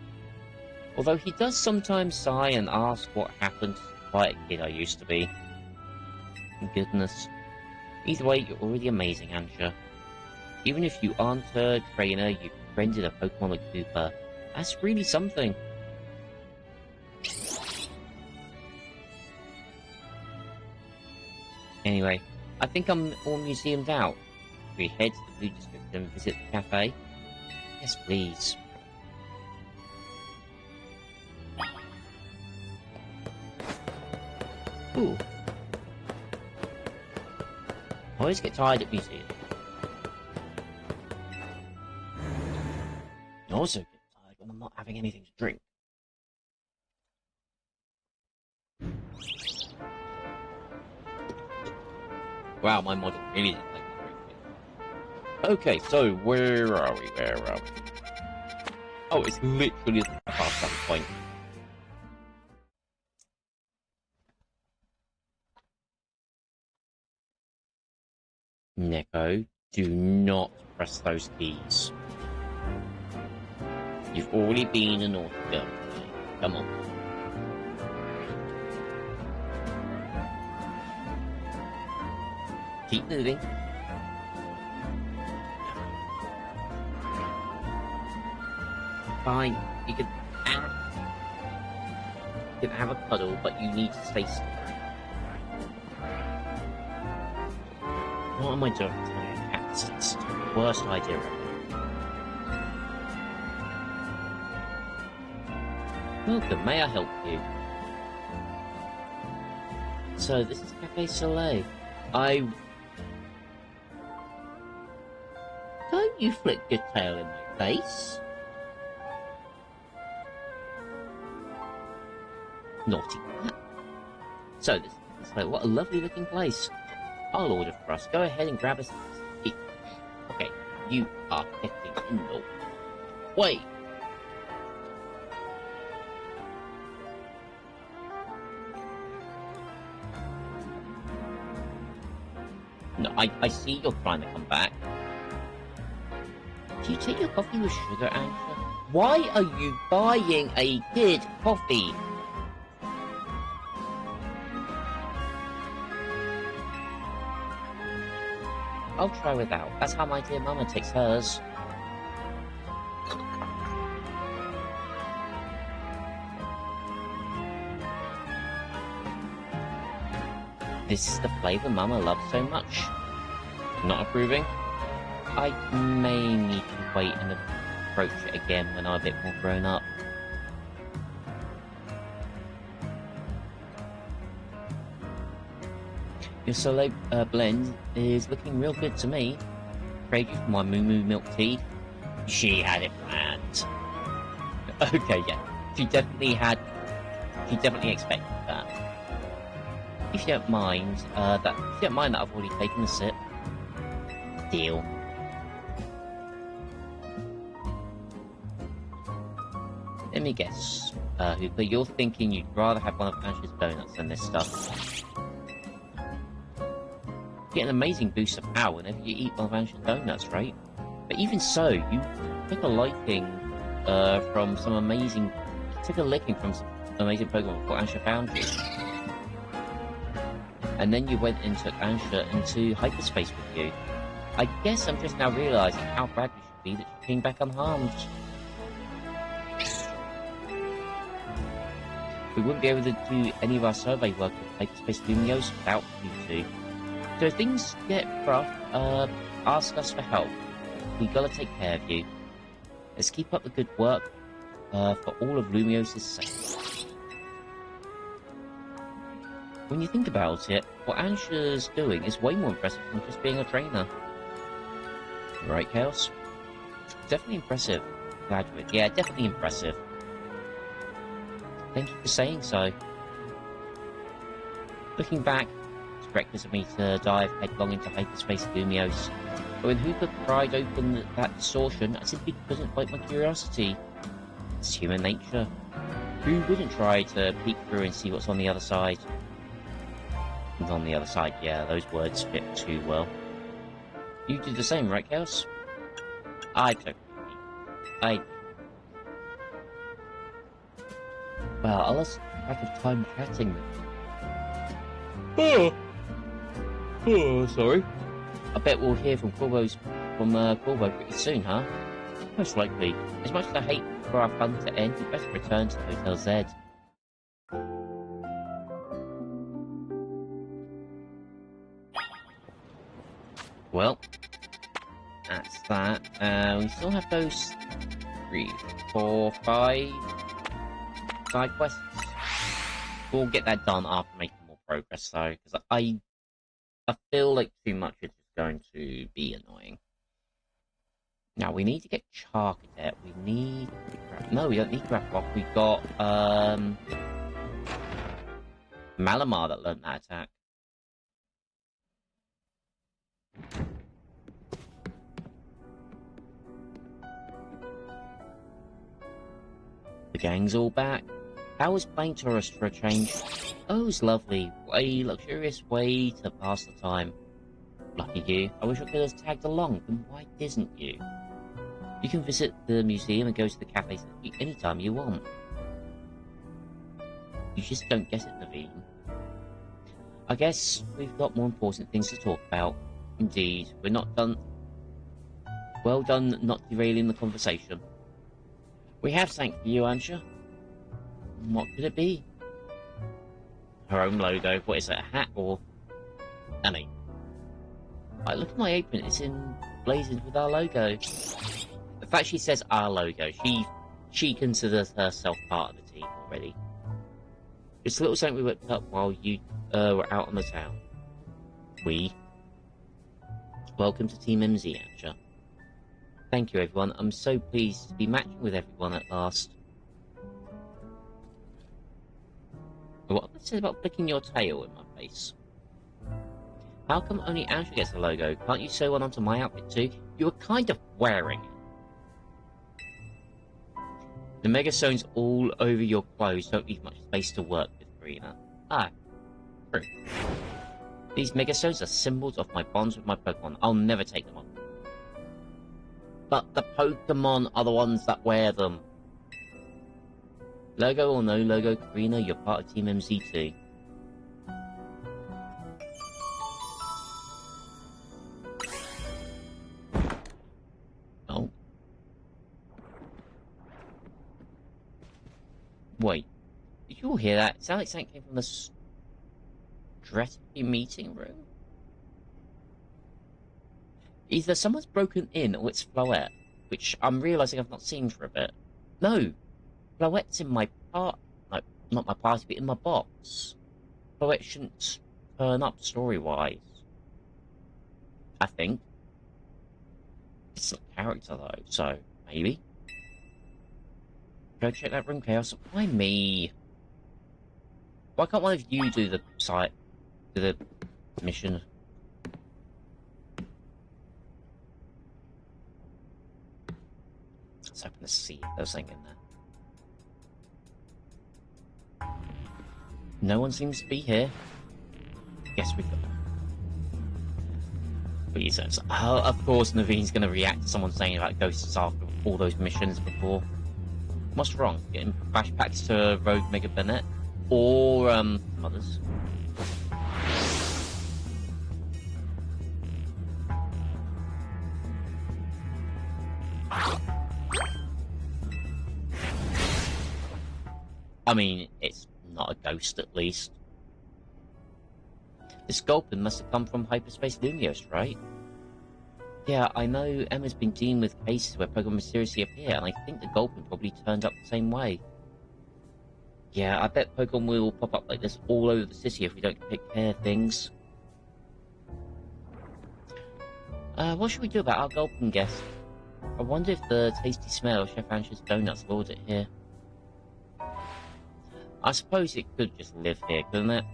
Although he does sometimes sigh and ask what happened to the quiet kid I used to be. Goodness. Either way, you're already amazing, Ansha. Even if you aren't a trainer, you've befriended a Pokemon like Koopa. That's really something. Anyway, I think I'm all museumed out. Should we head to the Blue District and visit the cafe? Yes, please. Ooh. I always get tired at museums. I also get tired when I'm not having anything to drink. Wow, my model really didn't like my drink. Okay, so where are we? Oh, it's literally past that point. Neko, do not press those keys. You've already been a naughty girl. Come on. Keep moving. Fine, you can have a cuddle, but you need to stay still. What am I doing? It's the worst idea ever. Welcome, may I help you? So, this is Cafe Soleil. Don't you flick your tail in my face? Naughty cat. So, this is like, what a lovely looking place. I'll order for us. Go ahead and grab us a seat. Okay, you are getting in the way. No, I see you're trying to come back. Do you take your coffee with sugar, Angela? Why are you buying a kid coffee? I'll try without. That's how my dear mama takes hers. This is the flavour Mama loves so much. Not approving? I may need to wait and approach it again when I'm a bit more grown up. Your Soleil blend is looking real good to me. Trade you for my Moo Moo milk tea. She had it planned. Okay, yeah. She definitely expected that. If you don't mind, that I've already taken a sip. Deal. Let me guess, Hooper, you're thinking you'd rather have one of Ash's donuts than this stuff. You get an amazing boost of power whenever you eat one of Ash's donuts, right? But even so, you took a licking from some amazing... You took a licking from some amazing Pokemon before Ansha found you. And then you went and took Ansha into hyperspace with you. I guess I'm just now realising how glad we should be that she came back unharmed. We wouldn't be able to do any of our survey work with hyperspace Lumiose without you two. So if things get rough, ask us for help. We gotta take care of you. Let's keep up the good work for all of Lumiose's sake. When you think about it, what Ansha's doing is way more impressive than just being a trainer. Right, Chaos? Definitely impressive. Graduate. Yeah, definitely impressive. Thank you for saying so. Looking back, it's reckless of me to dive headlong into hyperspace Lumios. But when Hooper pried open that distortion, I simply couldn't fight my curiosity. It's human nature. Who wouldn't try to peek through and see what's on the other side? And on the other side, yeah, those words fit too well. You do the same, right, Chaos? I don't. Well, I lost track of time chatting with you. Oh, sorry. I bet we'll hear from Corvo pretty soon, huh? Most likely. As much as I hate for our fun to end, we better return to Hotel Z. Well, that's that. We still have those 3, 4, 5 side quests. We'll get that done after making more progress, though, because I feel like too much is just going to be annoying. Now, we need to get Charcadet. We need... No, we don't need Graplock. We've got, Malamar that learned that attack. The gang's all back. How was playing tourist for a change? Oh, it was lovely. A luxurious way to pass the time. Lucky you. I wish I could have tagged along, then why didn't you? You can visit the museum and go to the cafes anytime you want. You just don't get it, Naveen. I guess we've got more important things to talk about. Indeed, we're not done. Well done not derailing the conversation. We have something for you, Ansha. What could it be? Her own logo. What is it, a hat or... Annie. I look at my apron, it's blazoned with our logo. The fact she says our logo, she considers herself part of the team already. It's a little something we whipped up while you were out on the town. Welcome to Team MZ, Ansha. Thank you, everyone. I'm so pleased to be matching with everyone at last. What did I say about flicking your tail in my face? How come only Ansha gets a logo? Can't you sew one onto my outfit too? You were kind of wearing it. The megastones all over your clothes don't leave much space to work with, Karina. Ah, true. These megastones are symbols of my bonds with my Pokemon. I'll never take them off. But the Pokemon are the ones that wear them. Logo or no logo, Karina, you're part of Team MZ2. Oh. Wait. Did you all hear that? It sounded like something came from the Strategy meeting room? Either someone's broken in or it's Floette, which I'm realising I've not seen for a bit. No! Floette's in my part... No, not my party, but in my box. Floette shouldn't turn up story-wise. I think. It's a character, though, so maybe. Go check that room, Chaos. Why me? Why can't one of you do the mission? Let's open the see if there's something in there. No one seems to be here. Guess we've got... reasons. Of course Naveen's going to react to someone saying about ghosts after all those missions before. What's wrong? Getting flashbacks to Rogue Mega Bennett? Or, some others? I mean, it's not a ghost at least. The Sculpin must have come from Hyperspace Lumios, right? Yeah, I know Emma's been dealing with cases where Pokemon mysteriously appear, and I think the Gulpin probably turned up the same way. Yeah, I bet Pokemon will pop up like this all over the city if we don't take care of things. What should we do about our Gulpin guest? I wonder if the tasty smell of Chef Ansh's donuts lured it here. I suppose it could just live here, couldn't it?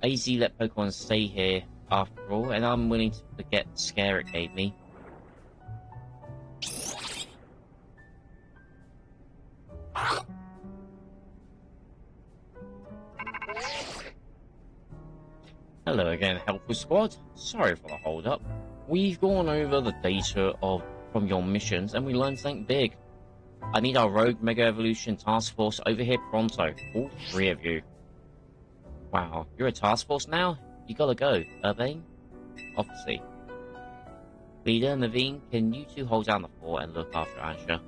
AZ let Pokemon stay here after all, and I'm willing to forget the scare it gave me. Hello again, Helpful Squad. Sorry for the hold-up. We've gone over the data from your missions, and we learned something big. I need our Rogue Mega Evolution Task Force over here pronto. All 3 of you. Wow, you're a task force now? You gotta go, Urbane? Obviously. Leader, Naveen, can you 2 hold down the fort and look after Ansha?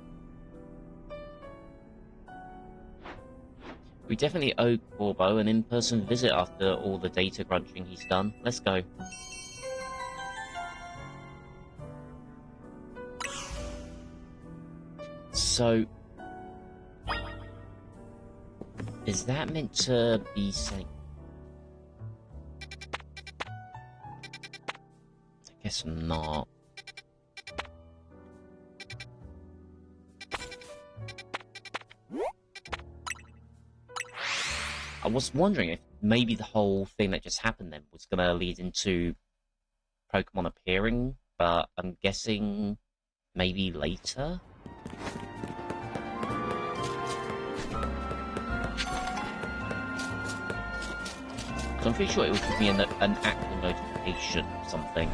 We definitely owe Corbo an in-person visit after all the data crunching he's done. Let's go. So, is that meant to be saying? I guess not. I was wondering if maybe the whole thing that just happened then was going to lead into Pokemon appearing, but I'm guessing maybe later? So I'm pretty sure it would give me an actual notification or something.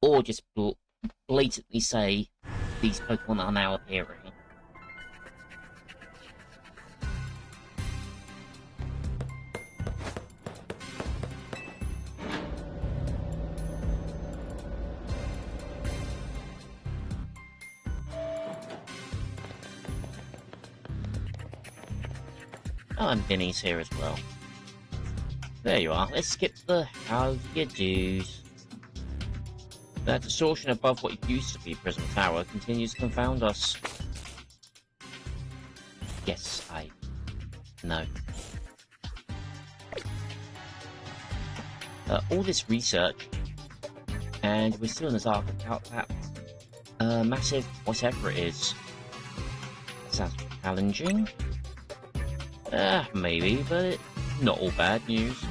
Or just blatantly say, these Pokemon are now appearing. Oh, and Vinny's here as well. There you are. Let's skip the how do you do's. That distortion above what used to be Prism Tower continues to confound us. Yes, I know. All this research, and we're still in the dark about that massive whatever it is. Sounds challenging. Maybe, but not all bad news.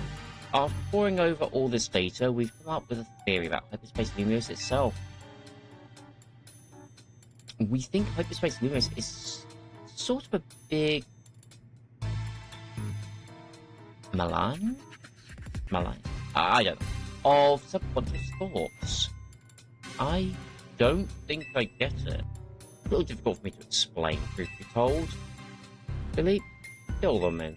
After poring over all this data, we've come up with a theory about Hyperspace Lumiose itself. We think Hyperspace Lumiose is sort of a big malign? I don't know. Of subconscious thoughts. I don't think I get it. A little difficult for me to explain, truth be told. Philippe, kill them then.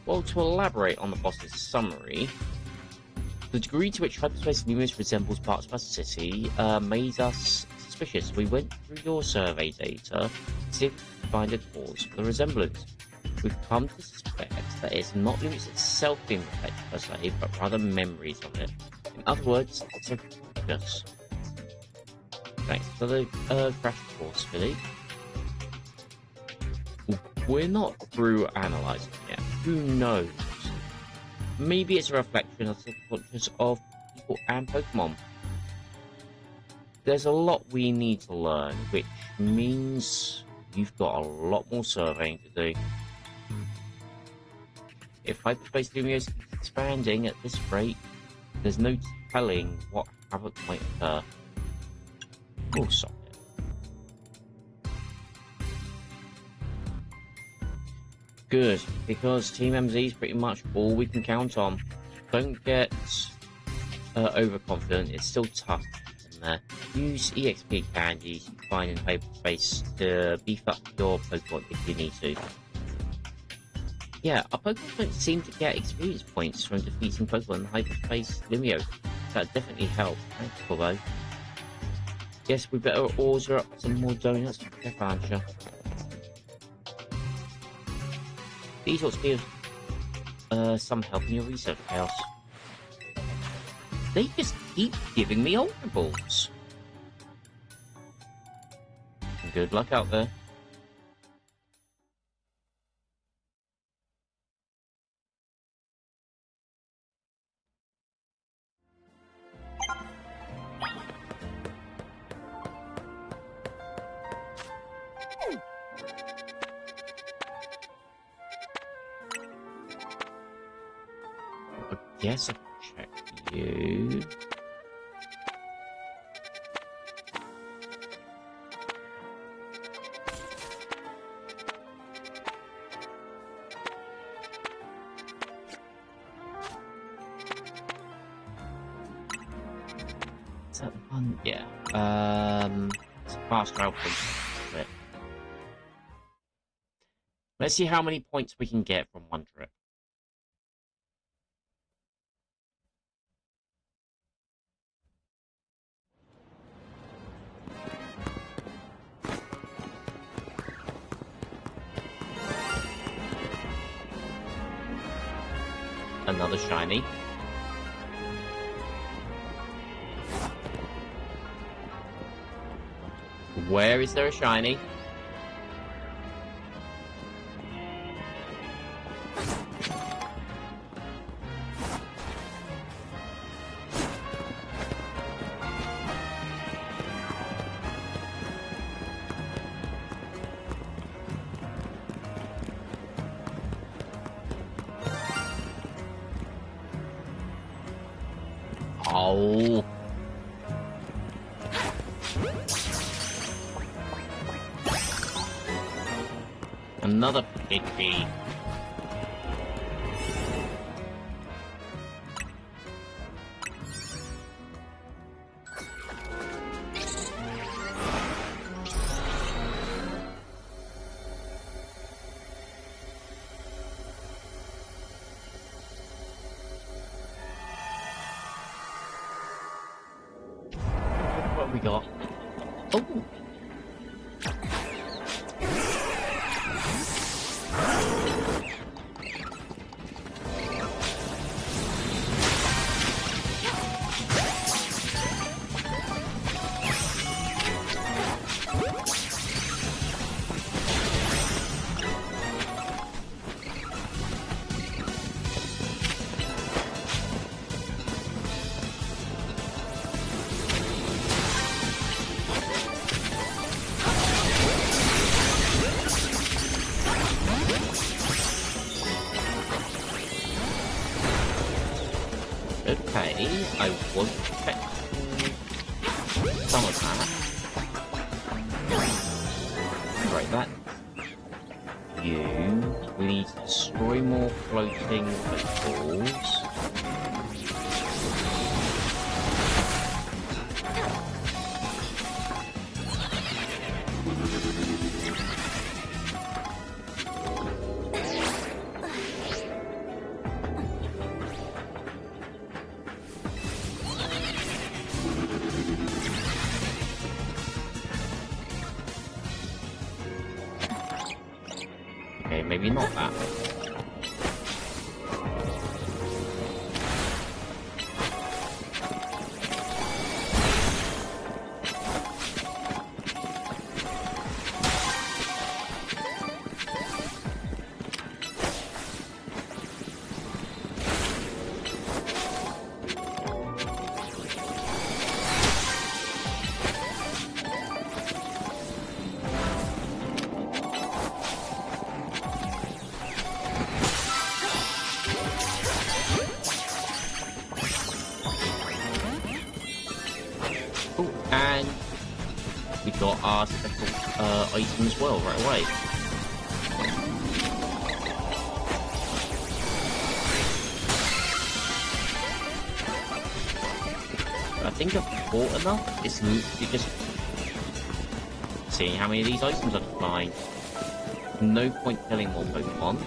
Well, to elaborate on the boss's summary, the degree to which Hyperspace Lumiose resembles parts of our city made us suspicious. We went through your survey data to see if we could find a cause for the resemblance. We've come to suspect that it's not Lumiose itself being reflected per se, but rather memories of it. In other words, it's a focus. Thanks for the crash course, Philly. We're not through analysing yet. Who knows? Maybe it's a reflection of the subconscious of people and Pokemon. There's a lot we need to learn, which means you've got a lot more surveying to do. If Hyperspace Lumiose keeps expanding at this rate, there's no telling what havoc might occur. We'll stop it. Good, because Team MZ is pretty much all we can count on. Don't get overconfident, it's still tough in there. Use EXP candies you find in Hyperspace to beef up your Pokemon if you need to. Yeah, our Pokemon don't seem to get experience points from defeating Pokemon in Hyperspace Lumiose. That definitely helped. Thanks, Corbo. Yes, we better order up some more donuts for Chef Ansha. These ought to be of some help in your research, Chaos. They just keep giving me Ultra Balls. Good luck out there. I guess I can check you. Is that the one? Yeah. It's a fast travel point. Let's see how many points we can get from one trip. Another shiny. Where is there a shiny? Oh. Another Pidgey. What have we got? Oh! Okay, I was expecting some of that. Right, that. You. We need to destroy more floating balls. Okay, maybe not that. Oh, and we got our special item as well right away. I think I've bought enough. It's literally just seeing how many of these items I can find. No point killing more Pokemon.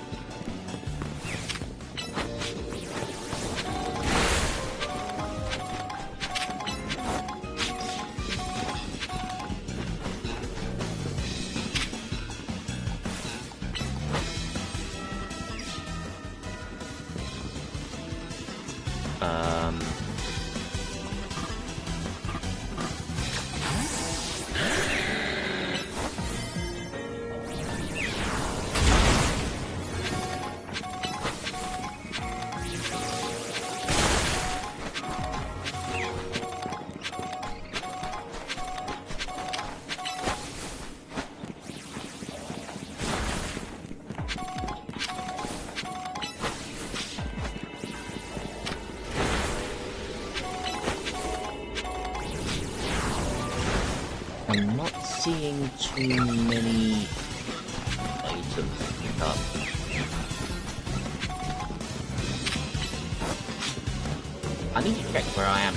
seeing too many items to pick up. I need to check where I am.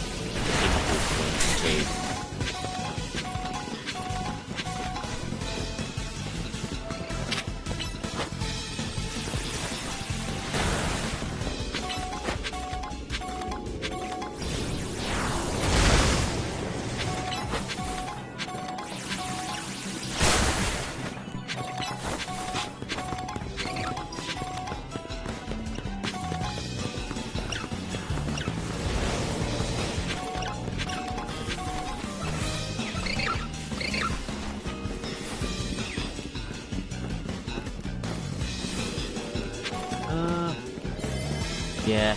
Yeah.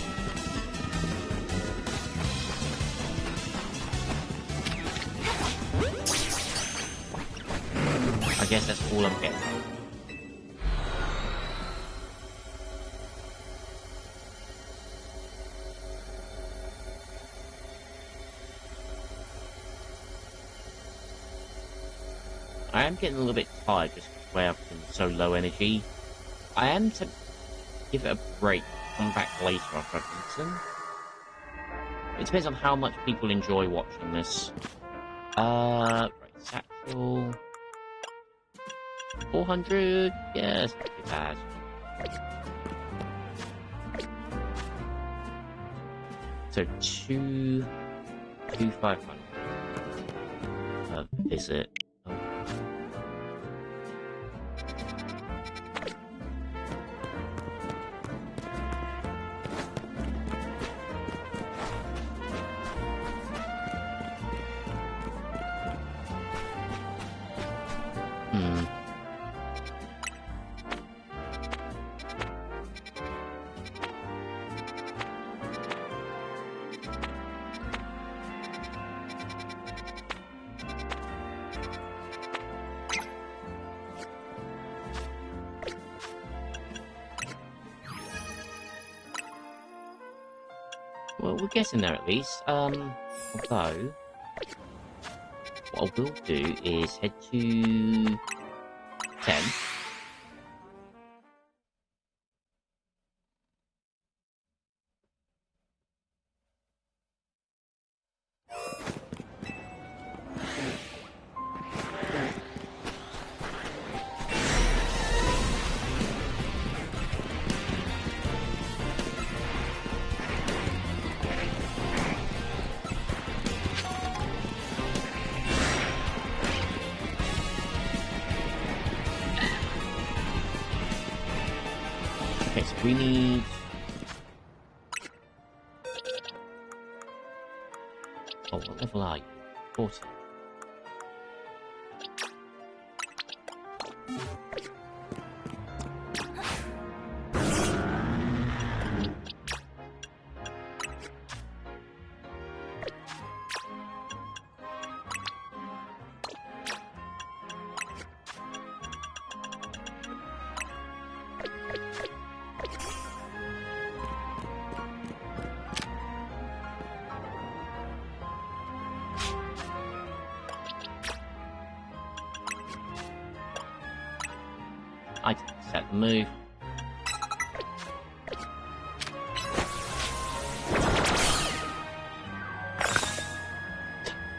I guess that's all I'm getting. I am getting a little bit tired just where I've been so low energy. I am tempted to give it a break, come back later after I've eaten. It depends on how much people enjoy watching this. Right, satchel. 400? Yeah, it's not too bad. So, 500. Visit. Well, we're getting there at least. Although, what I will do is head to 10. Okay, so we need... Oh, what level are you? 40. I can set the move.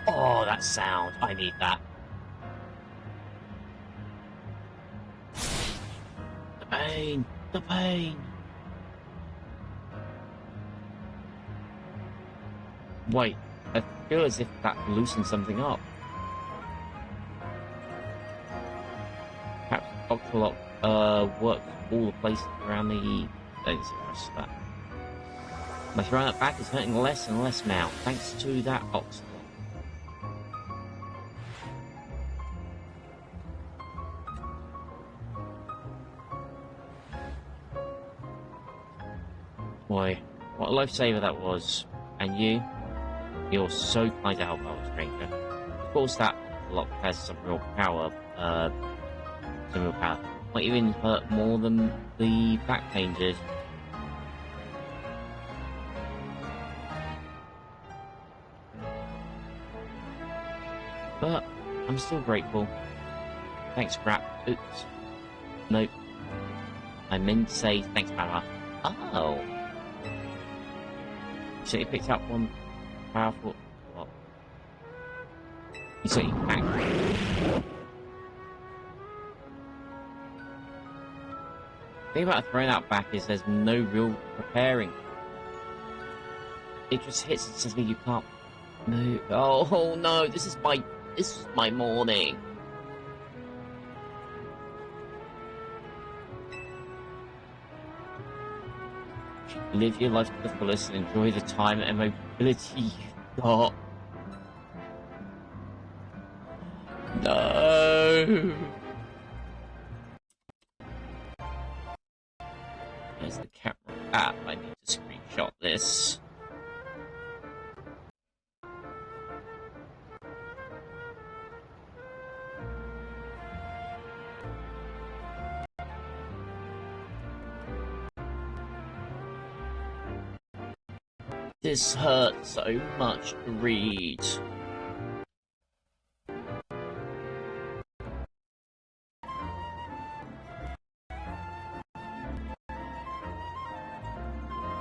Oh, that sound. I need that. The pain. The pain. Wait, I feel as if that loosened something up. Perhaps Octolock works all the places around the... Don't see the rest of that. My throwing it back is hurting less and less now, thanks to that Oxlock. Boy, what a lifesaver that was. And you're so kind to help out, stranger. Of course, that Octolock has some real power. Might even hurt more than the back pain did. But I'm still grateful. Thanks, Scrap. Oops. Nope. I meant to say thanks, Mama. Oh. So you picked up one powerful... What? You said you back. The thing about throwing that back is there's no real preparing. It just hits and says me you can't move. Oh no, this is my morning. Live your life to the fullest and enjoy the time and mobility you've got. No. There's the camera app. I need to screenshot this. This hurts so much to read.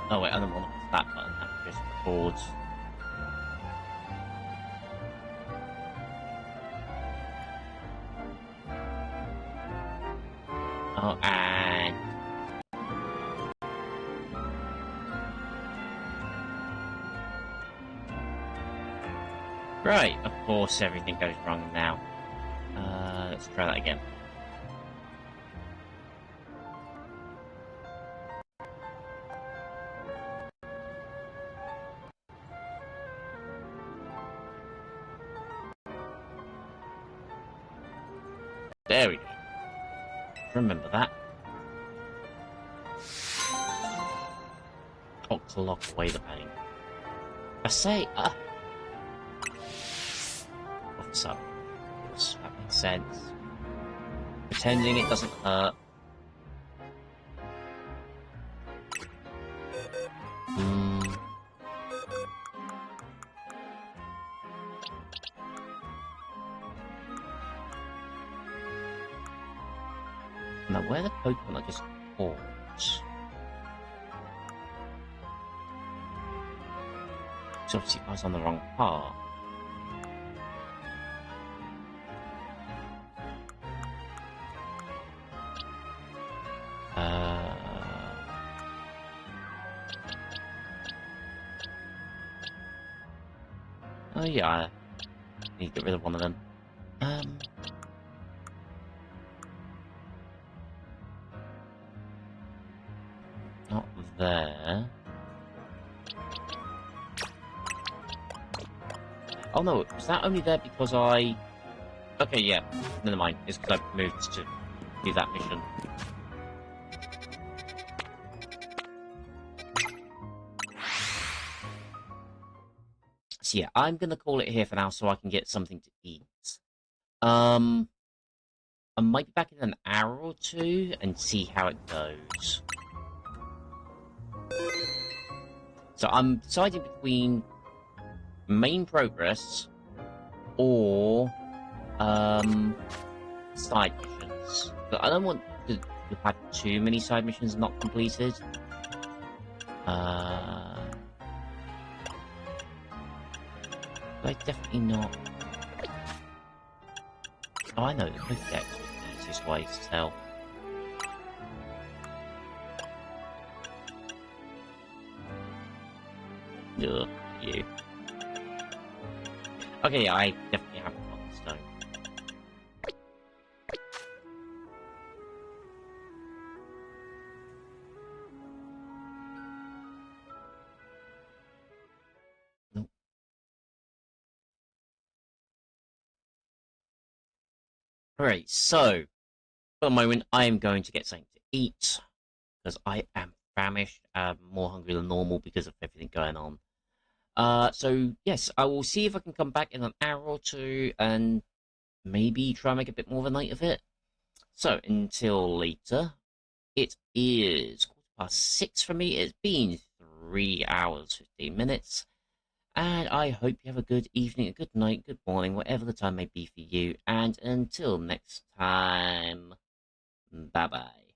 Oh wait, I don't want to press that button, that just records. Oh, and... Right, of course everything goes wrong now. Let's try that again. There we go. Remember that. To lock away the pain. I say, what's up? That makes sense. Pretending it doesn't hurt. Now, where the Pokemon are just orbs? So obviously I was on the wrong path. Oh yeah, I need to get rid of one of them. Not there. Oh no, was that only there because I... Okay, yeah, never mind. It's because I moved to do that mission. So yeah, I'm gonna call it here for now so I can get something to eat. I might be back in an hour or two and see how it goes. So I'm deciding between main progress or side missions. But I don't want to have too many side missions not completed. Like definitely not. Oh, I know the Pokédex was the easiest way to tell. Ugh, you. Okay, yeah, I definitely have a lot of stone. Nope. Alright, so for a moment I am going to get something to eat because I am famished, more hungry than normal because of everything going on. So yes, I will see if I can come back in an hour or two and maybe try and make a bit more of a night of it. So until later, it is 6:15 for me. It's been 3 hours, 15 minutes. And I hope you have a good evening, a good night, good morning, whatever the time may be for you. And until next time, bye bye.